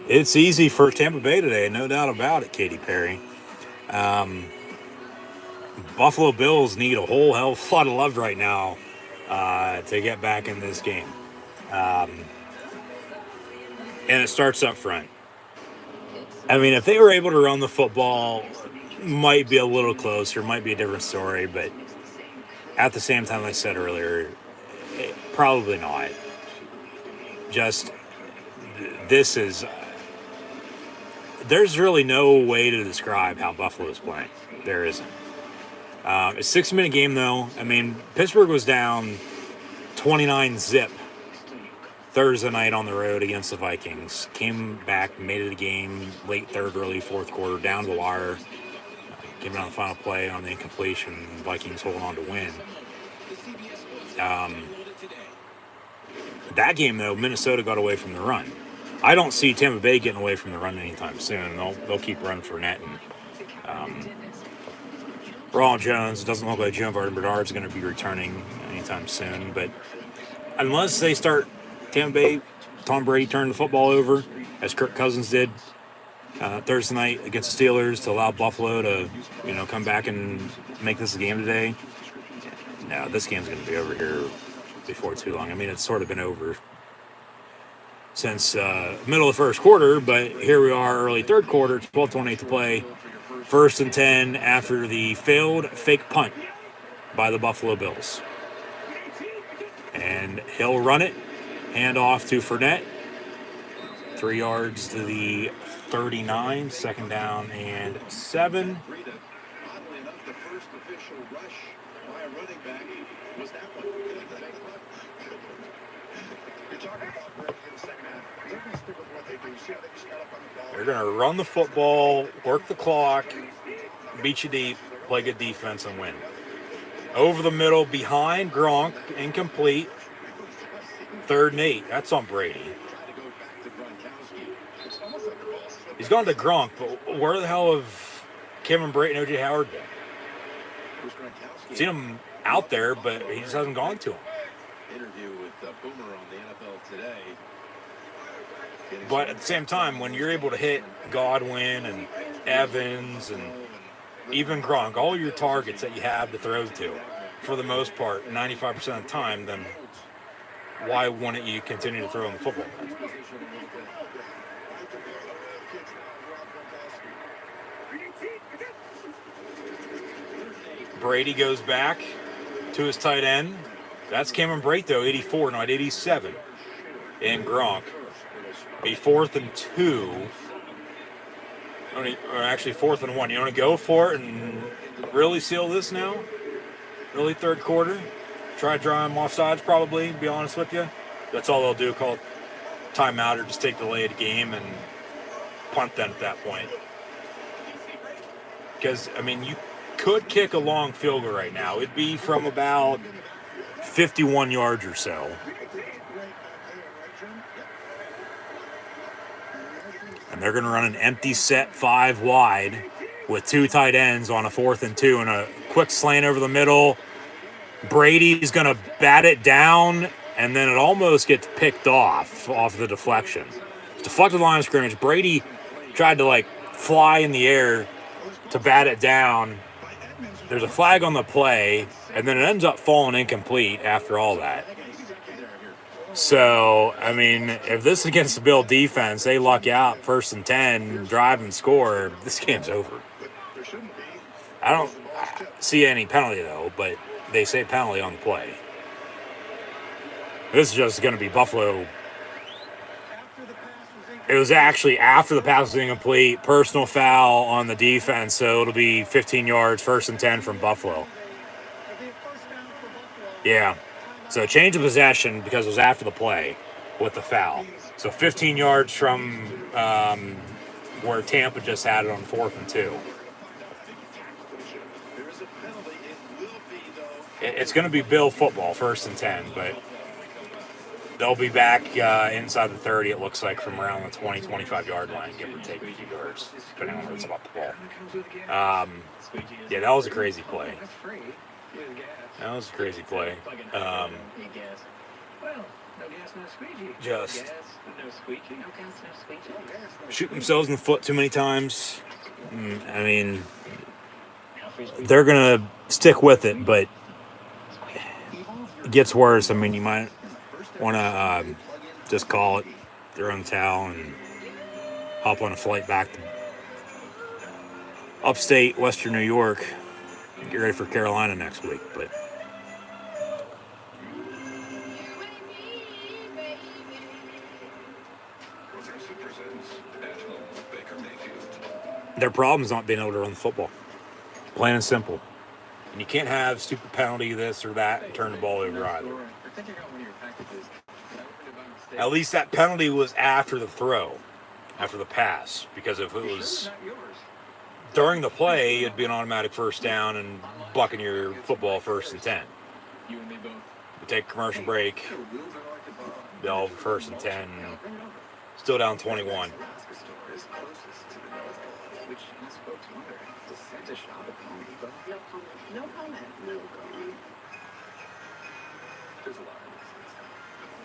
[SPEAKER 6] It's easy for Tampa Bay today, no doubt about it, Katy Perry. Buffalo Bills need a whole hell of a lot of love right now to get back in this game. And it starts up front. If they were able to run the football, might be a little closer, might be a different story, but at the same time, like I said earlier, probably not. There's really no way to describe how Buffalo is playing. There isn't. It's a 6-minute game, though. Pittsburgh was down 29-0 Thursday night on the road against the Vikings. Came back, made it a game, late third, early fourth quarter, down the wire. Came down the final play on the incompletion. Vikings holding on to win. That game, though, Minnesota got away from the run. I don't see Tampa Bay getting away from the run anytime soon. They'll keep running for net. And Ronald Jones, it doesn't look like Joe Bernard's going to be returning anytime soon. But unless they start Tampa Bay, Tom Brady turned the football over, as Kirk Cousins did Thursday night against the Steelers, to allow Buffalo to, come back and make this a game today. No, this game's going to be over here before too long. I mean, it's sort of been over since middle of the first quarter, but here we are, early third quarter, 12:28 to play. 1st and 10 after the failed fake punt by the Buffalo Bills. And he'll run it, hand off to Fournette. 3 yards to the 39, 2nd down and 7.
[SPEAKER 5] Oddly enough, the first official rush by a running back was that one. You're talking about Brady in the second half. They're going to stick with what they do. See how they just got up on the ball.
[SPEAKER 6] They're going to run the football, work the clock, beat you deep, play good defense, and win. Over the middle, behind Gronk, incomplete. 3rd and 8. That's on Brady. He's gone to Gronk, but where the hell have Cameron Brate and O.J. Howard been? Seen him out there, but he just hasn't gone to him.
[SPEAKER 5] Interview with Boomer on the NFL Today.
[SPEAKER 6] But at the same time, when you're able to hit Godwin and Evans and even Gronk, all your targets that you have to throw to, for the most part, 95% of the time, then why wouldn't you continue to throw in the football? Brady goes back to his tight end. That's Cameron Brate, though, 84, not 87. And Gronk. A 4th and 2. Or actually 4th and 1. You want to go for it and really seal this now? Early third quarter? Try to draw him off sides, probably, to be honest with you. That's all they'll do, call timeout or just take the delay of the game and punt then at that point. Because, I mean, you could kick a long field goal right now. It'd be from about 51 yards or so. And they're going to run an empty set 5 wide with 2 tight ends on a 4th and 2 and a quick slant over the middle. Brady's going to bat it down, and then it almost gets picked off the deflection. Deflected line of scrimmage. Brady tried to, fly in the air to bat it down. There's a flag on the play, and then it ends up falling incomplete after all that. So, I mean, if this is against the Bill defense, they luck out 1st and 10, drive and score, this game's over. I don't see any penalty, though, but they say penalty on the play. This is just going to be Buffalo. It was actually after the pass was incomplete, personal foul on the defense, so it'll be 15 yards, 1st and 10 from Buffalo. Yeah. So change of possession because it was after the play with the foul. So 15 yards from where Tampa just had it on 4th and 2. It's going to be Bill football, 1st and 10, but they'll be back inside the 30, it looks like, from around the 20, 25-yard line, give or take a few yards, depending on where it's about the ball. Yeah, that was a crazy play. That was a crazy play. Just shoot themselves in the foot too many times. I mean, they're going to stick with it, but it gets worse. I mean, you might want to just call it, throw in the towel, and hop on a flight back to upstate Western New York. Get ready for Carolina next week, but their problem is not being able to run the football. Plain and simple. And you can't have stupid penalty, this or that, and turn the ball over either. At least that penalty was after the throw, after the pass. Because if it was during the play, it'd be an automatic first down and Buccaneer football 1st and 10.
[SPEAKER 5] You and me both.
[SPEAKER 6] We take a commercial break.
[SPEAKER 5] The wheels are like a bar.
[SPEAKER 6] Bell 1st and 10. Still down 21.
[SPEAKER 5] Alaska store is closest to the North Pole, which has folks wondering, does Santa shop at Home Depot?
[SPEAKER 9] No comment. No comment.
[SPEAKER 5] No comment. There's a lot of reasons.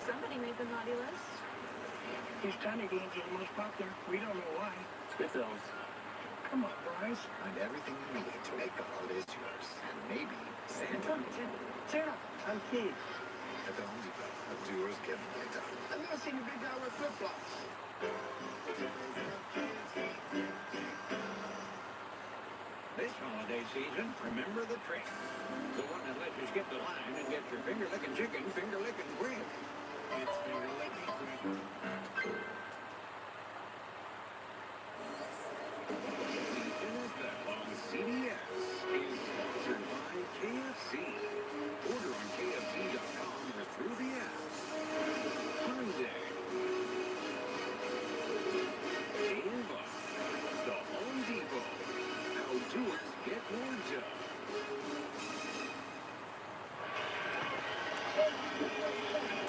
[SPEAKER 8] Somebody made the naughty list.
[SPEAKER 9] These tiny games are the most popular. We don't know why.
[SPEAKER 5] Spitzells.
[SPEAKER 9] Come on, Bryce.
[SPEAKER 5] Find everything you need to make the holidays yours. And maybe Santa.
[SPEAKER 9] Santa, I'm Keith.
[SPEAKER 5] At the Home Depot, the doers get more done.
[SPEAKER 9] I've never seen a big guy wear flip-flops.
[SPEAKER 10] This holiday season, remember the trick. The one that lets you skip the line and get your finger-licking chicken finger-licking quick. It's finger-licking quick. The NFL on CBS is sponsored by KFC. Order on KFC.com or through the app. Hyundai. And by the Home Depot. How doers get more done.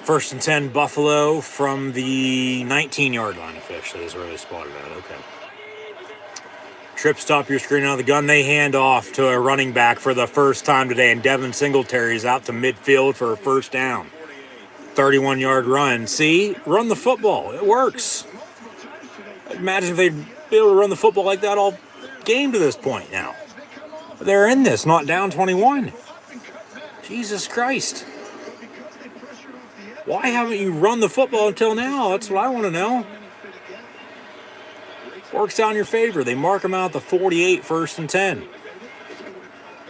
[SPEAKER 6] First and 10, Buffalo from the 19-yard line officially is where they spotted at. Okay. Trip, stop your screen out of the gun. They hand off to a running back for the first time today, and Devin Singletary is out to midfield for a first down. 31-yard run. See? Run the football. It works. Imagine if they'd be able to run the football like that all game to this point now. They're in this, not down 21. Jesus Christ. Why haven't you run the football until now? That's what I want to know. Works out in your favor. They mark them out at the 48, 1st and 10.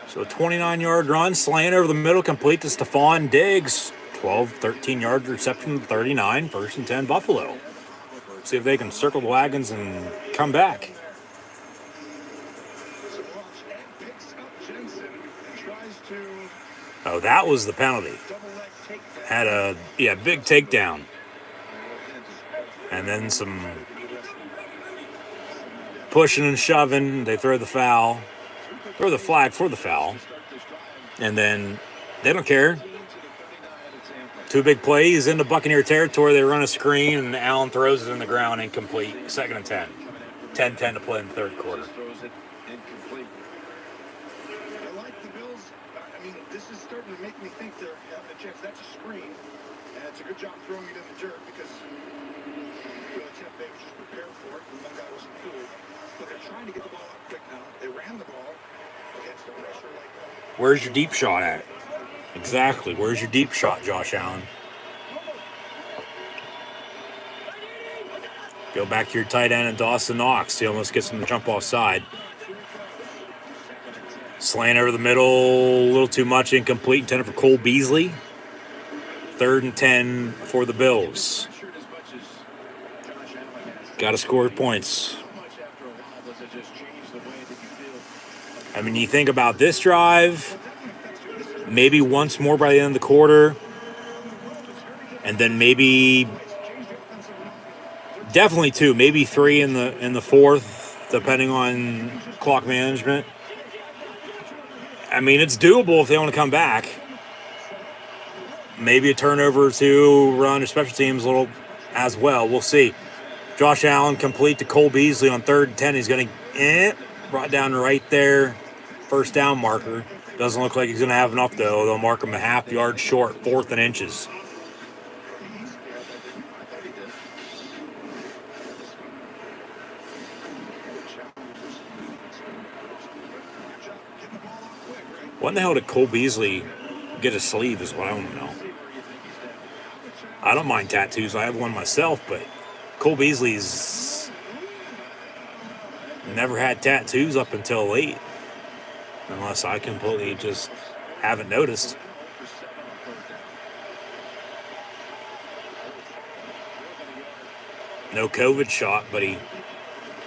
[SPEAKER 6] So a 29-yard run, slant over the middle, complete to Stephon Diggs. 12, 13-yard reception to 39, 1st and 10, Buffalo. See if they can circle the wagons and come back. Oh, that was the penalty. Had a big takedown. And then some pushing and shoving. They throw the foul. Throw the flag for the foul. And then they don't care. 2 big plays into Buccaneer territory. They run a screen and Allen throws it in the ground incomplete. 2nd and 10. 10-10 to play in the 3rd quarter.
[SPEAKER 3] This is starting to make me think they're having a chance. That's a screen, and it's a good job throwing it in the dirt because Tampa was just prepared for it, and one guy wasn't fooled. But they're trying to get the ball up quick now. They ran the ball against the pressure like that.
[SPEAKER 6] Where's your deep shot at? Exactly. Where's your deep shot, Josh Allen? Go back to your tight end and Dawson Knox. He almost gets him to jump offside. Slant over the middle, a little too much, incomplete, intended for Cole Beasley. 3rd and 10 for the Bills. Got to score points. I mean, you think about this drive, maybe once more by the end of the quarter, and then maybe, definitely 2, maybe 3 in the 4th, depending on clock management. I mean, it's doable if they want to come back. Maybe a turnover or 2, run or special teams a little as well. We'll see. Josh Allen complete to Cole Beasley on 3rd and 10. He's going to brought down right there. First down marker. Doesn't look like he's going to have enough, though. They'll mark him a half yard short, 4th and inches. When the hell did Cole Beasley get a sleeve is what I want to know. I don't mind tattoos. I have one myself, but Cole Beasley's never had tattoos up until late. Unless I completely just haven't noticed. No COVID shot, but he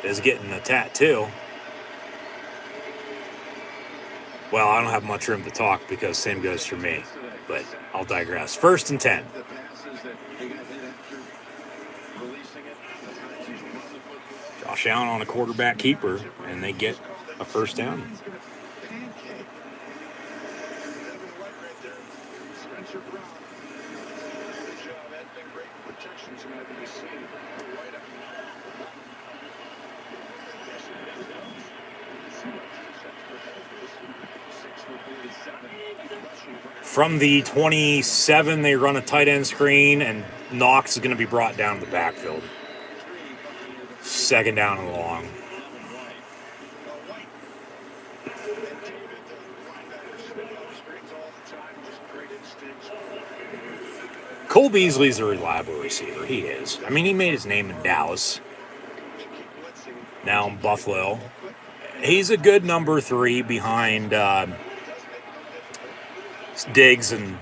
[SPEAKER 6] is getting a tattoo. Well, I don't have much room to talk because same goes for me, but I'll digress. 1st and 10. Josh Allen on a quarterback keeper, and they get a first down. From the 27, they run a tight end screen, and Knox is going to be brought down to the backfield. Second down and long. Cole Beasley's a reliable receiver. He is. I mean, he made his name in Dallas. Now in Buffalo. He's a good number 3 behind Diggs and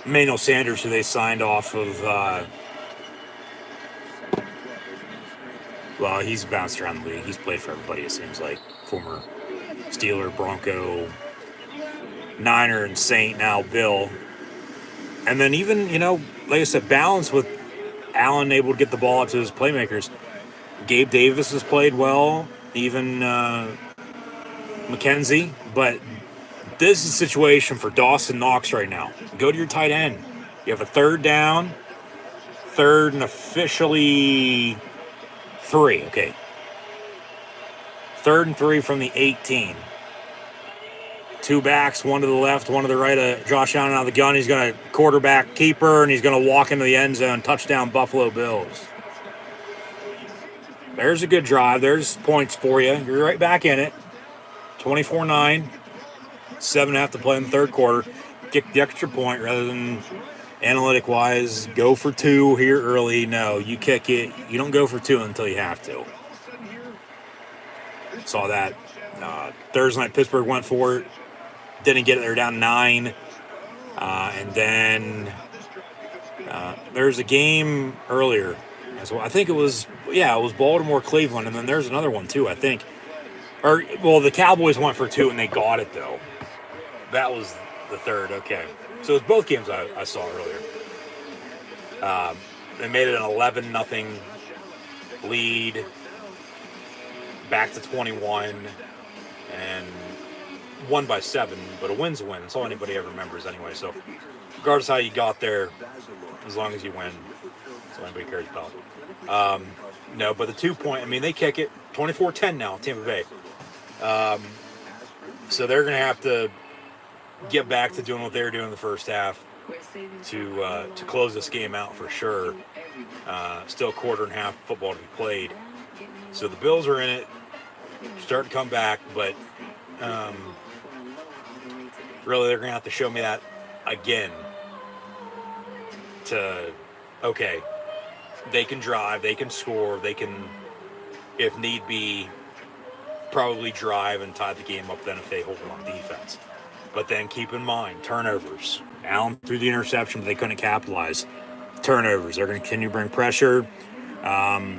[SPEAKER 6] Emmanuel Sanders, who they signed off of. Well, he's bounced around the league. He's played for everybody, it seems like. Former Steeler, Bronco, Niner, and Saint, now Bill. And then even, like I said, balance with Allen able to get the ball out to his playmakers. Gabe Davis has played well, even McKenzie. But this is a situation for Dawson Knox right now. Go to your tight end. You have a third down, third and officially 3. Okay. 3rd and 3 from the 18. 2 backs, one to the left, one to the right. Josh Allen out of the gun. He's going to quarterback keeper, and he's going to walk into the end zone. Touchdown, Buffalo Bills. There's a good drive. There's points for you. You're right back in it. 24-9. 7.5 to play in the third quarter. Kick the extra point rather than analytic-wise, go for 2 here early. No, you kick it. You don't go for 2 until you have to. Saw that. Thursday night, Pittsburgh went for it. Didn't get it. They're down 9. And then there's a game earlier as well. I think it was Baltimore-Cleveland, and then there's another one too, I think. The Cowboys went for 2, and they got it, though. That was the third, okay. So it's both games I saw earlier. They made it an 11-0 lead, back to 21, and won by 7, but a win's a win. That's all anybody ever remembers anyway. So regardless how you got there, as long as you win, that's all anybody cares about. No, but the 2-point, they kick it 24-10 now, Tampa Bay. So they're going to have to get back to doing what they were doing in the first half to close this game out for sure. Still a quarter and a half football to be played. So the Bills are in it, starting to come back, but really they're going to have to show me that again okay, they can drive, they can score, they can, if need be, probably drive and tie the game up then if they hold on defense. But then keep in mind, turnovers. Allen threw the interception, but they couldn't capitalize. Turnovers. They're going to continue to bring pressure. I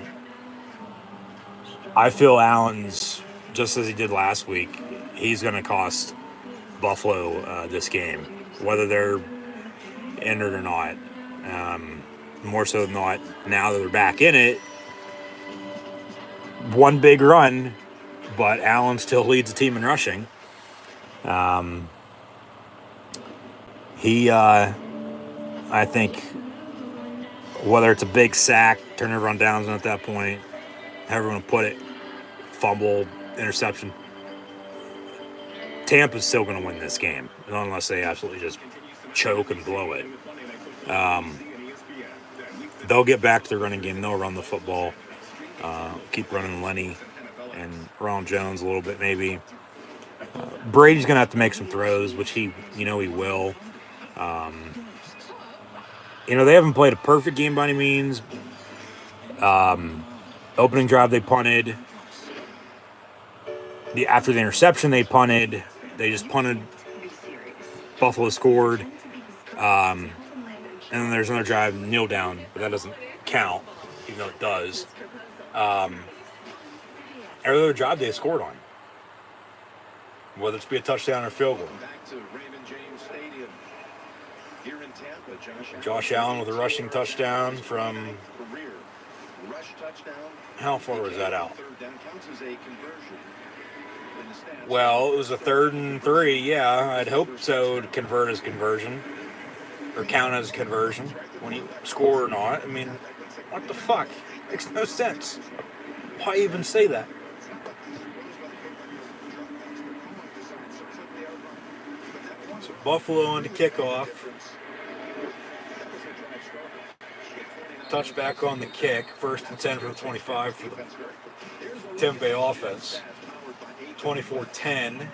[SPEAKER 6] feel Allen's, just as he did last week, he's going to cost Buffalo this game, whether they're in it or not. More so than not, now that they're back in it, one big run, but Allen still leads the team in rushing. I think, whether it's a big sack, turnover on downs at that point, however you want to put it, fumble, interception, Tampa's still going to win this game, unless they absolutely just choke and blow it. They'll get back to the running game. They'll run the football. Keep running Lenny and Ronald Jones a little bit maybe. Brady's going to have to make some throws, which he will. They haven't played a perfect game by any means. Opening drive, they punted. After the interception, they punted. They just punted. Buffalo scored. And then there's another drive, kneel down, but that doesn't count, even though it does. Every other drive they scored on, whether it's be a touchdown or field goal.
[SPEAKER 5] Back to Raymond James Stadium here in Tampa.
[SPEAKER 6] Josh Allen with a rushing touchdown from
[SPEAKER 4] rush touchdown.
[SPEAKER 6] How far was that out?
[SPEAKER 4] Third down counts as a conversion. In the stats.
[SPEAKER 6] Well, it was a 3rd and 3. Yeah, I'd hope so to convert as conversion. Or count as conversion when you score or not. I mean, what the fuck? Makes no sense. Why even say that? So Buffalo on the kickoff. Touchback on the kick. 1st and 10 from 25 for the Tampa Bay offense. 24-10.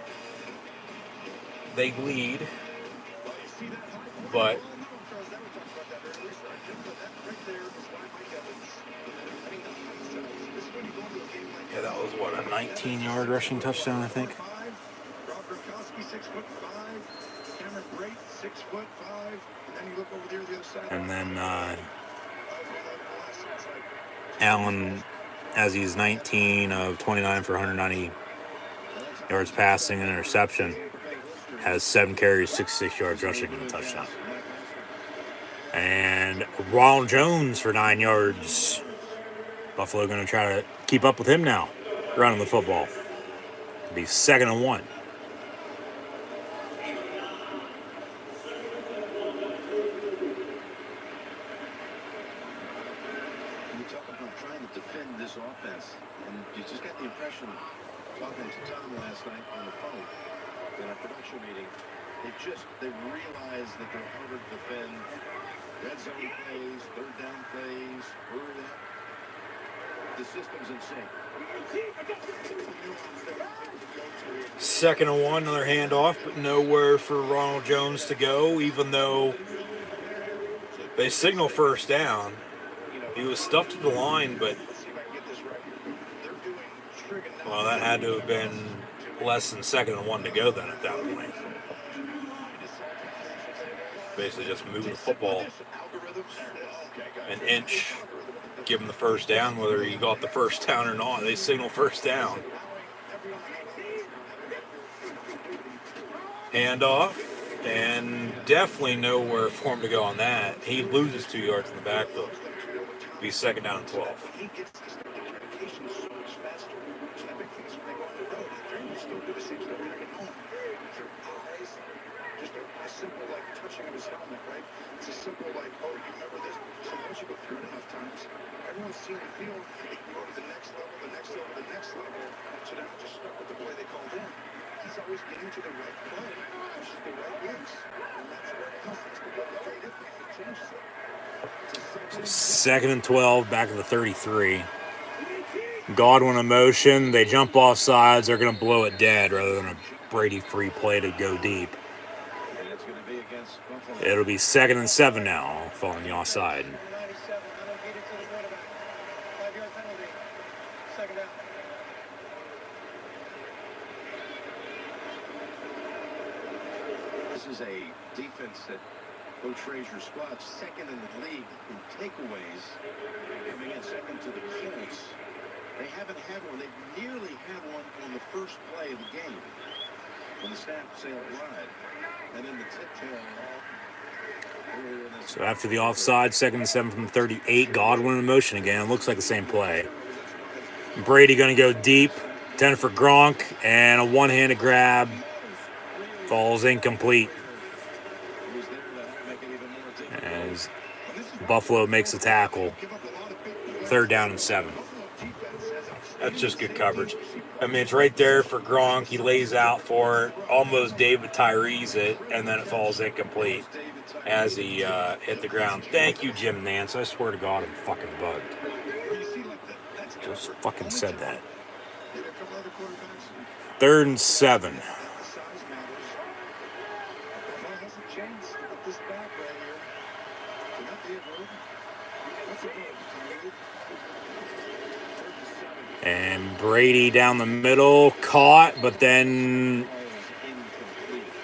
[SPEAKER 6] They lead. But yeah, that was what, a 19-yard rushing touchdown, I think. And then Allen, as he's 19 of 29 for 190 yards passing and interception, has 7 carries, 66 yards rushing and a touchdown. And Ronald Jones for 9 yards. Buffalo going to try to keep up with him now, running the football. It'll be 2nd and 1.
[SPEAKER 4] You talk about trying to defend this offense, and you just got the impression, talking to Tom last night on the phone in our production meeting, they realize that they're harder to defend. Red zone plays, 3rd down plays, early up. The system's insane.
[SPEAKER 6] 2nd and 1, another handoff, but nowhere for Ronald Jones to go, even though they signal 1st down. He was stuffed to the line, but well, that had to have been less than 2nd and 1 to go then at that point. Basically just moving the football an inch, give him the 1st down, whether he got the 1st down or not. They signal 1st down. Handoff, and definitely nowhere for him to go on that. He loses 2 yards in the backfield. Be 2nd down and 12.
[SPEAKER 3] Simple like touching of his helmet, right? It's a simple like, oh, you remember this? So once you go through it enough times, everyone's seen the field. You go to the next level, the next level, the next level. So they're not just stuck with the play they called in. He's always getting to the right play, which is the right links. And that's where it comes. That's the great thing that changes it.
[SPEAKER 6] 2nd and 12, back to the 33. Godwin in motion. They jump off sides. They're going to blow it dead rather than a Brady free play to go deep. It'll be 2nd and 7 now, following the offside.
[SPEAKER 4] This is a defense that Coach Frazier squads 2nd in the league in takeaways, coming in 2nd to the Colts. They haven't had one. They nearly had one on the first play of the game when the snap sailed wide, and then the tip tail.
[SPEAKER 6] So after the offside, 2nd and 7 from 38, Godwin in motion again. Looks like the same play. Brady going to go deep, 10 for Gronk, and a one-handed grab. Falls incomplete. As Buffalo makes a tackle. 3rd down and 7. That's just good coverage. I mean, it's right there for Gronk. He lays out for it, almost David Tyree's it, and then it falls incomplete as he hit the ground. Thank you, Jim Nance. I swear to God, I'm fucking bugged. Just fucking said that. 3rd and 7. And Brady down the middle, caught, but then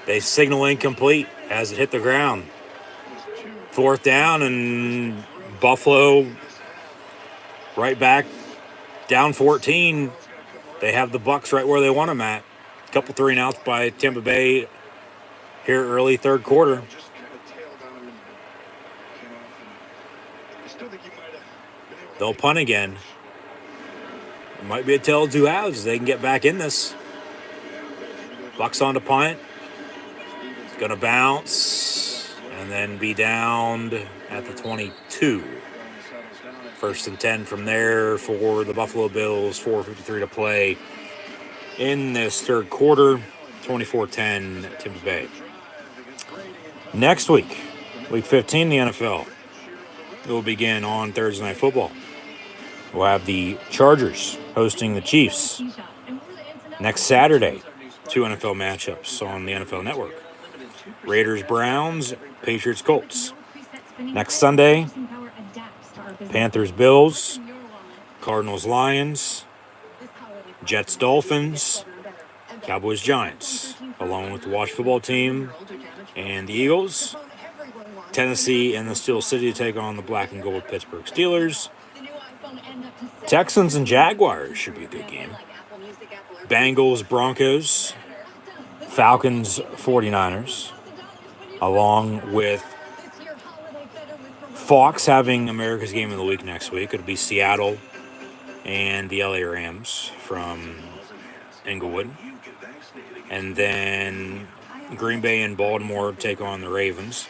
[SPEAKER 6] they signal incomplete as it hit the ground. 4th down, and Buffalo right back down 14. They have the Bucs right where they want them at. A couple 3-and-outs by Tampa Bay here early 3rd quarter.
[SPEAKER 3] I still think he might have been able
[SPEAKER 6] They'll punt again. It might be a tale of two halves. They can get back in this. Bucks on to punt. Going to bounce and then be downed at the 22. 1st and 10 from there for the Buffalo Bills. 4:53 to play in this third quarter. 24-10 Tampa Bay. Next week, week 15 in the NFL, it will begin on Thursday Night Football. We'll have the Chargers hosting the Chiefs. Next Saturday, 2 NFL matchups on the NFL Network. Raiders, Browns, Patriots, Colts. Next Sunday, Panthers, Bills, Cardinals, Lions, Jets, Dolphins, Cowboys, Giants, along with the Washington football team and the Eagles. Tennessee and the Steel City take on the black and gold Pittsburgh Steelers. Texans and Jaguars should be a good game. Bengals, Broncos, Falcons, 49ers, along with Fox having America's Game of the Week next week. It'll be Seattle and the LA Rams from Inglewood. And then Green Bay and Baltimore take on the Ravens.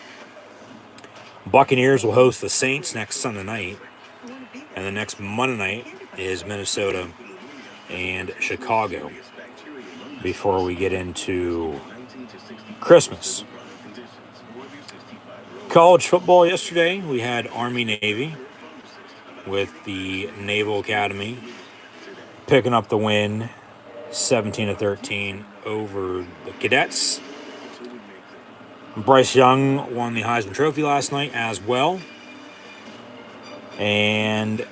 [SPEAKER 6] Buccaneers will host the Saints next Sunday night. And the next Monday night is Minnesota and Chicago before we get into Christmas. College football yesterday, we had Army-Navy with the Naval Academy picking up the win 17-13 over the Cadets. Bryce Young won the Heisman Trophy last night as well. And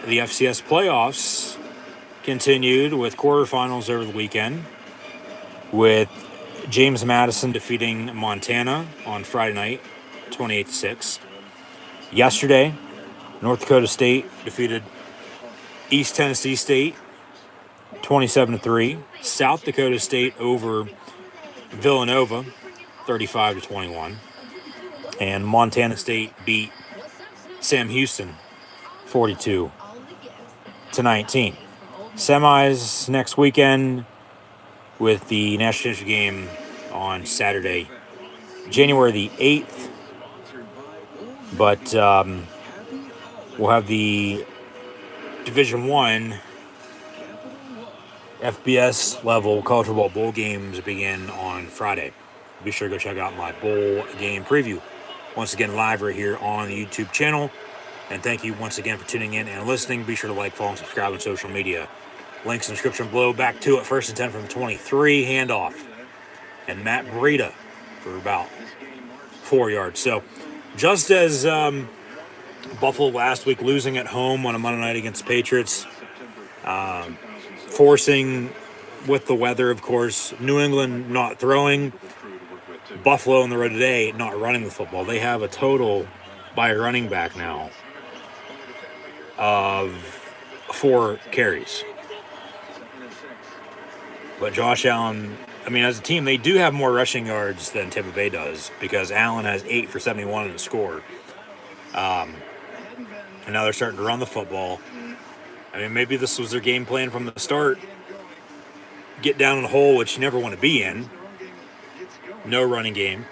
[SPEAKER 6] the FCS playoffs continued with quarterfinals over the weekend, with James Madison defeating Montana on Friday night, 28-6. Yesterday, North Dakota State defeated East Tennessee State 27-3. South Dakota State over Villanova 35-21. And Montana State beat Sam Houston 42-19. Semis next weekend with the national championship game on Saturday, January the 8th. But we'll have the Division I FBS level college football bowl games begin on Friday. Be sure to go check out my bowl game preview. Once again, live right here on the YouTube channel. And thank you once again for tuning in and listening. Be sure to like, follow, and subscribe on social media. Links in the description below. Back to it. 1st and 10 from 23. Handoff. And Matt Breida for about 4 yards. So just as Buffalo last week losing at home on a Monday night against the Patriots, forcing with the weather, of course, New England not throwing, Buffalo on the road today not running the football. They have a total by running back now of 4 carries. But Josh Allen, I mean, as a team, they do have more rushing yards than Tampa Bay does because Allen has 8 for 71 in the score. And now they're starting to run the football. I mean, maybe this was their game plan from the start. Get down in the hole, which you never want to be in. No running game.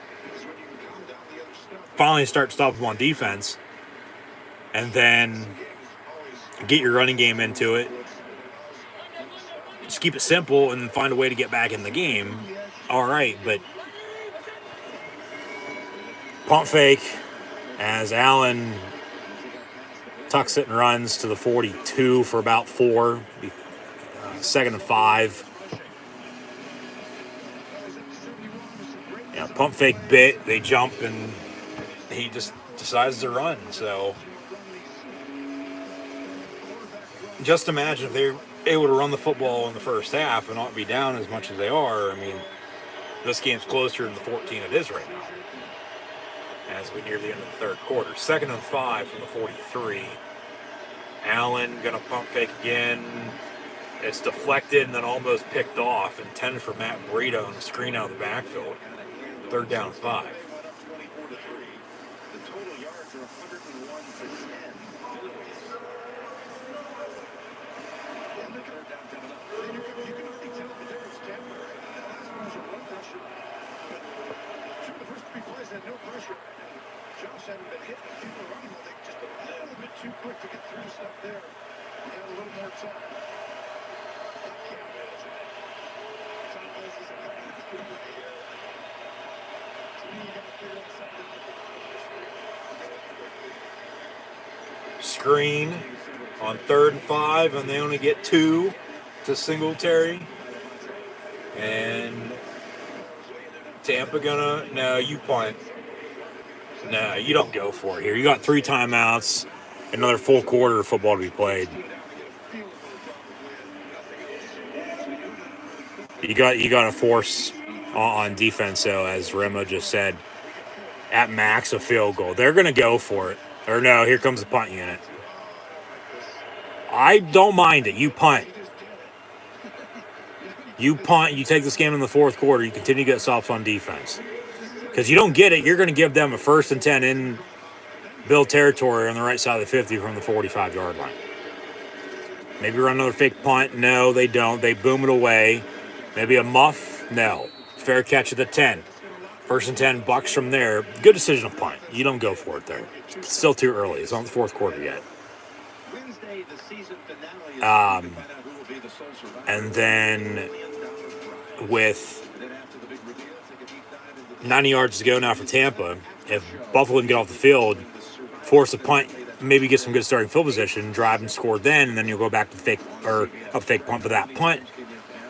[SPEAKER 6] Finally start to stop them on defense. And then get your running game into it. Just keep it simple and find a way to get back in the game. All right, but pump fake as Allen tucks it and runs to the 42 for about 4. 2nd and 5. Yeah, pump fake bit. They jump and he just decides to run. So just imagine if they were able to run the football in the first half and not be down as much as they are. I mean, this game's closer than the 14 it is right now as we near the end of the third quarter. 2nd and 5 from the 43. Allen gonna pump fake again. It's deflected and then almost picked off. Intended for Matt Breida on the screen out of the backfield. 3rd down 5. Screen on 3rd and 5, and they only get 2 to Singletary. And Tampa gonna, no, you punt. No, you don't go for it here. You got 3 timeouts, another full quarter of football to be played. You got to force on defense, though, as Remo just said, at max a field goal. They're going to go for it. Or no, here comes the punt unit. I don't mind it. You punt. You punt. You take this game in the 4th quarter. You continue to get stops on defense. Because you don't get it, you're going to give them a 1st and 10 in Bill territory on the right side of the 50 from the 45-yard line. Maybe run another fake punt. No, they don't. They boom it away. Maybe a muff. No. Fair catch at the 10. 1st and 10, Bucks from there. Good decision to punt. You don't go for it there. It's still too early. It's not the 4th quarter yet. And then with 90 yards to go now for Tampa, if Buffalo can get off the field, force a punt, maybe get some good starting field position, drive and score then, and then you'll go back to fake punt. But that punt,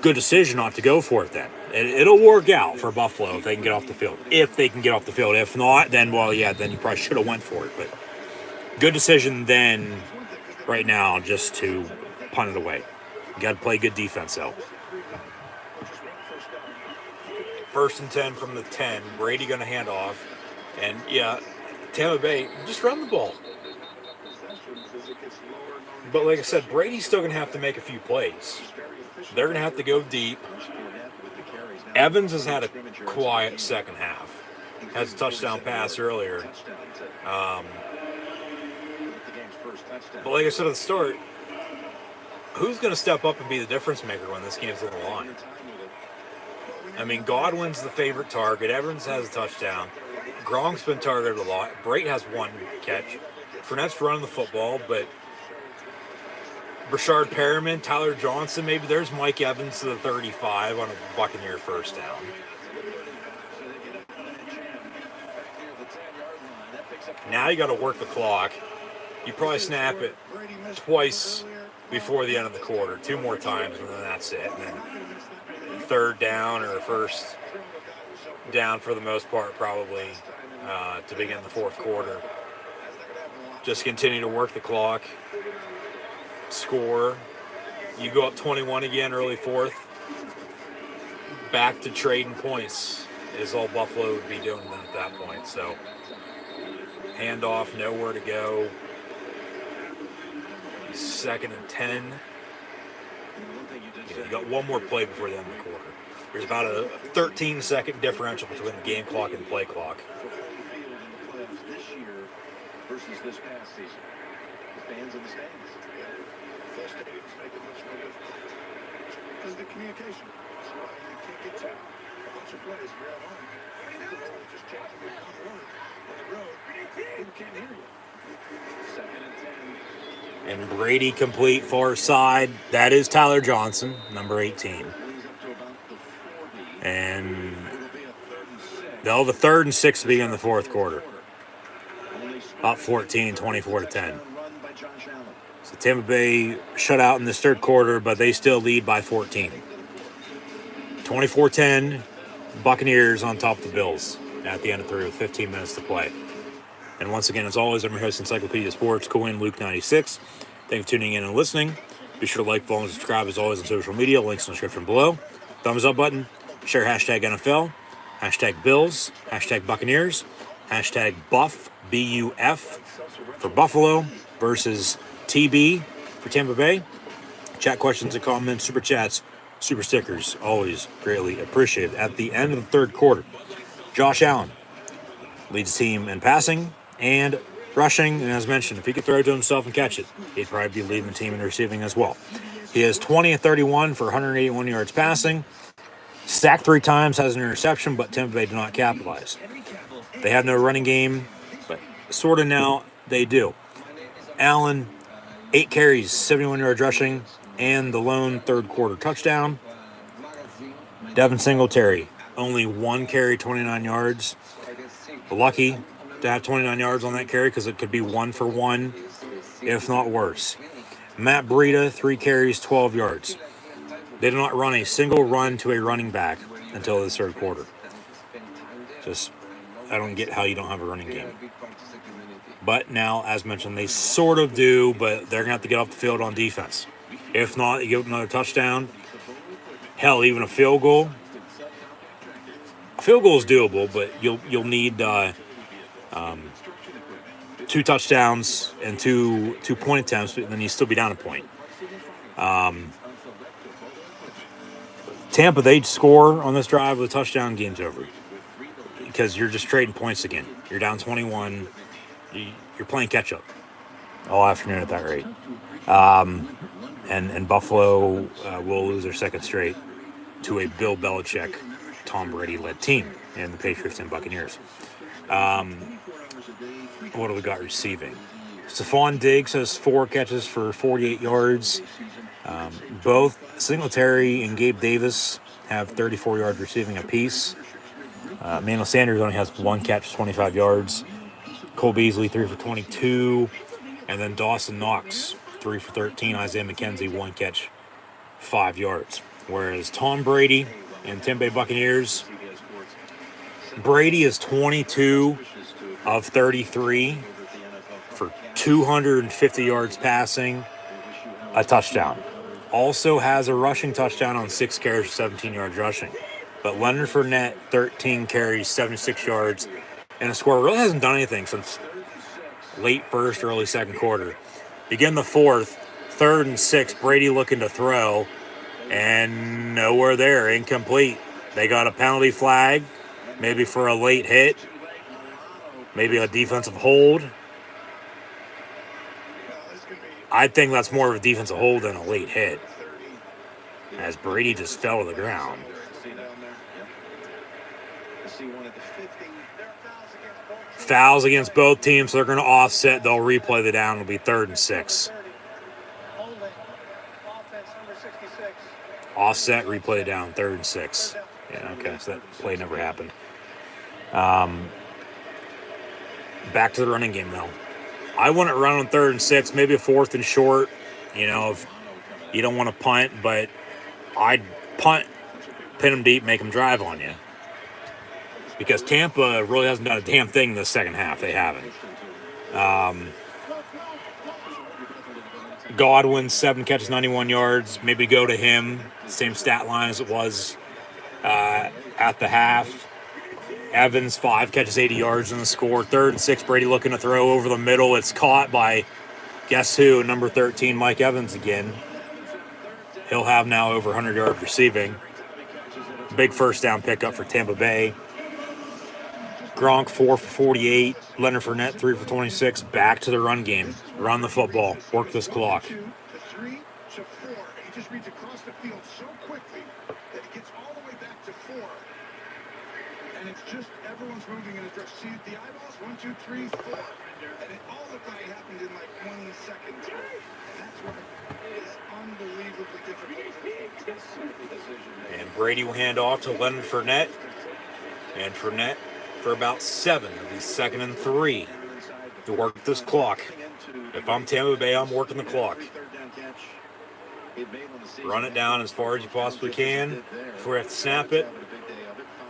[SPEAKER 6] good decision not to go for it then. It'll work out for Buffalo if they can get off the field. If they can get off the field. If not, then, well, yeah, then you probably should have went for it. But good decision then, right now, just to punt it away. You got to play good defense, though. 1st and 10 from the 10. Brady going to hand off. And, yeah, Tampa Bay, just run the ball. But like I said, Brady's still going to have to make a few plays. They're going to have to go deep. Evans has had a quiet second half. Has a touchdown pass earlier. But like I said at the start, who's going to step up and be the difference maker when this game's on the line? I mean, Godwin's the favorite target. Evans has a touchdown. Gronk's been targeted a lot. Brate has 1 catch. Fournette's running the football, but Brashard Perriman, Tyler Johnson, maybe there's Mike Evans to the 35 on a Buccaneer 1st down. Now you got to work the clock. You probably snap it twice before the end of the quarter, 2 more times, and then that's it. And then 3rd down or 1st down for the most part, probably to begin the 4th quarter. Just continue to work the clock, score. You go up 21 again, early 4th. Back to trading points is all Buffalo would be doing at that point. So handoff, nowhere to go. 2nd and 10. Yeah, you got 1 more play before the end of the quarter. There's about a 13-second differential between the game clock and the play clock.
[SPEAKER 5] This year versus this past season. The fans in the stands.
[SPEAKER 3] Full stadiums make it much more difficult. Because of the communication. That's why you can't get to a bunch of plays. You're at home. People just changing it on the road. On the road, people can't hear you.
[SPEAKER 5] 2nd and 10.
[SPEAKER 6] And Brady complete far side. That is Tyler Johnson, number 18. And they'll have a 3rd and 6 to begin the 4th quarter. Up 14, 24-10. So Tampa Bay shut out in this 3rd quarter, but they still lead by 14. 24-10, Buccaneers on top of the Bills at the end of 3 with 15 minutes to play. And once again, as always, I'm your host, Encyclopedia Sports, Cohen Luke 96. Thank you for tuning in and listening. Be sure to like, follow, and subscribe as always on social media. Links in the description below. Thumbs up button. Share hashtag NFL, hashtag Bills, hashtag Buccaneers, hashtag Buff, B-U-F, for Buffalo versus TB for Tampa Bay. Chat questions and comments, super chats, super stickers, always greatly appreciated. At the end of the 3rd quarter, Josh Allen leads the team in passing and rushing, and as mentioned, if he could throw it to himself and catch it, he'd probably be leading the team in receiving as well. He has 20 and 31 for 181 yards passing. Sacked 3 times, has an interception, but Tampa Bay did not capitalize. They have no running game, but sort of now they do. Allen, 8 carries, 71 yards rushing, and the lone third quarter touchdown. Devin Singletary, only 1 carry, 29 yards. Lucky to have 29 yards on that carry because it could be 1 for 1, if not worse. Matt Breida, 3 carries, 12 yards. They did not run a single run to a running back until the third quarter. Just, I don't get how you don't have a running game. But now, as mentioned, they sort of do, but they're going to have to get off the field on defense. If not, you give up another touchdown. Hell, even a field goal. A field goal is doable, but you'll need 2 touchdowns and two point attempts, and then you still be down a point. Tampa, they'd score on this drive with a touchdown, game's over. Because you're just trading points again. You're down 21. You're playing catch-up all afternoon at that rate. And Buffalo will lose their second straight to a Bill Belichick, Tom Brady-led team and the Patriots and Buccaneers. What do we got receiving? Stephon Diggs has 4 catches for 48 yards. Both Singletary and Gabe Davis have 34 yards receiving apiece. Emmanuel Sanders only has 1 catch, 25 yards. Cole Beasley, 3 for 22. And then Dawson Knox, 3 for 13. Isaiah McKenzie, 1 catch, 5 yards. Whereas Tom Brady and Tampa Bay Buccaneers, Brady is 22 of 33 for 250 yards passing, a touchdown. Also has a rushing touchdown on 6 carries, 17 yards rushing. But Leonard Fournette, 13 carries, 76 yards, and a score really hasn't done anything since late first, early second quarter. Begin the fourth, 3rd and 6, Brady looking to throw, and nowhere there, incomplete. They got a penalty flag, maybe for a late hit, maybe a defensive hold. I think that's more of a defensive hold than a late hit, as Brady just fell to the ground. Fouls against both teams, so they're going to offset. They'll replay the down. It'll be 3rd and 6. Offset, replay down, 3rd and 6. Yeah, okay, so that play never happened. Back to the running game, though. I wouldn't run on 3rd and 6, maybe a 4th and short, if you don't want to punt, but I'd punt, pin them deep, make them drive on you. Because Tampa really hasn't done a damn thing in the second half. They haven't. Godwin, 7 catches, 91 yards. Maybe go to him. Same stat line as it was at the half. Evans, 5 catches, 80 yards in the score. 3rd and 6, Brady looking to throw over the middle. It's caught by, guess who, number 13, Mike Evans again. He'll have now over 100 yards receiving. Big first down pickup for Tampa Bay. Gronk, 4 for 48. Leonard Fournette, 3 for 26. Back to the run game. Run the football. Work this clock.
[SPEAKER 3] 2 to 3 to 4. And he just reads across the field so quickly that he gets all the way back to 4. And it's just everyone's moving in a direction. See the eyeballs? 1, 2, 3, 4. And it all looked like it happened in like 1 second. And that's what is unbelievably difficult.
[SPEAKER 6] And Brady will hand off to Leonard Fournette. And Fournette for about 7. It'll be 2nd and 3 to work this clock. If I'm Tampa Bay, I'm working the clock. Run it down as far as you possibly can. Before you have to snap it,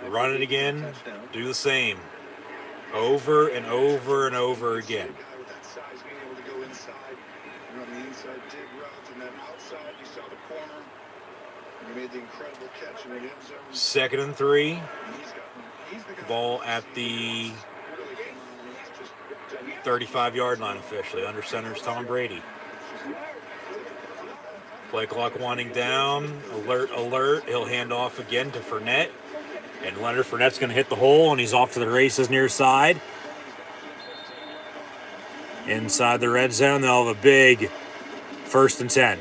[SPEAKER 6] run it again. Do the same. Over and over and over again. Second and 3. Ball at the 35-yard line officially. Under center is Tom Brady. Play clock winding down. Alert, alert. He'll hand off again to Fournette. And Leonard Fournette's going to hit the hole, and he's off to the races near side. Inside the red zone, they'll have a big 1st and 10.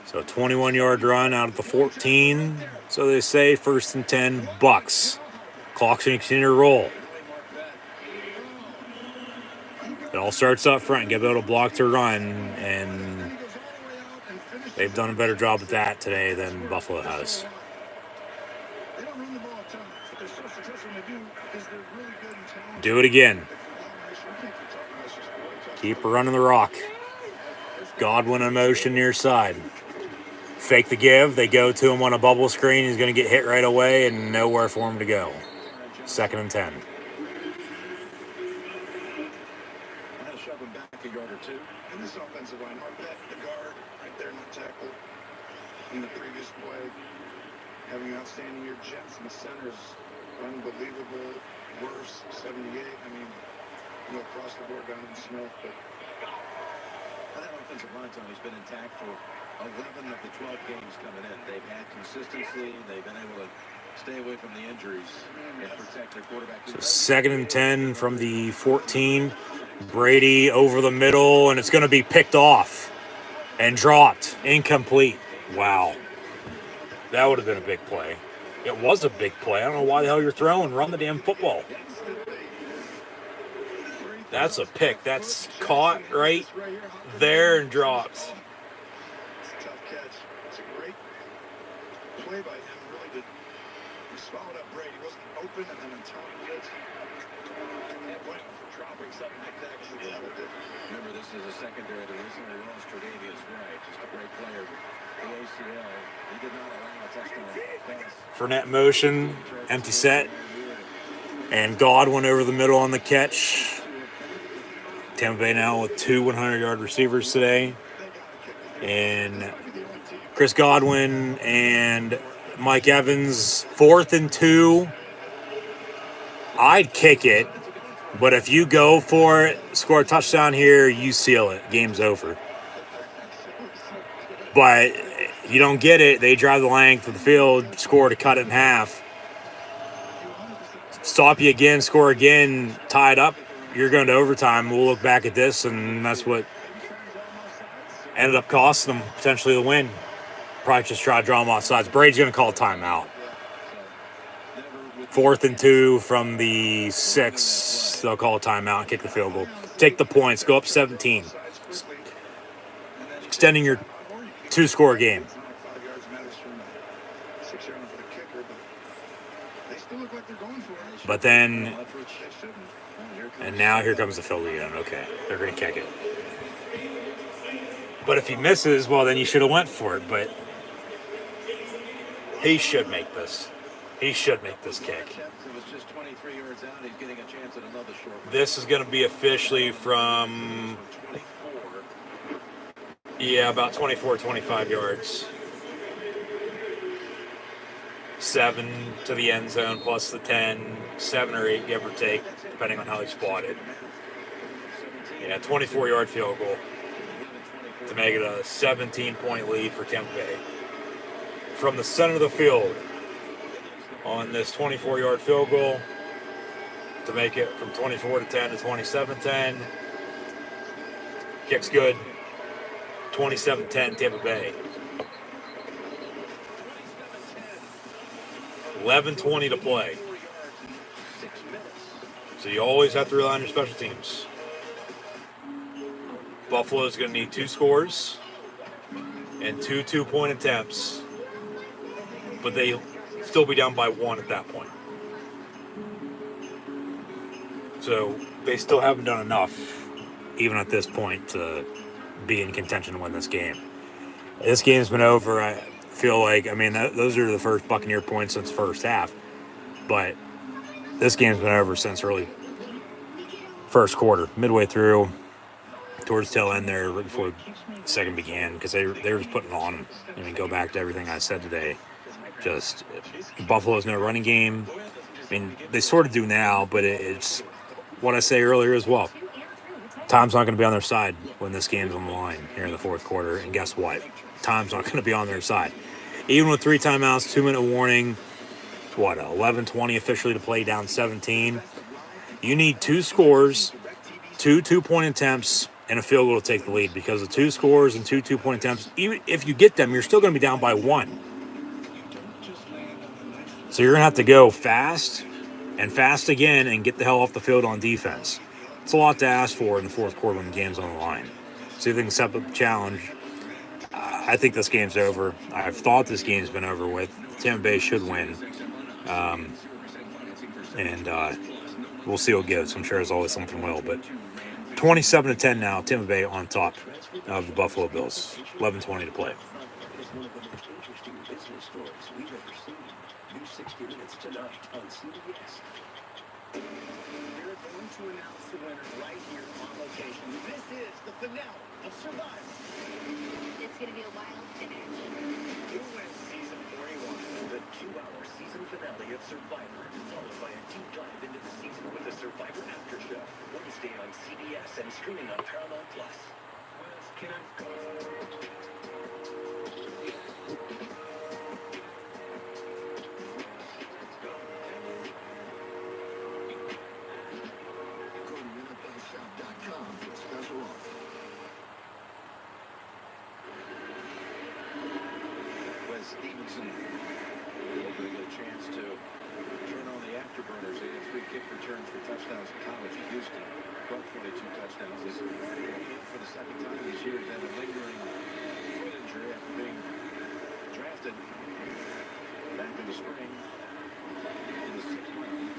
[SPEAKER 6] So 21-yard run out of the 14. So they say 1st and 10, Bucks. Clock's going to continue to roll. They'll all starts up front and get able to block to run, and they've done a better job at that today than Buffalo has.
[SPEAKER 3] They don't run the ball a ton, but they're so successful when they do because they're really good and talented.
[SPEAKER 6] Do it again. Keep running the rock. Godwin in motion near side. Fake the give. They go to him on a bubble screen. He's going to get hit right away and nowhere for him to go. 2nd and 10.
[SPEAKER 10] That'll shove him back a yard or two.
[SPEAKER 3] And this offensive line, Marquette, the guard, right there in the tackle. In the previous play, having an outstanding year. Jensen, the center's unbelievable. Worse, 78. I mean, across the board, down in Smith, but
[SPEAKER 10] That offensive line, Tony's been intact for 11 of the 12 games coming in. They've had consistency. They've been able to stay away from the injuries and protect their quarterback.
[SPEAKER 6] So 2nd and 10 from the 14. Brady over the middle, and it's going to be picked off and dropped. Incomplete. Wow. That would have been a big play. It was a big play. I don't know why the hell you're throwing. Run the damn football. That's a pick. That's caught right there and dropped.
[SPEAKER 3] it's a tough catch. It's a great play by him, really, to swallow up Brady. He wasn't open, and then on top of it, and went for dropping something like that.
[SPEAKER 10] Remember, this is a secondary that recently lost Tre'Davious White. Just a great player. The ACL, he did not allow a touchdown pass.
[SPEAKER 6] Fournette motion, empty set, and Godwin over the middle on the catch. Tampa Bay now with 2 100-yard receivers today. And Chris Godwin and Mike Evans, 4th and 2. I'd kick it, but if you go for it, score a touchdown here, you seal it. Game's over. But you don't get it. They drive the length of the field, score to cut it in half. Stop you again, score again, tie it up. You're going to overtime. We'll look back at this, and that's what ended up costing them potentially the win. Probably just try to draw them off sides. Brady's going to call a timeout. 4th and 2 from the 6. They'll call a timeout and kick the field goal. Take the points. Go up 17. Extending your 2-score game.
[SPEAKER 3] 5 yards matters from 6 yards for the kicker, but they still look like they're going for it.
[SPEAKER 6] But then,
[SPEAKER 3] They shouldn't.
[SPEAKER 6] and now here comes the field goal again. Okay, they're going to kick it. But if he misses, well, then you should have went for it. But he should make this. He should make this kick.
[SPEAKER 10] It was just 23 yards out. He's getting a chance at another short one.
[SPEAKER 6] This is going to be officially from,
[SPEAKER 10] 24.
[SPEAKER 6] about 24, 25 yards. 7 to the end zone plus the 10, 7 or 8, give or take, depending on how they spot it. 24-yard field goal to make it a 17-point lead for Tampa Bay. From the center of the field on this 24-yard field goal to make it from 24-10 to 27-10. Kick's good. 27-10 Tampa Bay. 11:20 to play. So you always have to rely on your special teams. Buffalo's going to need 2 scores and 2 two-point attempts, but they'll still be down by 1 at that point. So they still haven't done enough, even at this point, to be in contention to win this game. This game's been over. I feel like, those are the first Buccaneer points since first half, but this game's been over since early first quarter, midway through, towards tail end there, right before the second began, because they were just putting on. Go back to everything I said today. Just Buffalo's no running game. They sort of do now, but it's what I say earlier as well. Time's not going to be on their side when this game's on the line here in the fourth quarter, and guess what? Time's not going to be on their side. Even with 3 timeouts, 2-minute warning, 11:20 officially to play, down 17. You need 2 scores, 2 two-point attempts, and a field goal to take the lead, because the 2 scores and 2 two-point attempts, even if you get them, you're still going to be down by 1. So you're going to have to go fast and fast again and get the hell off the field on defense. It's a lot to ask for in the fourth quarter when the game's on the line. See if they can step up the challenge. I think this game's over. I've thought this game's been over with. Tampa Bay should win. And we'll see what gives. I'm sure there's always something will. But 27-10 now. Tampa Bay on top of the Buffalo Bills. 11:20 to play.
[SPEAKER 5] It's one of the most interesting business stories we've ever seen. New 60 Minutes tonight on CBS.
[SPEAKER 7] They're going to announce the winner right here on location. This is the finale of Survivor.
[SPEAKER 8] It's going to be a wild finish.
[SPEAKER 7] Who wins season 41?
[SPEAKER 5] The 2-hour season finale of Survivor, followed by a deep dive into the season with the Survivor After Show. Wednesday on CBS and streaming on Paramount Plus.
[SPEAKER 4] Go to NFLshop.com for a special offer.
[SPEAKER 10] Wes Stevenson will get a chance to turn on the afterburners. He had 3 kick returns for touchdowns in college at Houston. 22 touchdowns. This is for the second time this year. He's had a lingering foot injury after being drafted back in the spring in the 6th round.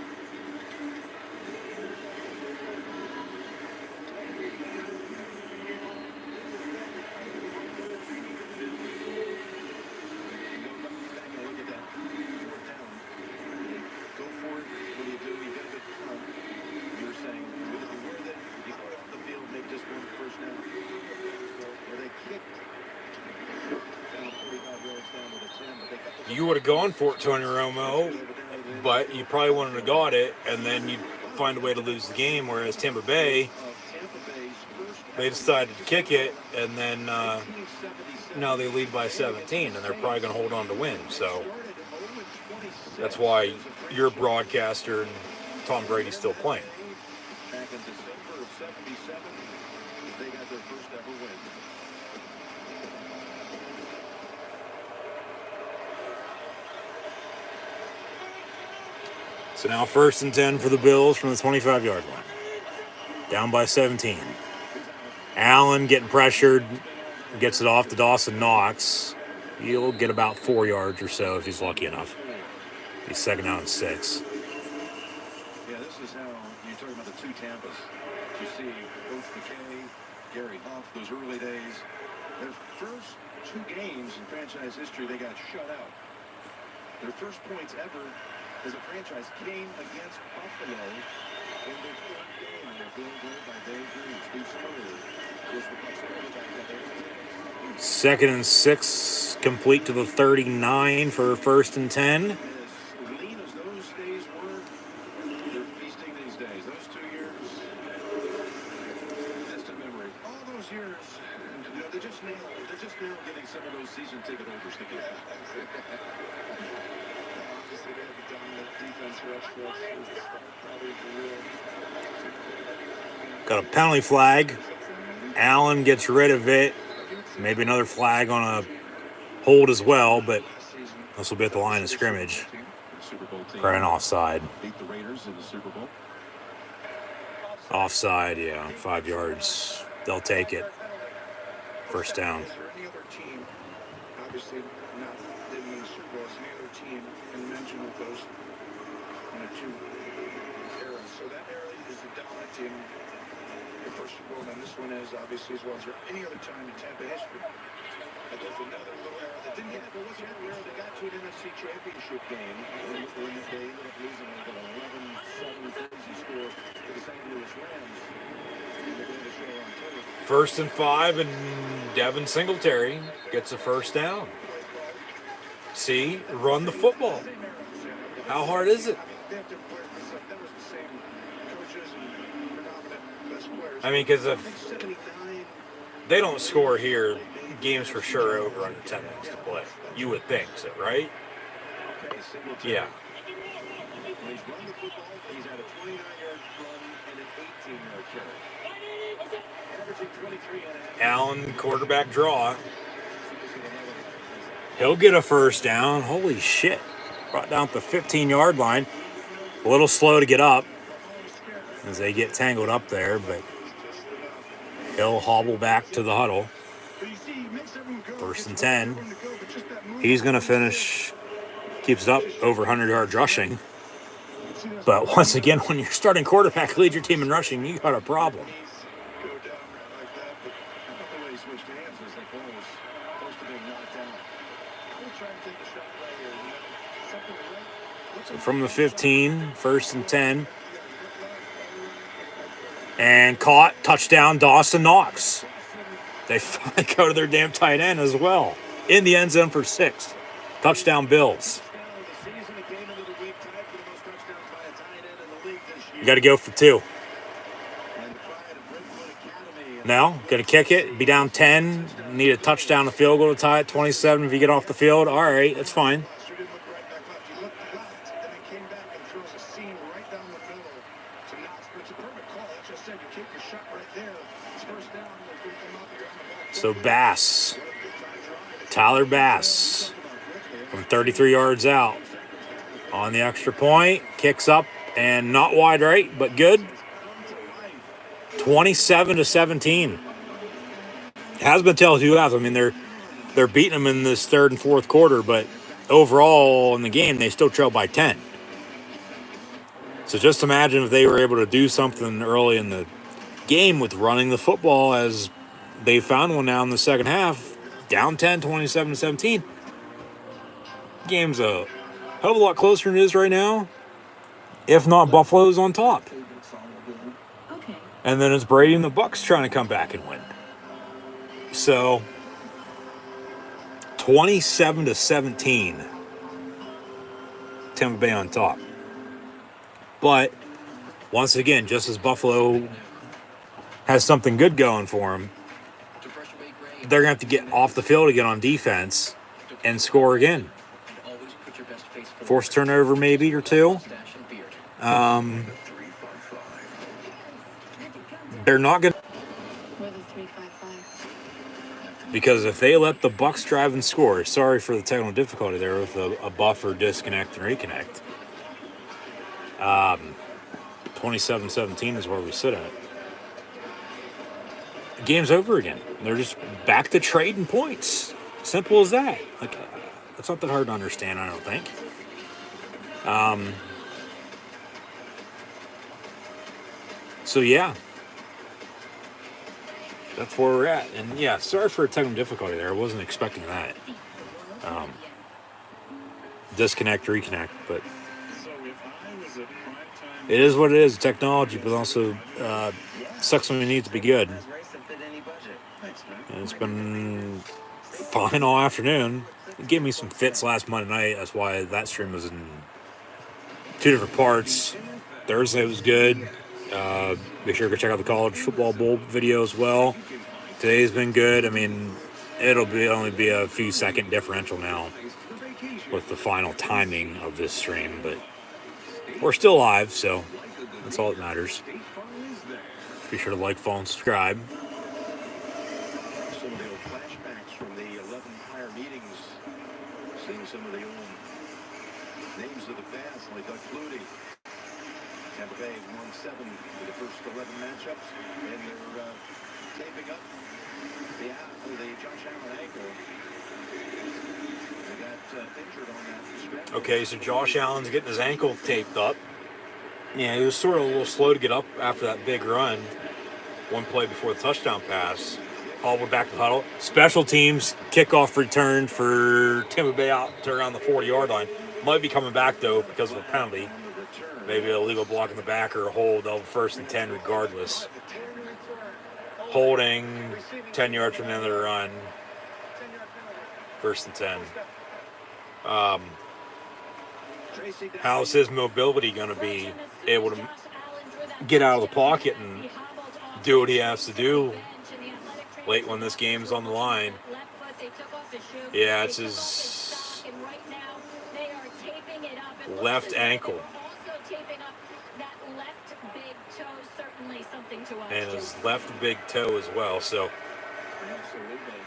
[SPEAKER 6] You would have gone for it, Tony Romo, but you probably wouldn't have got it, and then you'd find a way to lose the game. Whereas Tampa Bay, they decided to kick it, and then now they lead by 17, and they're probably going to hold on to win. So that's why your broadcaster and Tom Brady's still playing.
[SPEAKER 10] Back in December of '77, they got their first ever win.
[SPEAKER 6] So now 1st and 10 for the Bills from the 25-yard line. Down by 17. Allen getting pressured. Gets it off to Dawson Knox. He'll get about 4 yards or so if he's lucky enough. He's 2nd down and 6.
[SPEAKER 10] Yeah, this is how you're talking about the 2 Tampas. You see Coach McKay, Gary Huff, those early days. Their first 2 games in franchise history, they got shut out. Their first points ever as a franchise came against Buffalo in their 3rd game. And they're being goal by Dave Green. Steve Spurrier was the Bucs quarterback that day.
[SPEAKER 6] 2nd and 6, complete to the 39 for 1st and 10.
[SPEAKER 10] As lean as those days were, they're feasting these days. Those 2 years, distant memory. All those years, you know, they're just now getting some of those season ticket holders to get back.
[SPEAKER 3] Obviously, they have a dominant defense rush for us. It's probably the real.
[SPEAKER 6] Got a penalty flag. Allen gets rid of it. Maybe another flag on a hold as well, but this will be at the line of scrimmage. Probably an offside.
[SPEAKER 10] Beat the Raiders in the Super Bowl.
[SPEAKER 6] Offside, yeah, 5 yards. They'll take it. 1st down.
[SPEAKER 3] Is there any other team, obviously not didn't win the Super Bowl, is any other team in mention of those 2 eras? So that era is the dominant team. The first Super Bowl, and this one is obviously as well. Is there any other time in Tampa history that there's another little era that didn't get? There wasn't an era that got to an NFC Championship game when they ended up losing like an 11-7 crazy score to the St. Louis Rams. And they're going to show on turf.
[SPEAKER 6] 1st and 5, and Devin Singletary gets a 1st down. See, run the football. How hard is it? I mean, because if they don't score here, game's for sure over under 10 minutes to play. You would think so, right? Yeah.
[SPEAKER 10] He's run the football. He's had a 29-yard run and an 18-yard carry. Averaging 23.5.
[SPEAKER 6] Allen, quarterback draw. He'll get a 1st down. Holy shit. Brought down at the 15-yard line. A little slow to get up. as they get tangled up there, but he'll hobble back to the huddle. 1st and 10. He's going to finish, keeps it up over 100 yards rushing. But once again, when your starting quarterback leads your team in rushing, you got a problem. So from the 15, 1st and 10. And caught, touchdown, Dawson Knox. They finally go to their damn tight end as well. In the end zone for 6. Touchdown Bills. You got to go for 2. Now, got to kick it, be down 10. Need a touchdown, a field goal to tie it. 27 if you get off the field. All right, that's fine. So Bass, Tyler Bass, from 33 yards out on the extra point, kicks up and not wide right, but good. 27-17. Has been till 2 halves. I mean, they're beating them in this 3rd and 4th quarter, but overall in the game they still trail by 10. So just imagine if they were able to do something early in the game with running the football, as they found one now in the second half, down 10, 27-17. Game's a hell of a lot closer than it is right now. If not, Buffalo's on top. And then it's Brady and the Bucs trying to come back and win. So 27-17. Tampa Bay on top. But once again, just as Buffalo has something good going for them, they're going to have to get off the field again on defense and score again. Forced turnover maybe or 2. They're not going to, because if they let the Bucs drive and score, sorry for the technical difficulty there with a buffer, disconnect, and reconnect. 27-17 is where we sit at. The game's over again. They're just back to trading points. Simple as that. Like, that's not that hard to understand, I don't think. So yeah, that's where we're at. And yeah, sorry for a technical difficulty there. I wasn't expecting that. Disconnect, reconnect, but it is what it is. Technology, but also sucks when it needs to be good. And it's been fine all afternoon. It gave me some fits last Monday night. That's why that stream was in 2 different parts. Thursday was good. Be sure to check out the College Football Bowl video as well. Today's been good. I mean, it'll only be a few second differential now with the final timing of this stream, but we're still live, so that's all that matters. Be sure to like, follow, and subscribe.
[SPEAKER 10] Some of the old flashbacks from the 11 prior meetings, seeing some of the old names of the past, like Doug Flutie. Tampa Bay won 7 for the first 11 matchups, and they're taping up the Josh Allen ankle. They got injured on that stretch.
[SPEAKER 6] Okay, so Josh Allen's getting his ankle taped up. Yeah, he was sort of a little slow to get up after that big run. One play before the touchdown pass. All the way back to the huddle. Special teams kickoff return for Tampa Bay out to around the 40-yard line. Might be coming back, though, because of a penalty. Maybe a legal block in the back or a hold of 1st and 10 regardless. Holding 10 yards from the end of the run. 1st and 10. How's his mobility going to be able to get out of the pocket and do what he has to do late when this game's on the line? Yeah, it's his left ankle. And his left big toe as well. So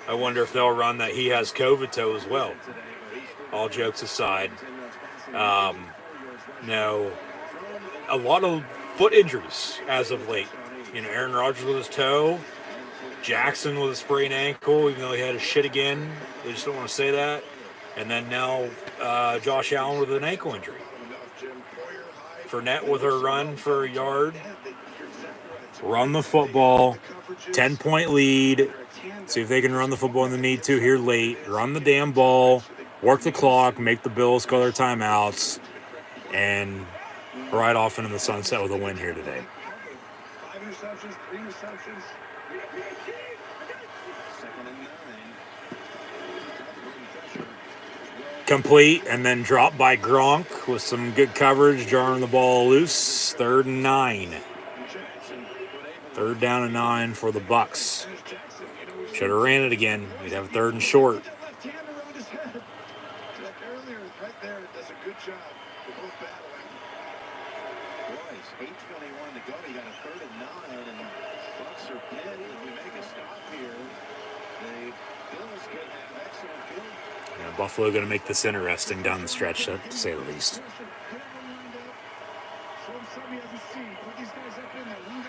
[SPEAKER 6] I wonder if they'll run that he has COVID toe as well. All jokes aside. No, a lot of foot injuries as of late. Aaron Rodgers with his toe, Jackson with a sprained ankle, even though he had his shit again. They just don't want to say that. And then now Josh Allen with an ankle injury. Fournette with her run for a yard. Run the football. 10-point lead. See if they can run the football when they need to here late. Run the damn ball. Work the clock. Make the Bills call their timeouts. And ride off into the sunset with a win here today.
[SPEAKER 10] 5 interceptions, 3 receptions. Second and 9.
[SPEAKER 6] Complete and then dropped by Gronk with some good coverage, jarring the ball loose. 3rd and 9. 3rd down and 9 for the Bucs. Should have ran it again. We'd have 3rd and short.
[SPEAKER 10] Earlier, right there, does a good job. They're both battling. Boys, 8:21 to go. You got a 3rd and 9, and Bucs are pinned. If we make a stop here, the Bills could have excellent field.
[SPEAKER 6] Yeah, Buffalo going to make this interesting down the stretch, to say the least.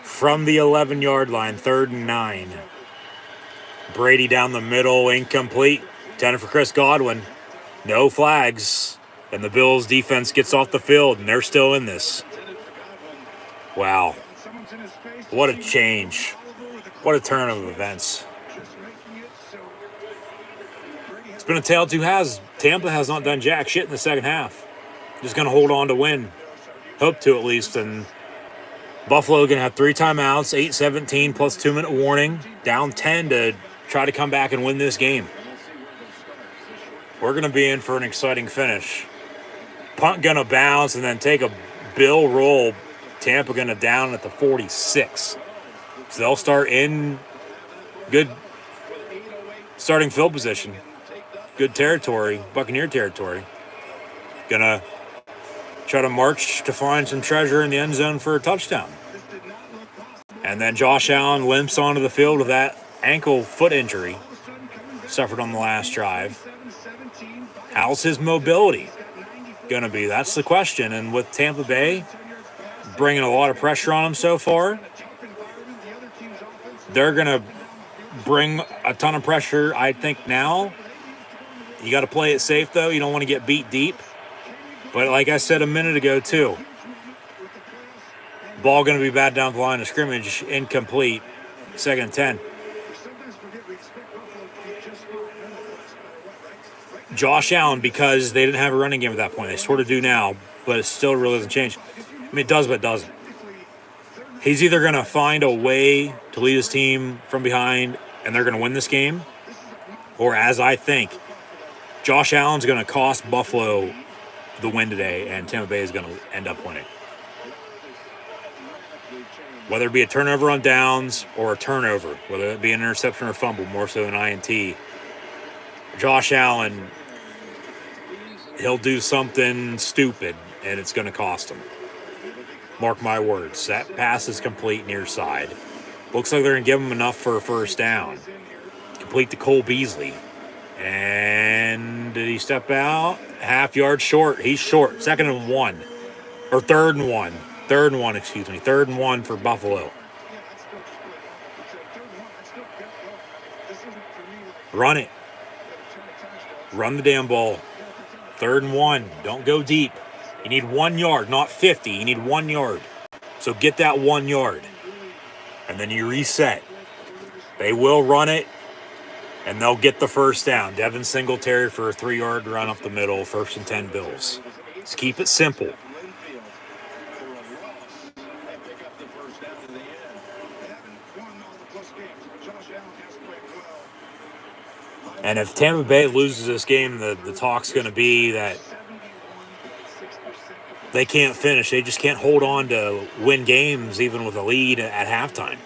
[SPEAKER 6] From the 11-yard line, 3rd and 9. Brady down the middle, incomplete. Intended for Chris Godwin. No flags. And the Bills defense gets off the field, and they're still in this. Wow. What a change. What a turn of events. It's been a tale of two halves. Tampa has not done jack shit in the second half. Just going to hold on to win. Hope to, at least. And Buffalo going to have 3 timeouts, 8-17 plus 2-minute warning. Down 10 to try to come back and win this game. We're going to be in for an exciting finish. Punt going to bounce and then take a Bill roll. Tampa going to down at the 46. So they'll start in good starting field position. Good territory, Buccaneer territory. Going to try to march to find some treasure in the end zone for a touchdown. And then Josh Allen limps onto the field with that ankle foot injury suffered on the last drive. How's his mobility going to be? That's the question. And with Tampa Bay bringing a lot of pressure on him so far, they're going to bring a ton of pressure, I think, now. You got to play it safe, though. You don't want to get beat deep. But like I said a minute ago, too, ball going to be bad down the line of scrimmage, incomplete, 2nd and 10. Josh Allen, because they didn't have a running game at that point. They sort of do now, but it still really doesn't change. I mean, it does, but it doesn't. He's either going to find a way to lead his team from behind, and they're going to win this game, or as I think, Josh Allen's going to cost Buffalo the win today, and Tampa Bay is going to end up winning. Whether it be a turnover on downs or a turnover, whether it be an interception or fumble, more so than INT, Josh Allen, he'll do something stupid, and it's going to cost him. Mark my words. That pass is complete near side. Looks like they're going to give him enough for a first down. Complete to Cole Beasley. And did he step out? Half yard short. He's short. 2nd and 1. Or 3rd and 1. 3rd and 1, excuse me. 3rd and 1 for Buffalo. Run it. Run the damn ball. 3rd and 1. Don't go deep. You need 1 yard, not 50. You need 1 yard. So get that 1 yard. And then you reset. They will run it, and they'll get the first down. Devin Singletary for a 3-yard run up the middle. 1st and 10 Bills. Let's keep it simple. And if Tampa Bay loses this game, the talk's going to be that they can't finish. They just can't hold on to win games even with a lead at halftime.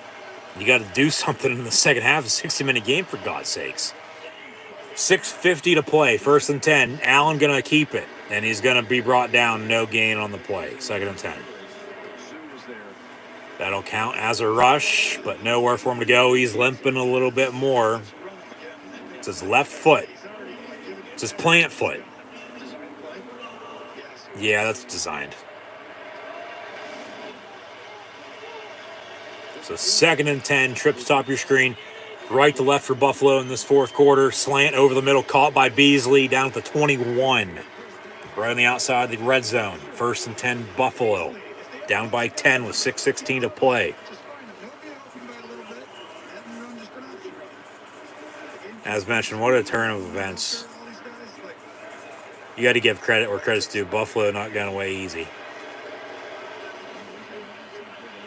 [SPEAKER 6] You got to do something in the second half. A 60-minute game, for God's sakes. 6:50 to play, 1st and 10. Allen going to keep it, and he's going to be brought down. No gain on the play, 2nd and 10. That'll count as a rush, but nowhere for him to go. He's limping a little bit more. It's his left foot. It's his plant foot. Yeah, that's designed. So 2nd and 10, trips top of your screen. Right to left for Buffalo in this fourth quarter. Slant over the middle, caught by Beasley down at the 21. Right on the outside of the red zone. 1st and 10, Buffalo. Down by 10 with 6:16 to play. As mentioned, what a turn of events. You got to give credit where credit's due. Buffalo not going away easy.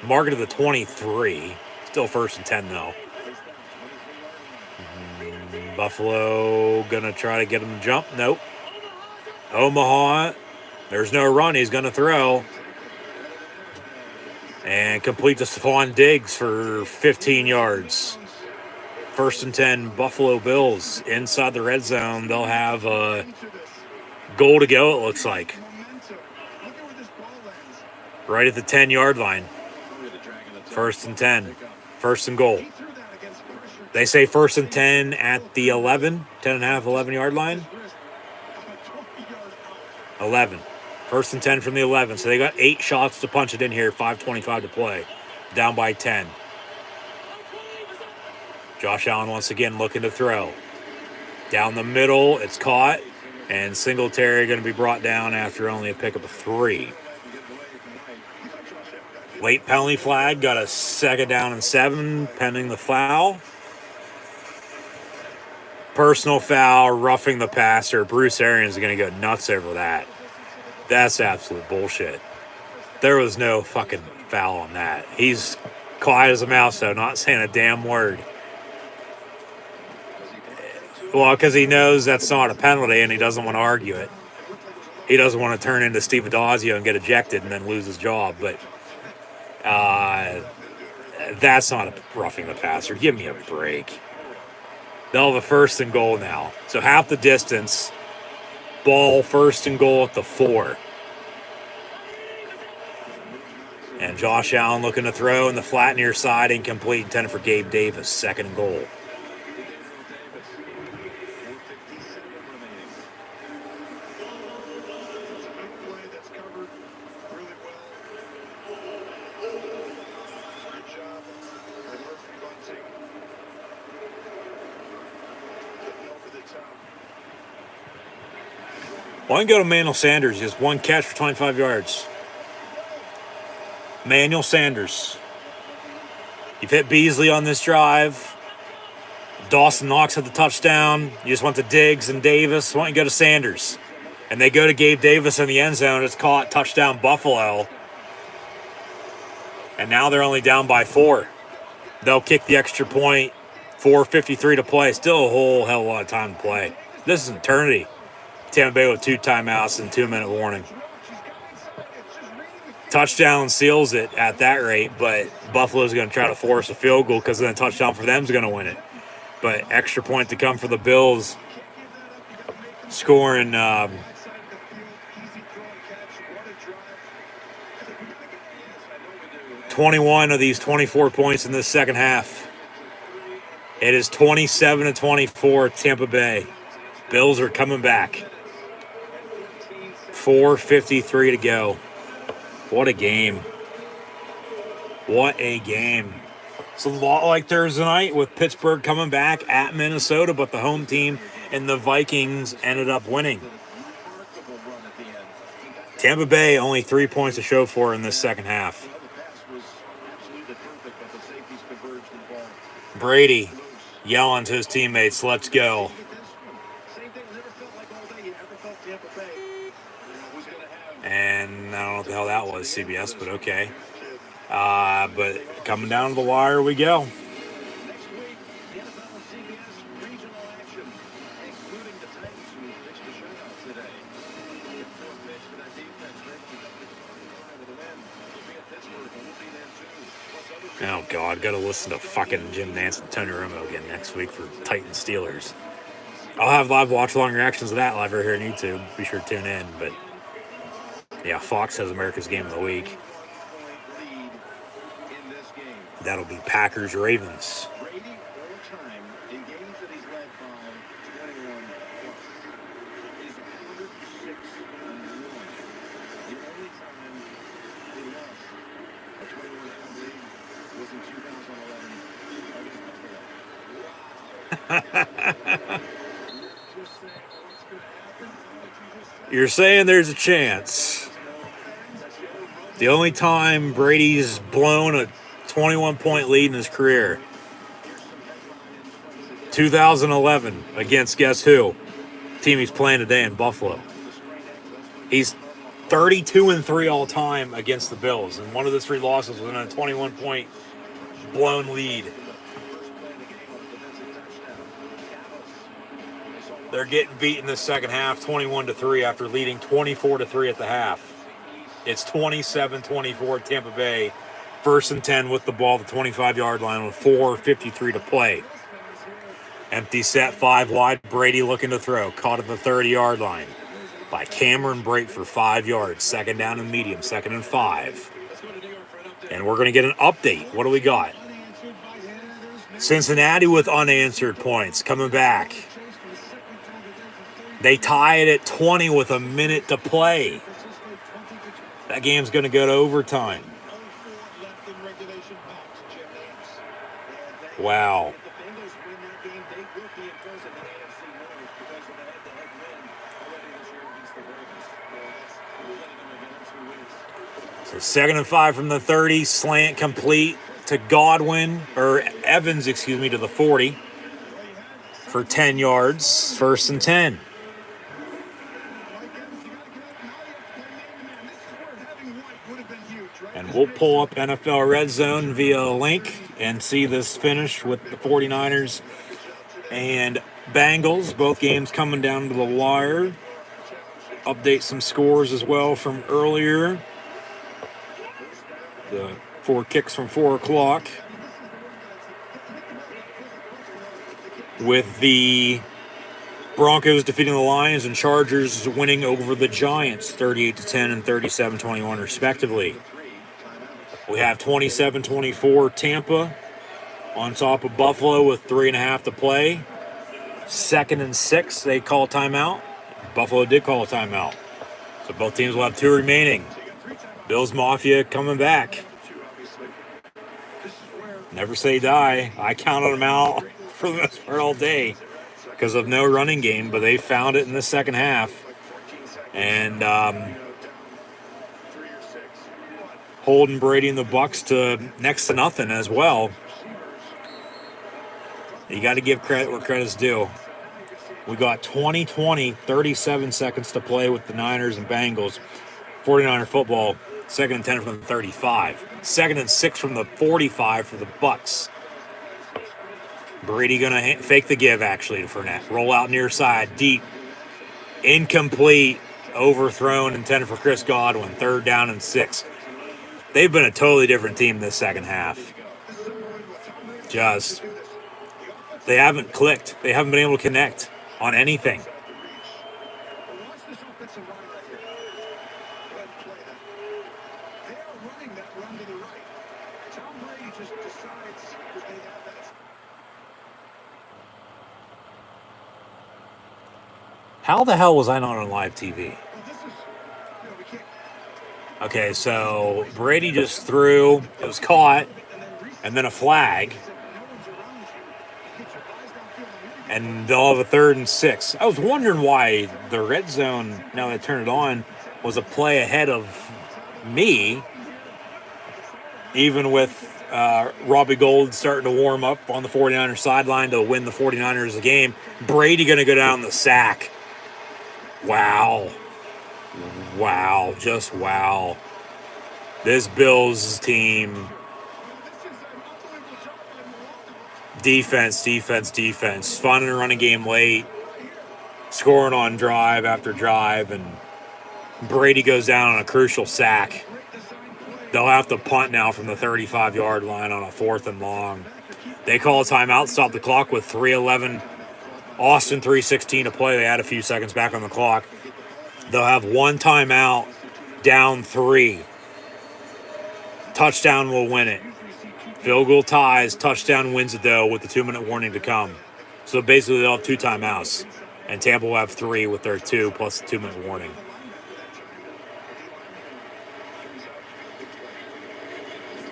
[SPEAKER 6] Market of the 23. Still 1st and 10, though. Buffalo going to try to get him to jump. Nope. Omaha. There's no run. He's going to throw. And complete to Stephon Diggs for 15 yards. 1st and 10, Buffalo Bills inside the red zone. They'll have a goal to go, it looks like. Right at the 10-yard line. 1st and 10. 1st and goal. They say 1st and 10 at the 11, 10 and a half, 11-yard line. 11. 1st and 10 from the 11. So they got 8 shots to punch it in here, 5:25 to play. Down by 10. Josh Allen once again looking to throw. Down the middle, it's caught. And Singletary going to be brought down after only a pickup of 3. Late penalty flag, got a 2nd down and 7 pending the foul. Personal foul, roughing the passer. Bruce Arians is going to go nuts over that. That's absolute bullshit. There was no fucking foul on that. He's quiet as a mouse, though, not saying a damn word. Well, because he knows that's not a penalty and he doesn't want to argue it. He doesn't want to turn into Steve Adazio and get ejected and then lose his job. But that's not a roughing the passer. Give me a break. They'll have a 1st and goal now. So half the distance. Ball 1st and goal at the 4. And Josh Allen looking to throw in the flat near side. Incomplete, intended for Gabe Davis. 2nd and goal. Why don't you go to Manuel Sanders? Just 1 catch for 25 yards. Manuel Sanders. You've hit Beasley on this drive. Dawson Knox had the touchdown. You just went to Diggs and Davis. Why don't you go to Sanders? And they go to Gabe Davis in the end zone. It's caught. Touchdown Buffalo. And now they're only down by 4. They'll kick the extra point. 4:53 to play. Still a whole hell of a lot of time to play. This is eternity. Tampa Bay with 2 timeouts and 2-minute warning. Touchdown seals it at that rate, but Buffalo's going to try to force a field goal because then a touchdown for them is going to win it. But extra point to come for the Bills, scoring 21 of these 24 points in this second half. It is 27-24 Tampa Bay. Bills are coming back. 4:53 to go. What a game. What a game. It's a lot like Thursday night with Pittsburgh coming back at Minnesota, but the home team and the Vikings ended up winning. Tampa Bay only 3 points to show for in this second half. Brady yelling to his teammates, "Let's go." And I don't know what the hell that was, CBS, but okay. But coming down to the wire we go. Oh, God, got to listen to fucking Jim Nantz and Tony Romo again next week for Titans Steelers. I'll have live watch-along reactions of that live right here on YouTube. Be sure to tune in, but yeah, Fox has America's Game of the Week. That'll be Packers-Ravens.
[SPEAKER 10] was in 2011 against Buffalo.
[SPEAKER 6] You're saying there's a chance. The only time Brady's blown a 21-point lead in his career. 2011 against guess who? Team he's playing today in Buffalo. He's 32-3 all time against the Bills, and one of the 3 losses was in a 21-point blown lead. They're getting beat in the second half, 21-3, after leading 24-3 at the half. It's 27-24 Tampa Bay, 1st and 10 with the ball at the 25-yard line with 4:53 to play. Empty set, 5 wide. Brady looking to throw. Caught at the 30-yard line by Cameron Brate for 5 yards. 2nd down and medium, 2nd and 5. And we're going to get an update. What do we got? Cincinnati with unanswered points coming back. They tie it at 20 with a minute to play. That game's going to go to overtime. Wow. So 2nd and 5 from the 30, slant complete to Evans, to the 40 for 10 yards, 1st and 10. And we'll pull up NFL Red Zone via a link and see this finish with the 49ers and Bengals. Both games coming down to the wire. Update some scores as well from earlier. The 4 kicks from 4 o'clock. With the Broncos defeating the Lions and Chargers winning over the Giants 38-10 and 37-21 respectively. We have 27-24 Tampa on top of Buffalo with 3.5 to play. 2nd and 6, they call timeout. Buffalo did call a timeout. So both teams will have 2 remaining. Bills Mafia coming back. Never say die. I counted them out for the most part all day because of no running game, but they found it in the second half. And holding Brady and the Bucs to next to nothing as well. You got to give credit where credit's due. We got 20-20, 37 seconds to play with the Niners and Bengals. 49er football, 2nd and 10 from the 35. 2nd and 6 from the 45 for the Bucs. Brady going to fake the give, actually, to Fournette. Roll out near side, deep. Incomplete, overthrown, intended for Chris Godwin. 3rd down and 6. They've been a totally different team this second half. They haven't clicked. They haven't been able to connect on anything. How the hell was I not on live TV? Okay, so Brady just threw. It was caught, and then a flag. And they'll have a 3rd and 6. I was wondering why the red zone, now that I turned it on, was a play ahead of me, even with Robbie Gould starting to warm up on the 49ers sideline to win the 49ers the game. Brady going to go down the sack. Wow. Wow. Just wow. This Bills team... Defense. Fun in the running game late. Scoring on drive after drive. And Brady goes down on a crucial sack. They'll have to punt now from the 35-yard line on a 4th and long. They call a timeout, stop the clock with 3:11. Austin 3:16 to play. They add a few seconds back on the clock. They'll have 1 timeout, down 3. Touchdown will win it. Field goal ties, touchdown wins it, though, with the 2-minute warning to come. So basically, they'll have 2 timeouts, and Tampa will have 3 with their 2 plus the 2-minute warning.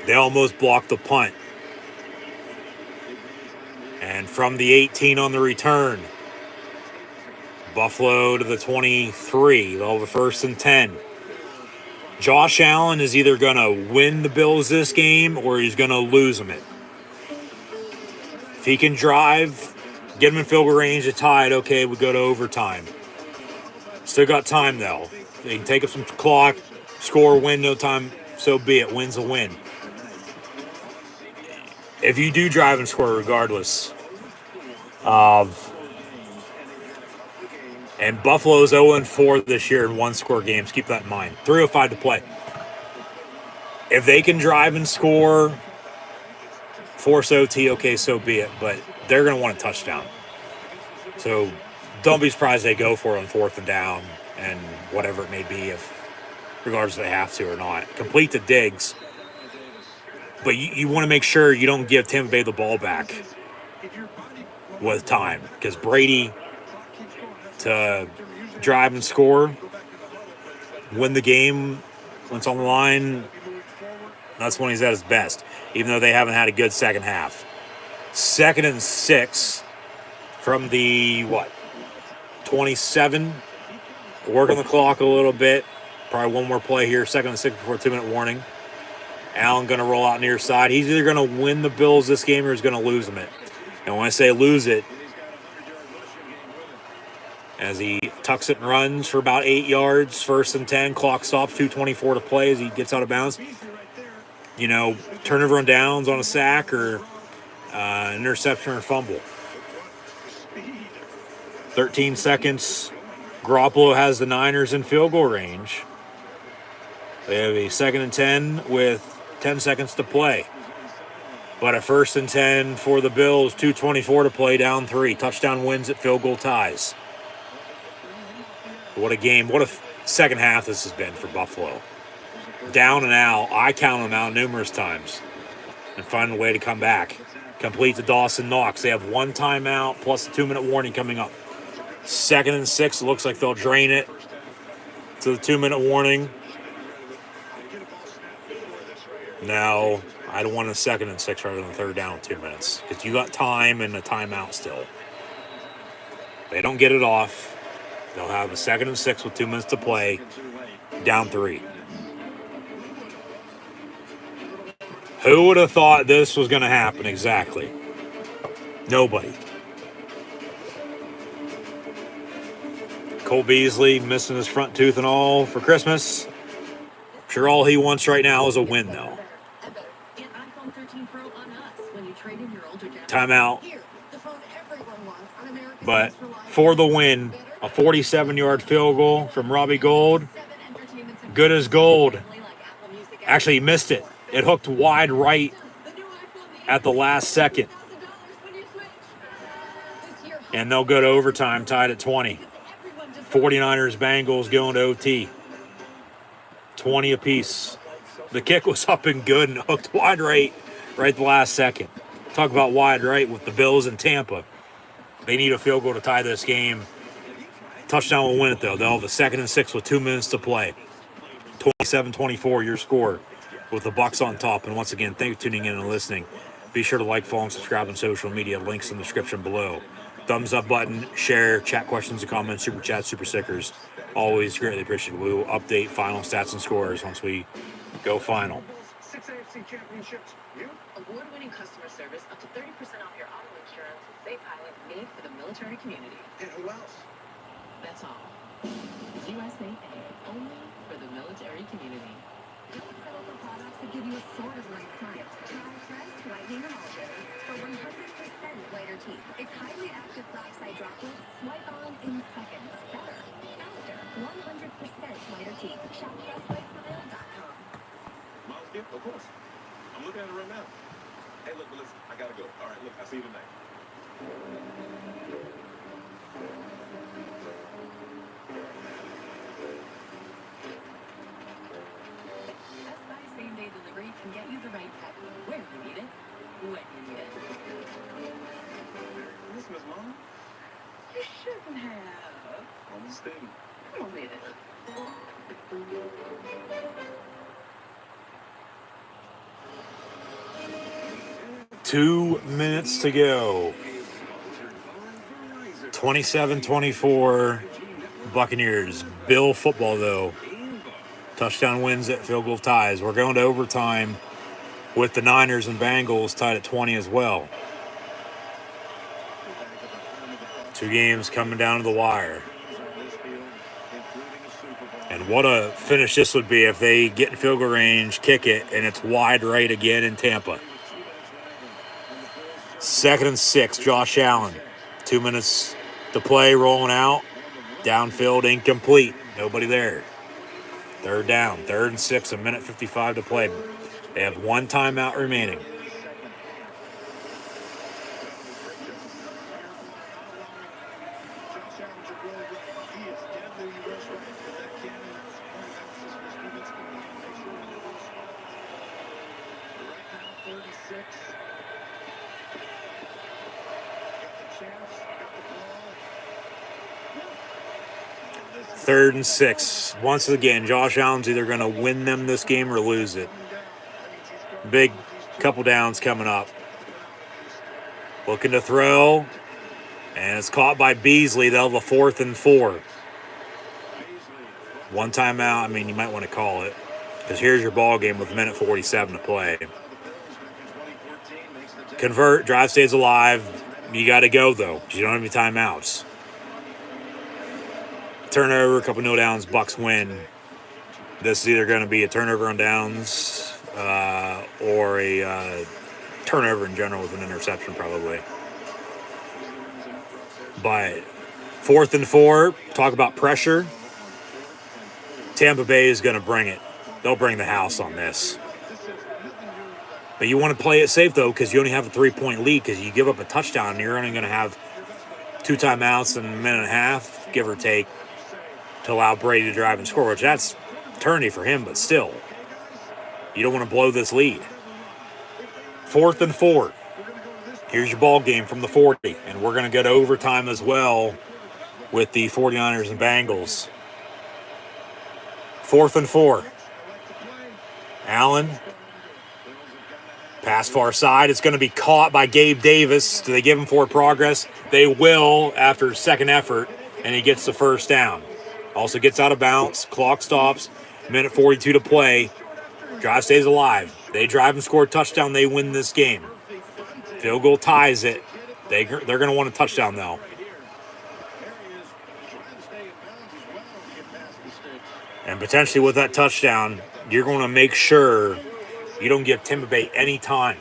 [SPEAKER 6] They almost blocked the punt. And from the 18 on the return, Buffalo to the 23. They'll have a 1st and 10. Josh Allen is either going to win the Bills this game or he's going to lose them it. If he can drive, get him in field goal range to tie it, okay, we go to overtime. Still got time, though. They can take up some clock, score, win, no time, so be it. Win's a win. If you do drive and score regardless of... And Buffalo's 0-4 this year in one-score games. Keep that in mind. 3:05 to play. If they can drive and score, force OT, okay, so be it. But they're going to want a touchdown. So don't be surprised they go for it on 4th and down and whatever it may be, if regardless if they have to or not. Complete the Diggs. But you want to make sure you don't give Tampa Bay the ball back with time. Because Brady, to drive and score, win the game when it's on the line, that's when he's at his best, even though they haven't had a good second half. 2nd and 6 from the, 27. Working the clock a little bit. Probably one more play here. 2nd and 6 before a 2-minute warning. Allen going to roll out near side. He's either going to win the Bills this game or he's going to lose them it. And when I say lose it, as he tucks it and runs for about 8 yards, 1st and 10, clock stops, 2:24 to play as he gets out of bounds. Turnover on downs on a sack or interception or fumble. 13 seconds. Garoppolo has the Niners in field goal range. They have a 2nd and 10 with 10 seconds to play. But a 1st and 10 for the Bills, 2:24 to play, down 3. Touchdown wins at field goal ties. What a game. What a second half this has been for Buffalo. Down and out. I count them out numerous times. And find a way to come back. Complete to Dawson Knox. They have one timeout plus a 2-minute warning coming up. 2nd and 6. It looks like they'll drain it to the 2-minute warning. Now, I'd want a 2nd and 6 rather than 3rd down in 2 minutes. Because you got time and a timeout still. They don't get it off. They'll have a 2nd and 6 with 2 minutes to play. Down 3. Who would have thought this was going to happen exactly? Nobody. Cole Beasley missing his front tooth and all for Christmas. I'm sure all he wants right now is a win, though. Timeout. But for the win, a 47-yard field goal from Robbie Gould. Good as gold. Actually, he missed it. It hooked wide right at the last second. And they'll go to overtime, tied at 20. 49ers Bengals going to OT. 20 apiece. The kick was up and good and hooked wide right at the last second. Talk about wide right with the Bills and Tampa. They need a field goal to tie this game. Touchdown will win it, though. They'll have a 2nd and 6 with 2 minutes to play. 27-24, your score, with the Bucs on top. And once again, thank you for tuning in and listening. Be sure to like, follow, and subscribe on social media. Links in the description below. Thumbs up button, share, chat questions and comments, super chat, super stickers. Always greatly appreciated. We will update final stats and scores once we go final.
[SPEAKER 7] 6 AFC championships. You?
[SPEAKER 11] Award-winning customer service, up to 30% off your auto insurance with Safe Pilot, made for the military community.
[SPEAKER 7] And who else?
[SPEAKER 11] That's all. USA, only for the military community.
[SPEAKER 8] Don't settle for products that give you a sort of light smile. Try Crest Whitening Emulsion for 100% whiter teeth. Its highly active peroxide droplets swipe on in seconds. Better, faster, 100% whiter teeth. Shop CrestWhiteSmile.com.
[SPEAKER 1] Miles, yeah, of course. I'm looking at it right now. Hey, look, listen, I gotta go. All right, look, I'll see you tonight.
[SPEAKER 11] Best Buy same-day delivery can get you the right pet where you need it, when you need it.
[SPEAKER 1] This Miss Mom?
[SPEAKER 11] You shouldn't have.
[SPEAKER 1] Almost thing.
[SPEAKER 11] Come on, with it.
[SPEAKER 6] 2 minutes to go. 27-24 Buccaneers. Bill football, though. Touchdown wins it, field goal ties. We're going to overtime with the Niners and Bengals tied at 20 as well. 2 games coming down to the wire. And what a finish this would be if they get in field goal range, kick it, and it's wide right again in Tampa. 2nd and 6, Josh Allen. 2 minutes to play, rolling out. Downfield, incomplete. Nobody there. 3rd down, 3rd and 6, 1:55 to play. They have 1 timeout remaining. Third and 6. Once again, Josh Allen's either going to win them this game or lose it. Big couple downs coming up. Looking to throw. And it's caught by Beasley. They'll have a 4th and 4. 1 timeout. I mean, you might want to call it. Because here's your ball game with 1:47 to play. Convert. Drive stays alive. You got to go, though. You don't have any timeouts. Turnover, a couple no downs, Bucks win. This is either going to be a turnover on downs or a turnover in general with an interception probably. But 4th and 4, talk about pressure. Tampa Bay is going to bring it. They'll bring the house on this. But you want to play it safe, though, because you only have a 3-point lead because you give up a touchdown, you're only going to have 2 timeouts and a minute and a half, give or take, to allow Brady to drive and score, which that's eternity for him, but still, you don't want to blow this lead. 4th and 4. Here's your ball game from the 40, and we're going to go to overtime as well with the 49ers and Bengals. 4th and 4. Allen. Pass far side. It's going to be caught by Gabe Davis. Do they give him forward progress? They will after second effort, and he gets the 1st down. Also gets out of bounds. Clock stops. 1:42 to play. Drive stays alive. They drive and score a touchdown. They win this game. Field goal ties it. They're going to want a touchdown, though. And potentially with that touchdown, you're going to make sure you don't give Tampa Bay any time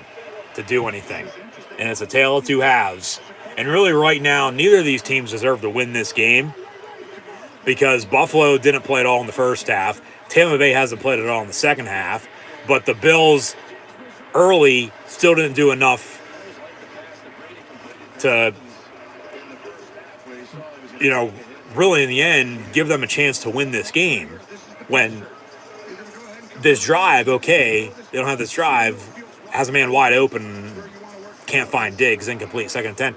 [SPEAKER 6] to do anything. And it's a tale of 2 halves. And really right now, neither of these teams deserve to win this game because Buffalo didn't play at all in the first half. Tampa Bay hasn't played at all in the second half. But the Bills early still didn't do enough to, really in the end, give them a chance to win this game. When this drive, they don't have this drive, has a man wide open, can't find Diggs, incomplete, 2nd and 10.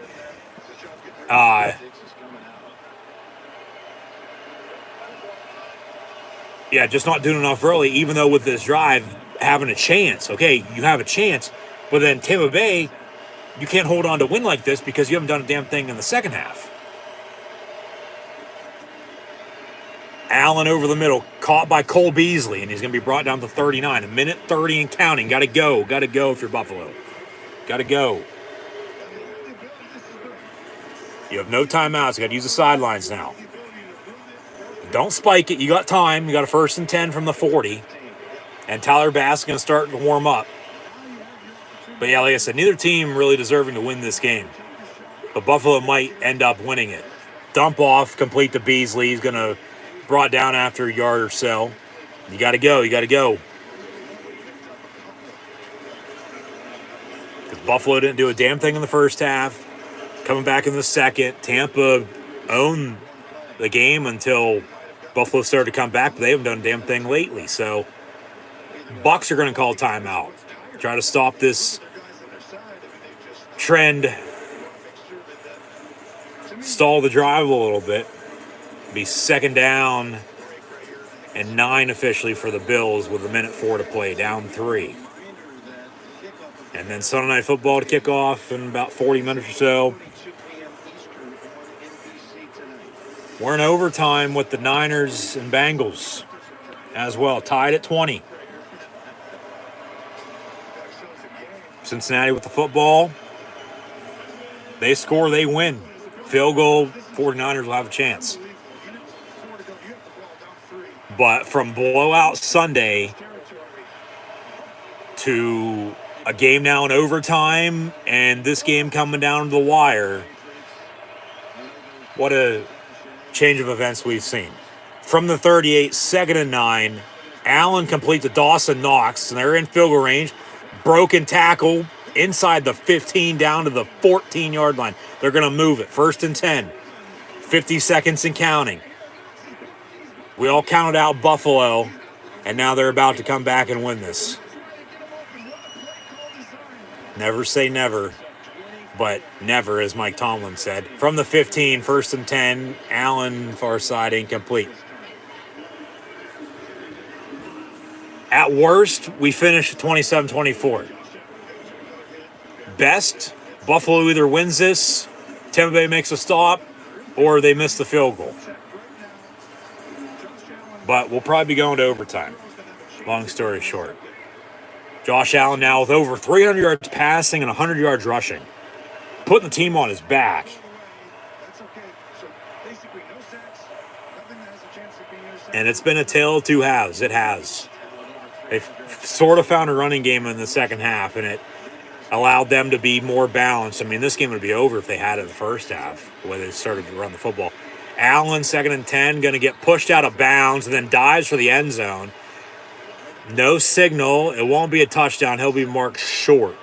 [SPEAKER 6] Just not doing enough early, even though with this drive, having a chance. Okay, you have a chance, but then Tampa Bay, you can't hold on to win like this because you haven't done a damn thing in the second half. Allen over the middle, caught by Cole Beasley, and he's going to be brought down to 39. 1:30 and counting. Got to go if you're Buffalo. Got to go. You have no timeouts. You got to use the sidelines now. Don't spike it. You got time. You got a 1st and 10 from the 40. And Tyler Bass is going to start to warm up. But yeah, like I said, neither team really deserving to win this game. But Buffalo might end up winning it. Dump off, complete to Beasley. He's going to brought down after a yard or so. You got to go. Because Buffalo didn't do a damn thing in the first half. Coming back in the second. Tampa owned the game until Buffalo started to come back, but they haven't done a damn thing lately. So Bucs are going to call timeout. Try to stop this trend. Stall the drive a little bit. Be 2nd down and 9 officially for the Bills with 1:04 to play, down 3. And then Sunday Night Football to kick off in about 40 minutes or so. We're in overtime with the Niners and Bengals as well, tied at 20. Cincinnati with the football. They score, they win. Field goal, 49ers will have a chance. But from blowout Sunday to a game now in overtime and this game coming down to the wire, what a change of events we've seen. From the 38, 2nd and 9, Allen completes to Dawson Knox, and they're in field goal range. Broken tackle inside the 15 down to the 14-yard line. They're going to move it. 1st and 10. 50 seconds and counting. We all counted out Buffalo, and now they're about to come back and win this. Never say never, but never, as Mike Tomlin said. From the 15, 1st and 10, Allen far side incomplete. At worst, we finish 27-24. Best, Buffalo either wins this, Tampa Bay makes a stop, or they miss the field goal. But we'll probably be going to overtime. Long story short. Josh Allen now with over 300 yards passing and 100 yards rushing. Putting the team on his back. And it's been a tale of two halves. It has. They've sort of found a running game in the second half, and it allowed them to be more balanced. I mean, this game would be over if they had it in the first half, where they started to run the football. Allen, 2nd and 10, going to get pushed out of bounds and then dives for the end zone. No signal. It won't be a touchdown. He'll be marked short.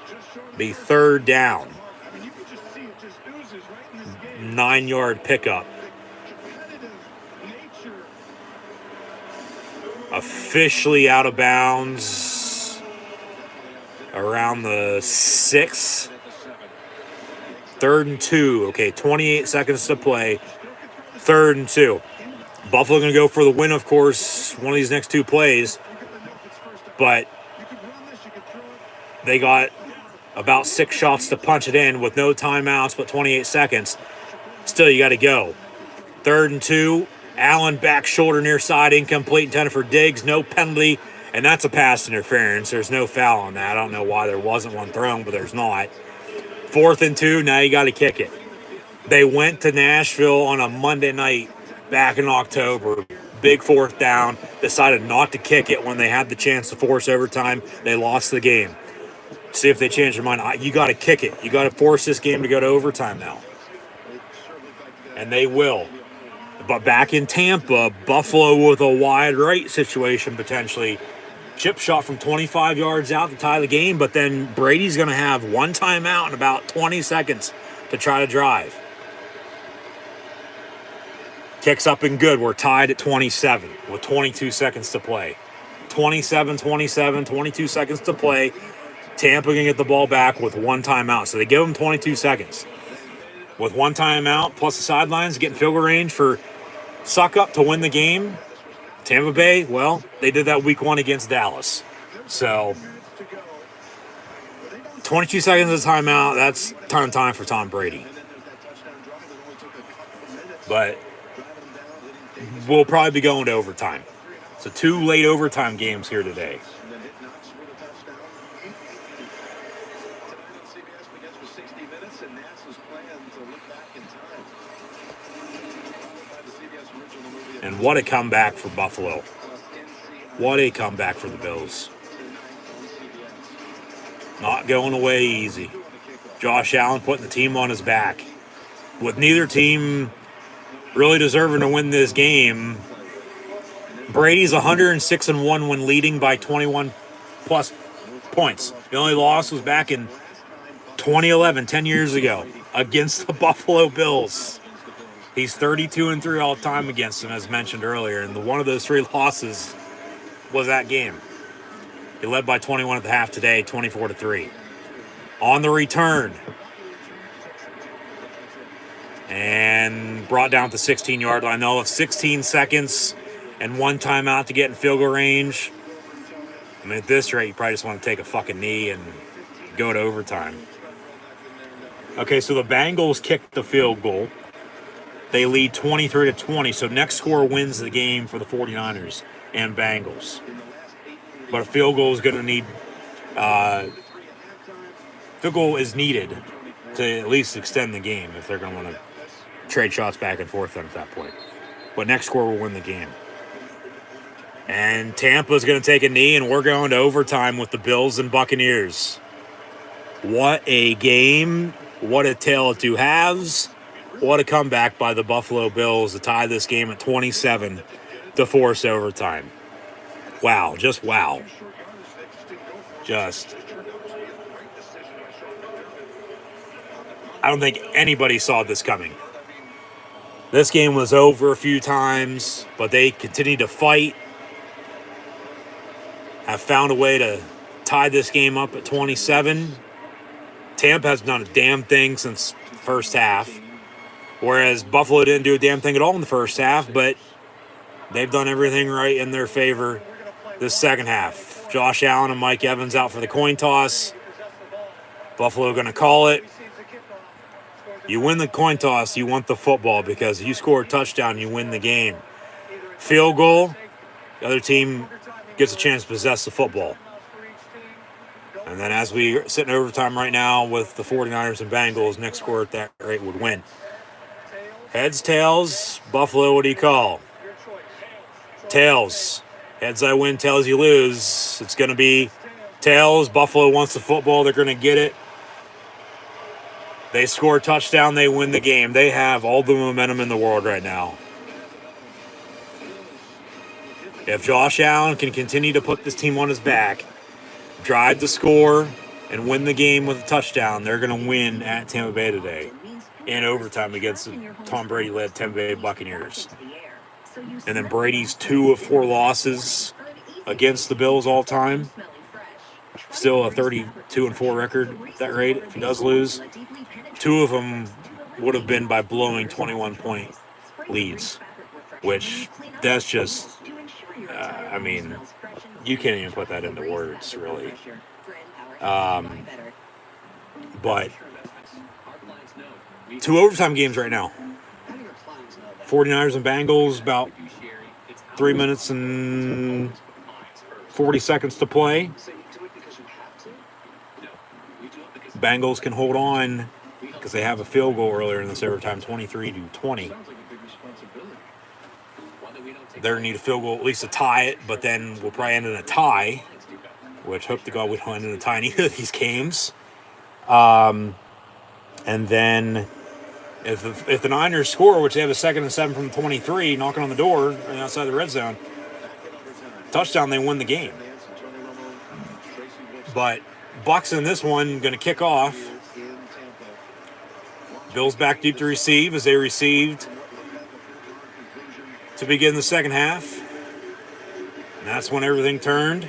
[SPEAKER 6] Be 3rd down. 9-yard pickup. Officially out of bounds around the 6. 3rd and 2. Okay, 28 seconds to play. 3rd and 2. Buffalo going to go for the win, of course, one of these next two plays. But they got about 6 shots to punch it in with no timeouts but 28 seconds. Still, you got to go. 3rd and 2. Allen back shoulder near side, incomplete, intended for Diggs, no penalty, and that's a pass interference. There's no foul on that. I don't know why there wasn't one thrown, but there's not. 4th and 2, now you got to kick it. They went to Nashville on a Monday night back in October. Big 4th down, decided not to kick it when they had the chance to force overtime. They lost the game. See if they change their mind. You got to kick it. You got to force this game to go to overtime now. And they will. But back in Tampa, Buffalo with a wide right situation potentially. Chip shot from 25 yards out to tie the game, but then Brady's going to have one timeout in about 20 seconds to try to drive. Kicks up and good. We're tied at 27 with 22 seconds to play. 27-27, 22 seconds to play. Tampa can get the ball back with one timeout. So they give them 22 seconds. With one timeout plus the sidelines, getting field goal range for suck up to win the game. Tampa Bay, well, they did that week 1 against Dallas. So 22 seconds of timeout, that's a ton of time for Tom Brady. But we'll probably be going to overtime. So 2 late overtime games here today. And what a comeback for Buffalo. What a comeback for the Bills. Not going away easy. Josh Allen putting the team on his back. With neither team really deserving to win this game, Brady's 106-1 when leading by 21-plus points. The only loss was back in 2011, 10 years ago, against the Buffalo Bills. He's 32-3 all time against them, as mentioned earlier, and one of those 3 losses was that game. He led by 21 at the half today, 24-3. On the return, and brought down at the 16-yard line. They'll have 16 seconds and 1 timeout to get in field goal range. I mean, at this rate, you probably just want to take a fucking knee and go to overtime. Okay, so the Bengals kicked the field goal. They lead 23-20, so next score wins the game for the 49ers and Bengals. But a field goal is going to need field goal is needed to at least extend the game if they're going to want to trade shots back and forth at that point. But next score will win the game. And Tampa's going to take a knee, and we're going to overtime with the Bills and Buccaneers. What a game. What a tale of two halves. What a comeback by the Buffalo Bills to tie this game at 27 to force overtime. Wow, just wow. Just, I don't think anybody saw this coming. This game was over a few times, but they continued to fight. Have found a way to tie this game up at 27. Tampa has done a damn thing since the first half, whereas Buffalo didn't do a damn thing at all in the first half, but they've done everything right in their favor this second half. Josh Allen and Mike Evans out for the coin toss. Buffalo going to call it. You win the coin toss, you want the football, because if you score a touchdown, you win the game. Field goal, the other team gets a chance to possess the football. And then as we sit in overtime right now with the 49ers and Bengals, next score at that rate would win. Heads, tails, Buffalo, what do you call? Tails. Heads I win, tails you lose. It's going to be tails. Buffalo wants the football. They're going to get it. They score a touchdown. They win the game. They have all the momentum in the world right now. If Josh Allen can continue to put this team on his back, drive the score, and win the game with a touchdown, they're going to win at Tampa Bay today in overtime against the Tom Brady-led Tampa Bay Buccaneers. And then Brady's 2 of 4 losses against the Bills all time. Still a 32-4 record at that rate if he does lose. 2 of them would have been by blowing 21-point leads, which that's just, I mean, you can't even put that into words, really. But 2 overtime games right now. 49ers and Bengals, about 3 minutes and 40 seconds to play. Bengals can hold on because they have a field goal earlier in this overtime, 23-20. They're going to need a field goal at least to tie it, but then we'll probably end in a tie, which hope to God we don't end in a tie in either of these games. And then if the Niners score, which they have a 2nd and 7 from 23, knocking on the door outside the red zone, touchdown, they win the game. But Bucs in this one going to kick off. Bills back deep to receive as they received to begin the second half. And that's when everything turned.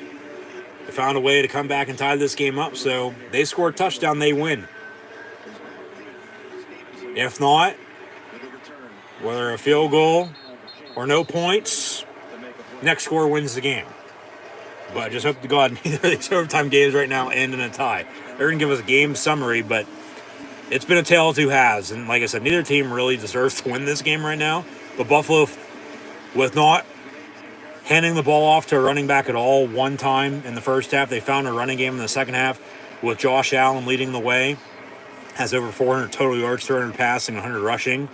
[SPEAKER 6] They found a way to come back and tie this game up, so they score a touchdown, they win. If not, whether a field goal or no points, next score wins the game. But I just hope to God neither of these overtime games right now end in a tie. They're going to give us a game summary, but it's been a tale of two halves. And like I said, neither team really deserves to win this game right now. But Buffalo, with not handing the ball off to a running back at all one time in the first half, they found a running game in the second half with Josh Allen leading the way. Has over 400 total yards, 300 passing, 100 rushing.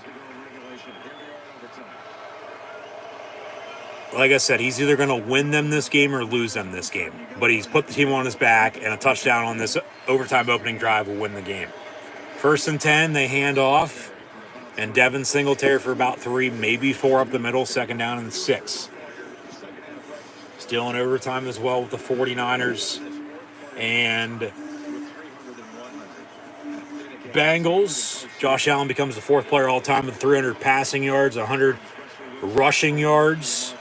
[SPEAKER 6] Like I said, he's either going to win them this game or lose them this game. But he's put the team on his back, and a touchdown on this overtime opening drive will win the game. 1st and 10, they hand off, and Devin Singletary for about 3, maybe 4 up the middle, 2nd down and 6. Still in overtime as well with the 49ers. And Bengals, Josh Allen becomes the 4th player all time with 300 passing yards, 100 rushing yards.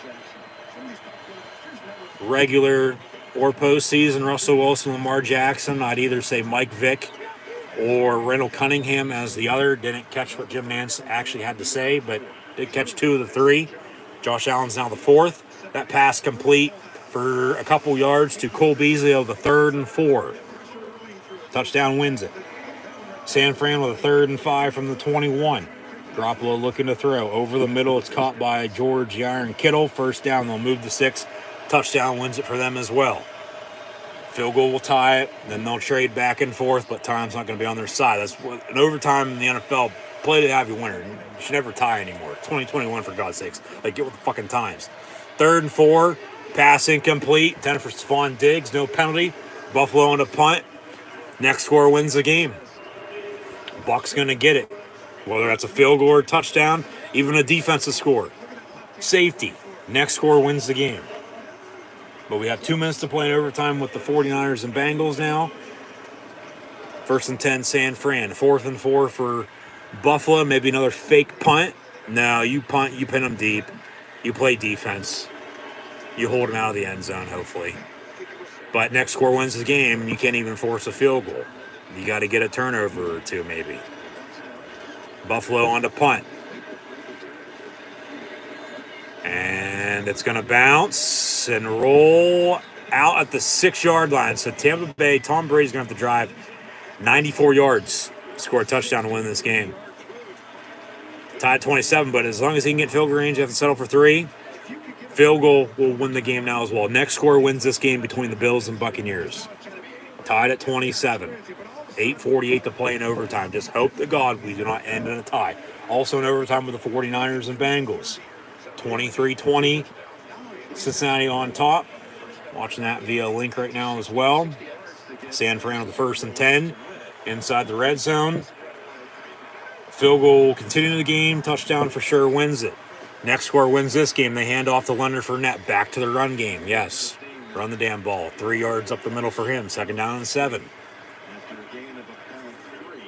[SPEAKER 6] Regular or postseason, Russell Wilson, Lamar Jackson. I'd either say Mike Vick or Randall Cunningham as the other. Didn't catch what Jim Nance actually had to say, but did catch 2 of the 3. Josh Allen's now the 4th. That pass complete for a couple yards to Cole Beasley of the 3rd and 4. Touchdown wins it. San Fran with a 3rd and 5 from the 21. Garoppolo looking to throw. Over the middle, it's caught by George Yaron Kittle. First down, they'll move to 6. Touchdown wins it for them as well. Field goal will tie it. Then they'll trade back and forth, but time's not going to be on their side. That's what an overtime in the NFL. Play to have your winner. You should never tie anymore. 2021, for God's sakes. Like, get with the fucking times. 3rd and 4. Pass incomplete. 10 for Stephon Diggs. No penalty. Buffalo on a punt. Next score wins the game. Buck's going to get it. Whether that's a field goal or a touchdown, even a defensive score. Safety. Next score wins the game. But we have 2 minutes to play in overtime with the 49ers and Bengals now. 1st and 10, San Fran. 4th and 4 for Buffalo. Maybe another fake punt. No, you punt, you pin them deep. You play defense. You hold them out of the end zone, hopefully. But next score wins the game. You can't even force a field goal. You got to get a turnover or 2, maybe. Buffalo on to punt. And it's going to bounce and roll out at the 6-yard line. So Tampa Bay, Tom Brady's going to have to drive 94 yards to score a touchdown to win this game. Tied 27, but as long as he can get field goal range, you have to settle for 3. Field goal will win the game now as well. Next score wins this game between the Bills and Buccaneers. Tied at 27. 8:48 to play in overtime. Just hope to God we do not end in a tie. Also in overtime with the 49ers and Bengals. 23-20. Cincinnati on top. Watching that via link right now as well. San Fran with the 1st and 10. Inside the red zone. Field goal continuing the game. Touchdown for sure wins it. Next score wins this game. They hand off to Leonard Fournette. Back to the run game. Yes. Run the damn ball. 3 yards up the middle for him. 2nd down and 7.
[SPEAKER 10] After a gain of about 3.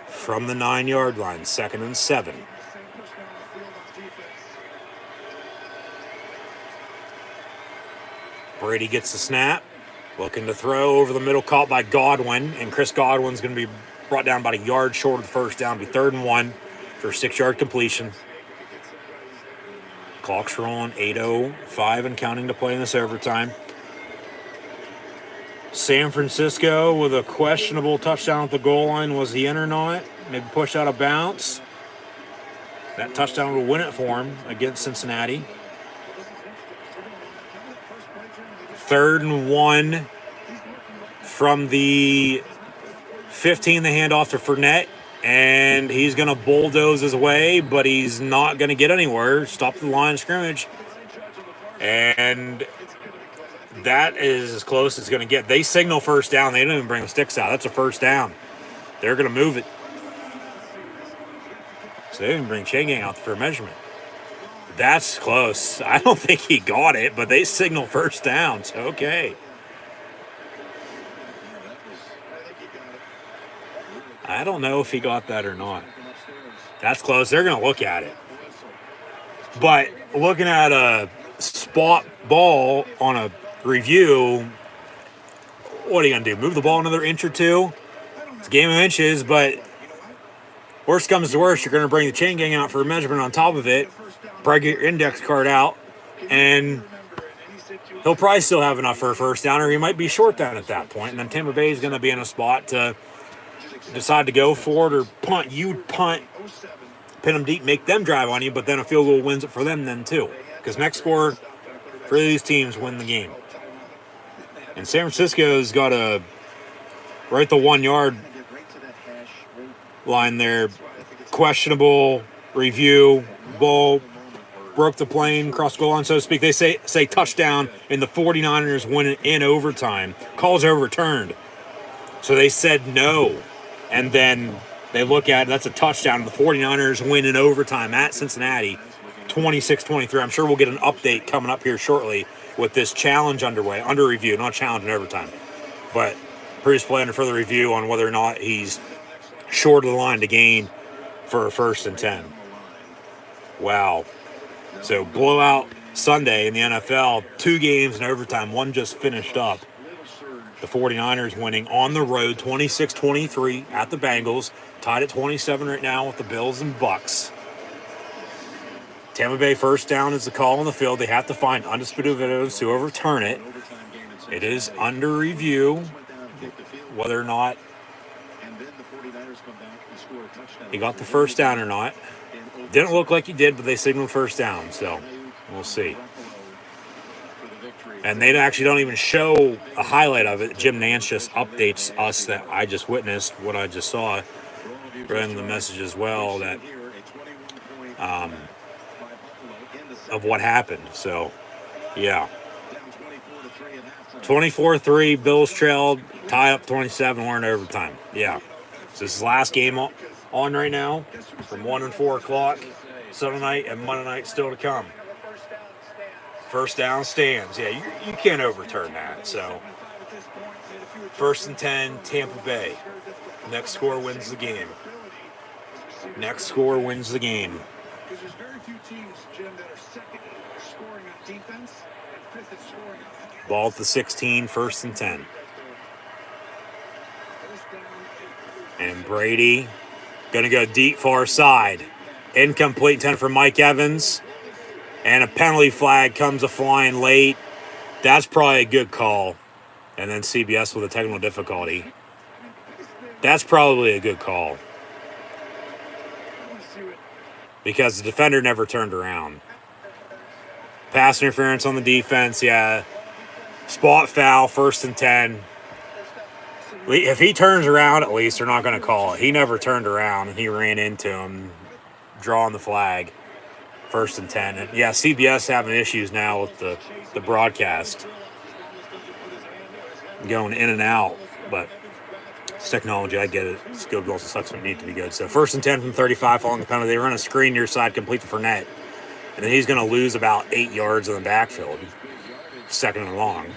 [SPEAKER 6] From the 9-yard line. 2nd and 7. Brady gets the snap. Looking to throw over the middle, caught by Godwin. And Chris Godwin's going to be brought down about a yard short of the first down. Be 3rd and 1 for a 6-yard completion. Clock's rolling. 8:05 and counting to play in this overtime. San Francisco with a questionable touchdown at the goal line. Was he in or not? Maybe pushed out of bounds. That touchdown will win it for him against Cincinnati. 3rd and 1 from the 15. They hand off to Fournette, and he's going to bulldoze his way, but he's not going to get anywhere. Stop the line of scrimmage. And that is as close as it's going to get. They signal first down. They don't even bring the sticks out. That's a first down. They're going to move it. So they didn't bring chain gang out for a measurement. That's close. I don't think he got it, but they signal first down. So, okay. I don't know if he got that or not. That's close. They're going to look at it. But looking at a spot ball on a review, what are you going to do? Move the ball another inch or 2? It's a game of inches, but worst comes to worst, you're going to bring the chain gang out for a measurement on top of it. Probably get your index card out, and he'll probably still have enough for a first down, or he might be short down at that point. And then Tampa Bay is going to be in a spot to decide to go for it or punt. You punt, pin them deep, make them drive on you, but then a field goal wins it for them then too. Because next score for these teams win the game. And San Francisco's got a right the 1 yard line there. Questionable review, ball broke the plane, cross goal line, so to speak. They say touchdown, and the 49ers win it in overtime. Calls overturned. So they said no. And then they look at it, that's a touchdown. The 49ers win in overtime at Cincinnati, 26-23. I'm sure we'll get an update coming up here shortly with this challenge underway, under review, not challenge in overtime. But previous play under further review on whether or not he's short of the line to gain for a 1st and 10. Wow. So blowout Sunday in the NFL, 2 games in overtime, 1 just finished up. The 49ers winning on the road 26-23 at the Bengals, tied at 27 right now with the Bills and Bucks. Tampa Bay first down is the call on the field. They have to find undisputed evidence to overturn it. It is under review whether or not he got the first down or not. Didn't look like he did, but they signaled first down, so we'll see. And they actually don't even show a highlight of it. Jim Nance just updates us that I just witnessed what I just saw. Read in the message as well that of what happened. So, yeah. 24-3, Bills trailed, tie up 27, we're in overtime. Yeah. So this is the last game on right now from 1 and 4 o'clock Sunday night and Monday night still to come. First down stands. Yeah, you can't overturn that. So, 1st and 10, Tampa Bay. Next score wins the game. Next score wins the game.
[SPEAKER 3] Because there's very few teams, Jim, that are second in scoring on defense and 5th in scoring on offense.
[SPEAKER 6] Ball at the 16, 1st and 10. And Brady going to go deep far side. Incomplete 10 for Mike Evans. And a penalty flag comes a-flying late. That's probably a good call. And then CBS with a technical difficulty. That's probably a good call. Because the defender never turned around. Pass interference on the defense, yeah. Spot foul, 1st and 10. If he turns around, at least they're not going to call it. He never turned around, and he ran into him, drawing the flag. 1st and 10. And yeah, CBS having issues now with the broadcast. Going in and out, but it's technology, I get it. Skill goals and sucks need to be good. So 1st and 10 from 35 following the penalty. They run a screen near side, complete to Fournette. And then he's going to lose about 8 yards in the backfield. 2nd and long.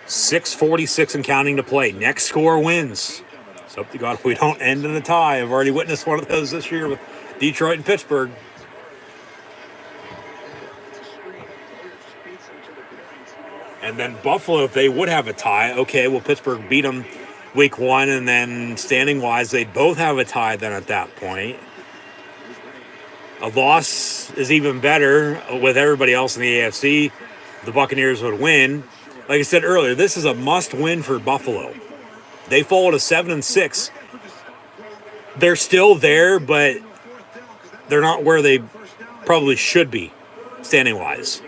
[SPEAKER 6] 6:46 and counting to play. Next score wins. So hope to God we don't end in a tie. I've already witnessed one of those this year with Detroit and Pittsburgh. And then Buffalo, if they would have a tie, okay, well, Pittsburgh beat them week 1, and then standing-wise, they'd both have a tie then at that point. A loss is even better with everybody else in the AFC. The Buccaneers would win. Like I said earlier, this is a must-win for Buffalo. They fall to 7-6. They're still there, but they're not where they probably should be, standing-wise.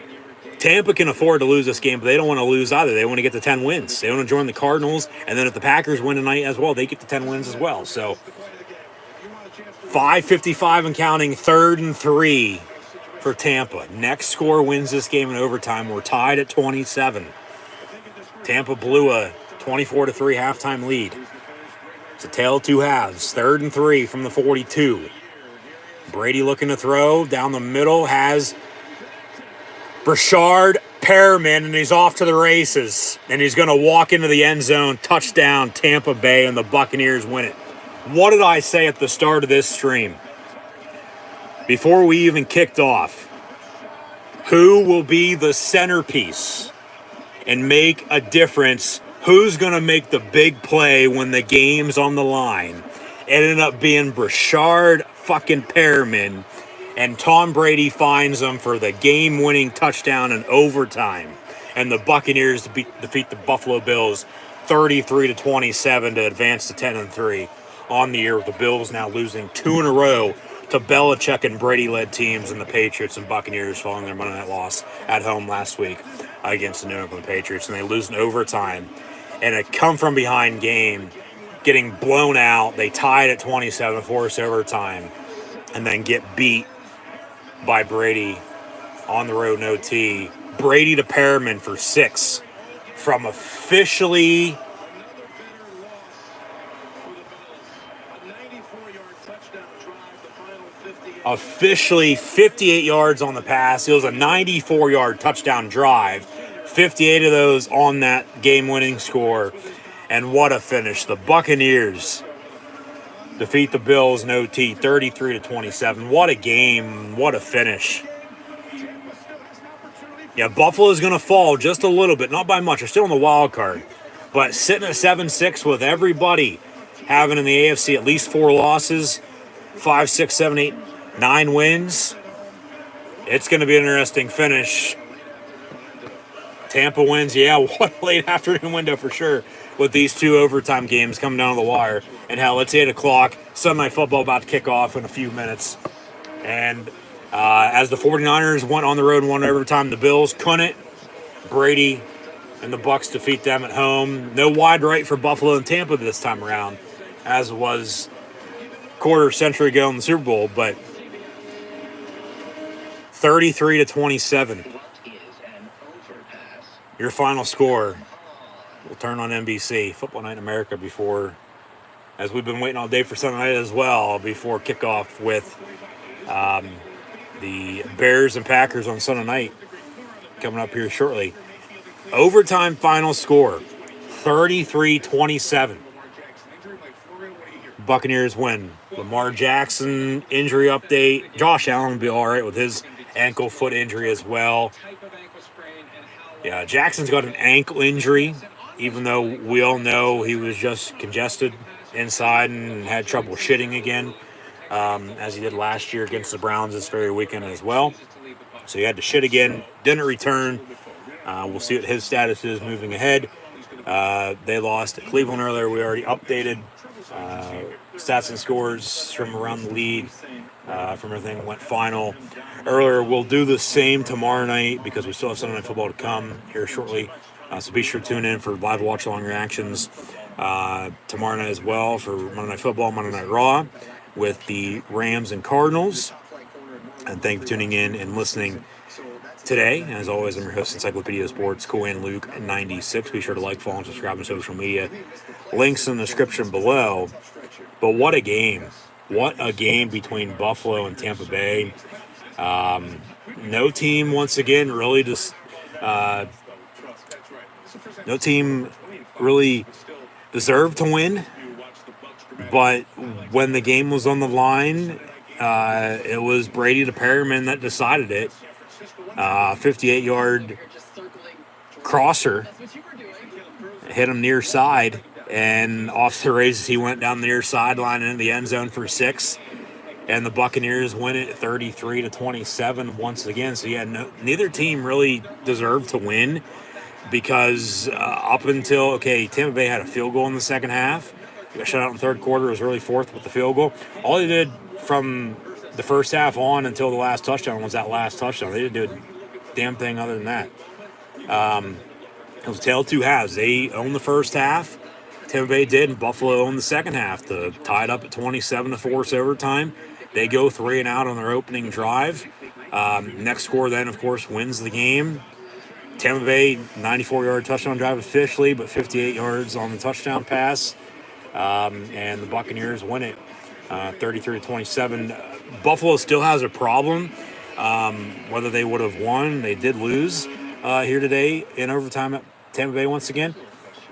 [SPEAKER 6] Tampa can afford to lose this game, but they don't want to lose either. They want to get to 10 wins. They want to join the Cardinals, and then if the Packers win tonight as well, they get to 10 wins as well. So 5:55 and counting, 3rd and 3 for Tampa. Next score wins this game in overtime. We're tied at 27. Tampa blew a 24-3 halftime lead. It's a tale of two halves. 3rd and 3 from the 42. Brady looking to throw down the middle, has Brashard Perriman, and he's off to the races. And he's going to walk into the end zone. Touchdown, Tampa Bay, and the Buccaneers win it. What did I say at the start of this stream? Before we even kicked off, who will be the centerpiece and make a difference? Who's going to make the big play when the game's on the line? It ended up being Brashard fucking Perriman. And Tom Brady finds them for the game-winning touchdown in overtime. And the Buccaneers defeat the Buffalo Bills 33-27 to advance to 10-3 on the year, with the Bills now losing 2 in a row to Belichick and Brady-led teams and the Patriots and Buccaneers following their Monday night loss at home last week against the New England Patriots. And they lose in overtime. And a come-from-behind game, getting blown out. They tied at 27, force overtime, and then get beat by Brady on the road in OT. Brady to Perriman for 6 from officially 58 yards on the pass. It was a 94-yard touchdown drive. 58 of those on that game-winning score. And what a finish. The Buccaneers defeat the Bills in OT 33-27. What a game. What a finish. Yeah, Buffalo's going to fall just a little bit. Not by much. They're still in the wild card. But sitting at 7-6 with everybody having in the AFC at least 4 losses, 5, 6, 7, 8, 9 wins. It's going to be an interesting finish. Tampa wins, yeah, what a late afternoon window for sure, with these 2 overtime games coming down to the wire. And hell, it's 8 o'clock. Sunday Night Football about to kick off in a few minutes. And as the 49ers went on the road and won overtime, the Bills couldn't. Brady and the Bucs defeat them at home. No wide right for Buffalo and Tampa this time around, as was quarter century ago in the Super Bowl, but 33-27. Your final score. We'll turn on NBC, Football Night in America, before, as we've been waiting all day for Sunday night as well, before kickoff with the Bears and Packers on Sunday night coming up here shortly. Overtime final score, 33-27. Buccaneers win. Lamar Jackson injury update. Josh Allen will be all right with his ankle foot injury as well. Yeah, Jackson's got an ankle injury, even though we all know he was just congested inside and had trouble shitting again, as he did last year against the Browns this very weekend as well. So he had to shit again, didn't return. We'll see what his status is moving ahead. They lost to Cleveland earlier. We already updated stats and scores from around the league, from everything went final earlier. We'll do the same tomorrow night because we still have Sunday Night Football to come here shortly. So be sure to tune in for live watch-along reactions tomorrow night as well for Monday Night Football, Monday Night Raw with the Rams and Cardinals. And thank you for tuning in and listening today. As always, I'm your host, Encyclopedia Sports, Cohen Luke 96. Be sure to like, follow, and subscribe on social media. Links in the description below. But what a game. What a game between Buffalo and Tampa Bay. No team, once again, really just... no team really deserved to win. But when the game was on the line, it was Brady to Perriman that decided it. 58-yard crosser hit him near side, and off the races he went down the near sideline into the end zone for 6, and the Buccaneers win it 33-27 once again. So yeah, neither team really deserved to win, because up until Tampa Bay had a field goal in the second half. They got shut out in the third quarter. It was really fourth with the field goal. All they did from the first half on until the last touchdown was that last touchdown. They didn't do a damn thing other than that. It was a tale of two halves. They owned the first half. Tampa Bay did, and Buffalo owned the second half. Tied up at 27 to force overtime. They go 3 and out on their opening drive. Next score then, of course, wins the game. Tampa Bay, 94-yard touchdown drive officially, but 58 yards on the touchdown pass. And the Buccaneers win it 33-27. Buffalo still has a problem. Whether they would have won, they did lose here today in overtime at Tampa Bay once again.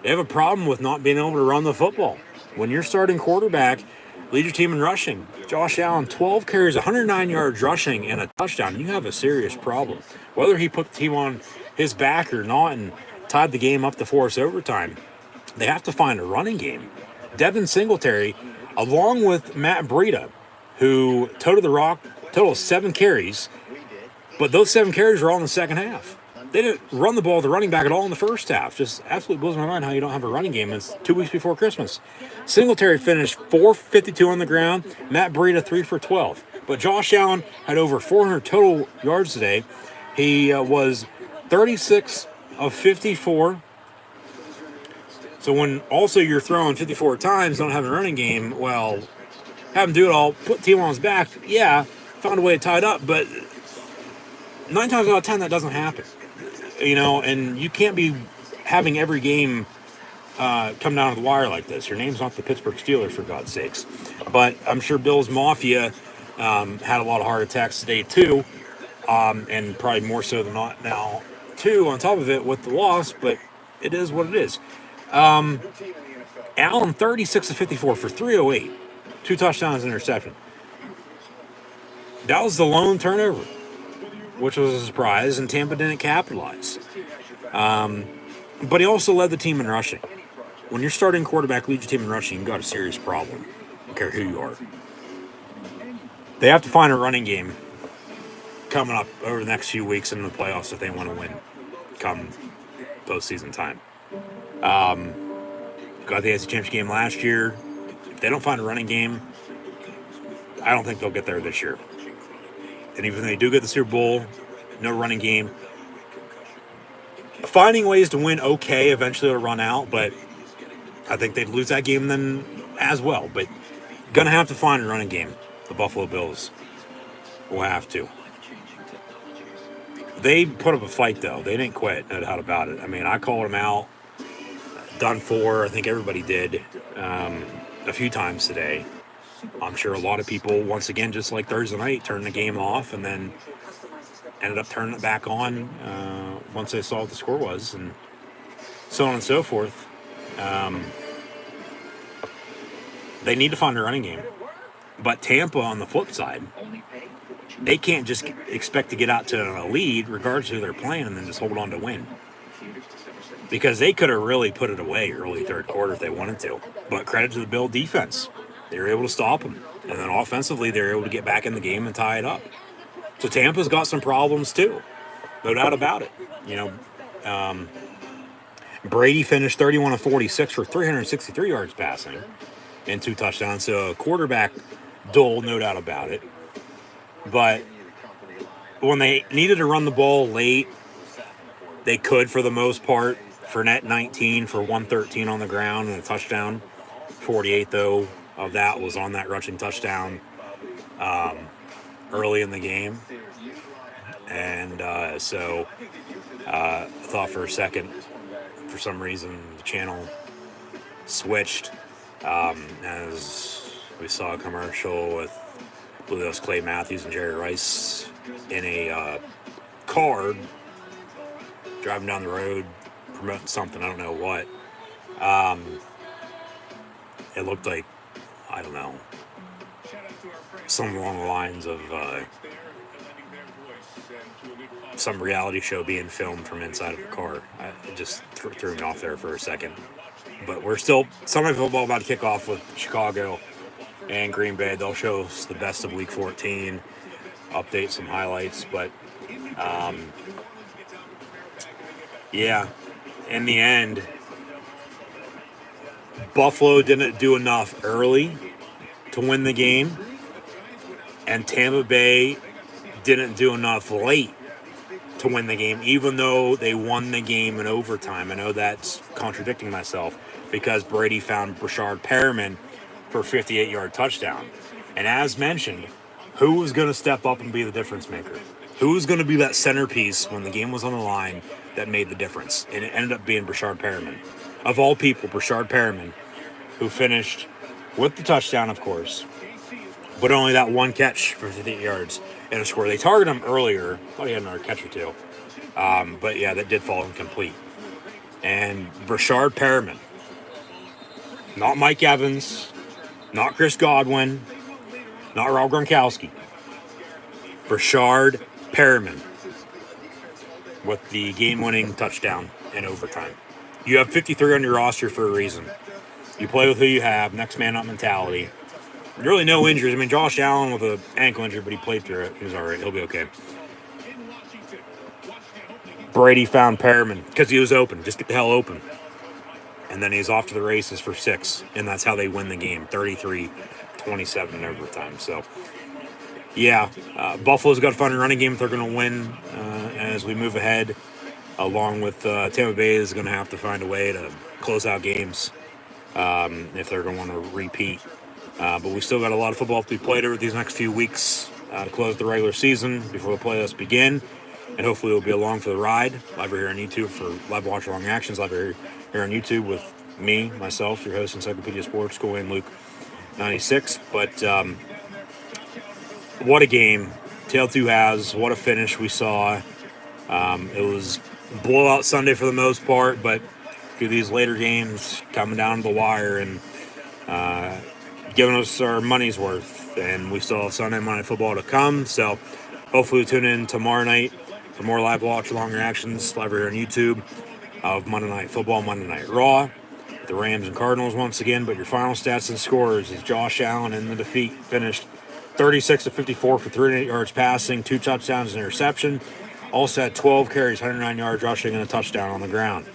[SPEAKER 6] They have a problem with not being able to run the football. When you're starting quarterback, lead your team in rushing. Josh Allen, 12 carries, 109 yards rushing, and a touchdown. You have a serious problem. Whether he put the team on his back or not and tied the game up to force overtime, they have to find a running game. Devin Singletary, along with Matt Breida, who totaled the rock, total of 7 carries, but those 7 carries were all in the second half. They didn't run the ball with the running back at all in the first half. Just absolutely blows my mind how you don't have a running game. It's 2 weeks before Christmas. Singletary finished 452 on the ground. Matt Breida 3 for 12. But Josh Allen had over 400 total yards today. He was 36 of 54. So when also you're throwing 54 times, don't have a running game, well, have him do it all, put the team on his back, yeah, found a way to tie it up, but 9 times out of 10 that doesn't happen. And you can't be having every game come down to the wire like this. Your name's not the Pittsburgh Steelers, for God's sakes. But I'm sure Bills Mafia had a lot of heart attacks today too, and probably more so than not now too, on top of it with the loss, but it is what it is. Allen, 36 of 54 for 308. 2 touchdowns and interception. That was the lone turnover, which was a surprise, and Tampa didn't capitalize. But he also led the team in rushing. When you're starting quarterback, lead your team in rushing, you've got a serious problem. I don't care who you are. They have to find a running game coming up over the next few weeks in the playoffs if they want to win come postseason time. Got the AFC Championship game last year. If they don't find a running game, I don't think they'll get there this year. And even if they do get the Super Bowl, no running game. Finding ways to win, okay, eventually it'll run out, but I think they'd lose that game then as well. But gonna have to find a running game. The Buffalo Bills will have to. They put up a fight, though. They didn't quit, no doubt about it. I mean, I called them out, done for. I think everybody did a few times today. I'm sure a lot of people, once again, just like Thursday night, turned the game off and then ended up turning it back on once they saw what the score was, and so on and so forth. They need to find a running game. But Tampa, on the flip side, they can't just expect to get out to a lead, regardless of who they're playing, and then just hold on to win. Because they could have really put it away early third quarter if they wanted to. But credit to the Bill defense. They were able to stop them. And then offensively, they were able to get back in the game and tie it up. So Tampa's got some problems too. No doubt about it. You know, Brady finished 31 of 46 for 363 yards passing and 2 touchdowns. So a quarterback duel, no doubt about it. But when they needed to run the ball late, they could for the most part. Fournette 19 for 113 on the ground and a touchdown. 48, though, of that was on that rushing touchdown early in the game. And so I thought for a second, for some reason, the channel switched as we saw a commercial with Blue's Clay Matthews and Jerry Rice in a car driving down the road promoting something, I don't know what. It looked like, I don't know, something along the lines of some reality show being filmed from inside of a car. It just threw me off there for a second. But we're still, Sunday football about to kick off with Chicago and Green Bay. They'll show us the best of Week 14, update some highlights. But, yeah, in the end, Buffalo didn't do enough early to win the game, and Tampa Bay didn't do enough late to win the game, even though they won the game in overtime. I know that's contradicting myself because Brady found Brashard Perriman for a 58-yard touchdown. And as mentioned, who was going to step up and be the difference maker? Who was going to be that centerpiece when the game was on the line that made the difference? And it ended up being Brashard Perriman. Of all people, Brashard Perriman, who finished with the touchdown, of course, but only that one catch for 58 yards and a score. They targeted him earlier. Thought he had another catch or two. But, yeah, that did fall incomplete. And Brashard Perriman, not Mike Evans, not Chris Godwin, not Rob Gronkowski. Brashard Perriman with the game-winning touchdown in overtime. You have 53 on your roster for a reason. You play with who you have, next man up mentality. Really no injuries. I mean, Josh Allen with an ankle injury, but he played through it. He was all right. He'll be okay. Brady found Perriman because he was open. Just get the hell open. And then he's off to the races for 6, and that's how they win the game, 33-27 in overtime. So, yeah, Buffalo's got to find a running game if they're going to win as we move ahead, along with Tampa Bay is going to have to find a way to close out games if they're going to want to repeat. But we still got a lot of football to be played over these next few weeks to close the regular season before the playoffs begin. And hopefully we'll be along for the ride. Live here on YouTube for live watch along actions. Live here on YouTube with me, myself, your host, Encyclopedia Sports, School and Luke 96. But what a game. Tail 2 has. What a finish we saw. It was blowout Sunday for the most part, but through these later games coming down to the wire and giving us our money's worth. And we still have Sunday Night Football to come. So hopefully we tune in tomorrow night for more live watch along reactions live here on YouTube of Monday Night Football, Monday Night Raw, the Rams and Cardinals once again. But your final stats and scores is Josh Allen in the defeat finished 36 of 54 for 308 yards passing, 2 touchdowns, and interception. Also had 12 carries, 109 yards rushing, and a touchdown on the ground.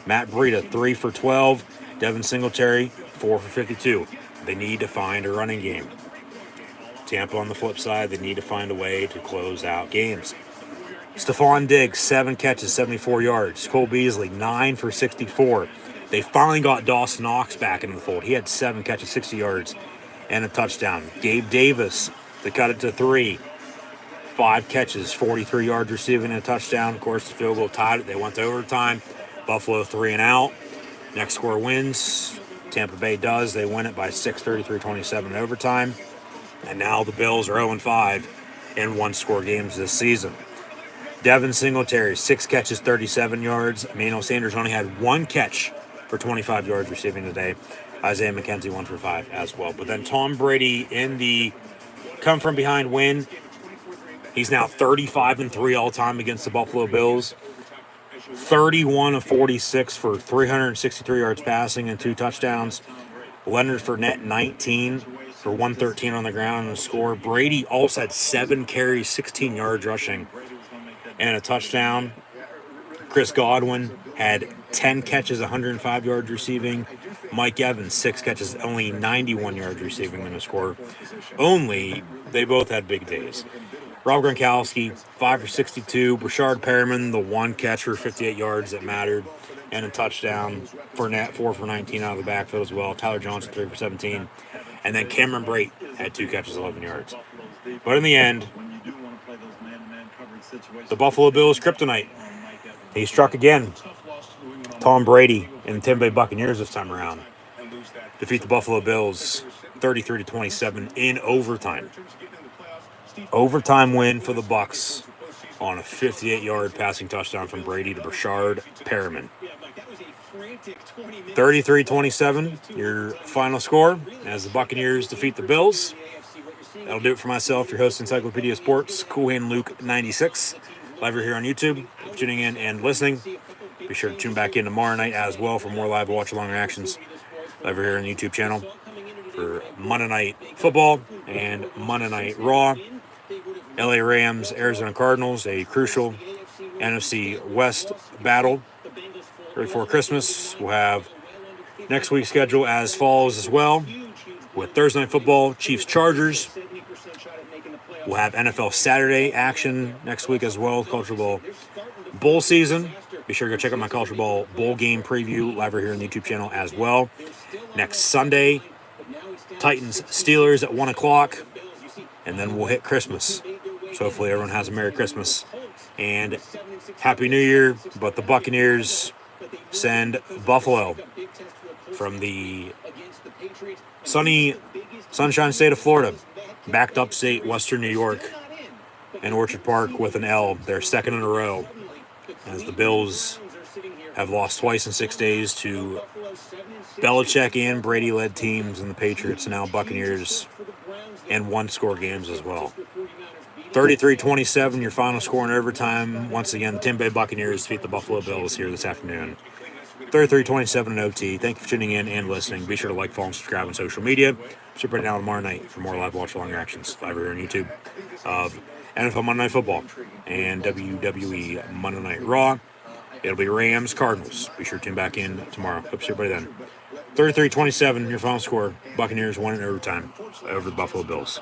[SPEAKER 6] Matt Breida, 3 for 12. Devin Singletary, 4 for 52. They need to find a running game. Tampa on the flip side, they need to find a way to close out games. Stephon Diggs, 7 catches, 74 yards. Cole Beasley, 9 for 64. They finally got Dawson Knox back into the fold. He had 7 catches, 60 yards, and a touchdown. Gabe Davis, they cut it to 3. 5 catches, 43 yards receiving, and a touchdown. Of course, the field goal tied it. They went to overtime. Buffalo 3 and out. Next score wins. Tampa Bay does. They win it by 6, 33-27 in overtime. And now the Bills are 0-5 in one-score games this season. Devin Singletary, 6 catches, 37 yards. Emmanuel Sanders only had 1 catch for 25 yards receiving today. Isaiah McKenzie, 1 for 5 as well. But then Tom Brady in the come-from-behind win. He's now 35-3 all-time against the Buffalo Bills. 31 of 46 for 363 yards passing and 2 touchdowns. Leonard Fournette, 19 for 113 on the ground and a score. Brady also had 7 carries, 16 yards rushing, and a touchdown. Chris Godwin had 10 catches, 105 yards receiving. Mike Evans, 6 catches, only 91 yards receiving and a score. They both had big days. Rob Gronkowski, 5 for 62. Brashard Perriman, the 1 catch for 58 yards that mattered, and a touchdown. Fournette, 4 for 19 out of the backfield as well. Tyler Johnson, 3 for 17. And then Cameron Brate had 2 catches, 11 yards. But in the end, the Buffalo Bills kryptonite. He struck again. Tom Brady and the Tampa Bay Buccaneers this time around defeat the Buffalo Bills 33-27 in overtime. Overtime win for the Bucs on a 58-yard passing touchdown from Brady to Brashard Perriman. 33-27, your final score as the Buccaneers defeat the Bills. That'll do it for myself, your host, Encyclopedia Sports, Cool Hand Luke 96. Live here on YouTube, tuning in and listening. Be sure to tune back in tomorrow night as well for more live watch-along reactions. Live here on the YouTube channel for Monday Night Football and Monday Night Raw. LA Rams, Arizona Cardinals, a crucial NFC West battle right before Christmas. We'll have next week's schedule as follows as well, with Thursday Night Football, Chiefs Chargers. We'll have NFL Saturday action next week as well, Culture Bowl bowl season. Be sure to go check out my Culture Bowl bowl game preview live right here on the YouTube channel as well. Next Sunday, Titans Steelers at 1 o'clock, and then we'll hit Christmas. So hopefully everyone has a Merry Christmas and Happy New Year. But the Buccaneers send Buffalo from the sunshine state of Florida back to upstate Western New York and Orchard Park with an L. They're second in a row as the Bills have lost twice in 6 days to Belichick and Brady-led teams, and the Patriots, and now Buccaneers, and one-score games as well. 33-27, your final score in overtime. Once again, the Tampa Bay Buccaneers defeat the Buffalo Bills here this afternoon. 33-27 in OT. Thank you for tuning in and listening. Be sure to like, follow, and subscribe on social media. Super down tomorrow night for more live watch-along reactions live here on YouTube of NFL Monday Night Football and WWE Monday Night Raw. It'll be Rams Cardinals. Be sure to tune back in tomorrow. Hope to see everybody then. 33-27, your final score. Buccaneers won in overtime over the Buffalo Bills.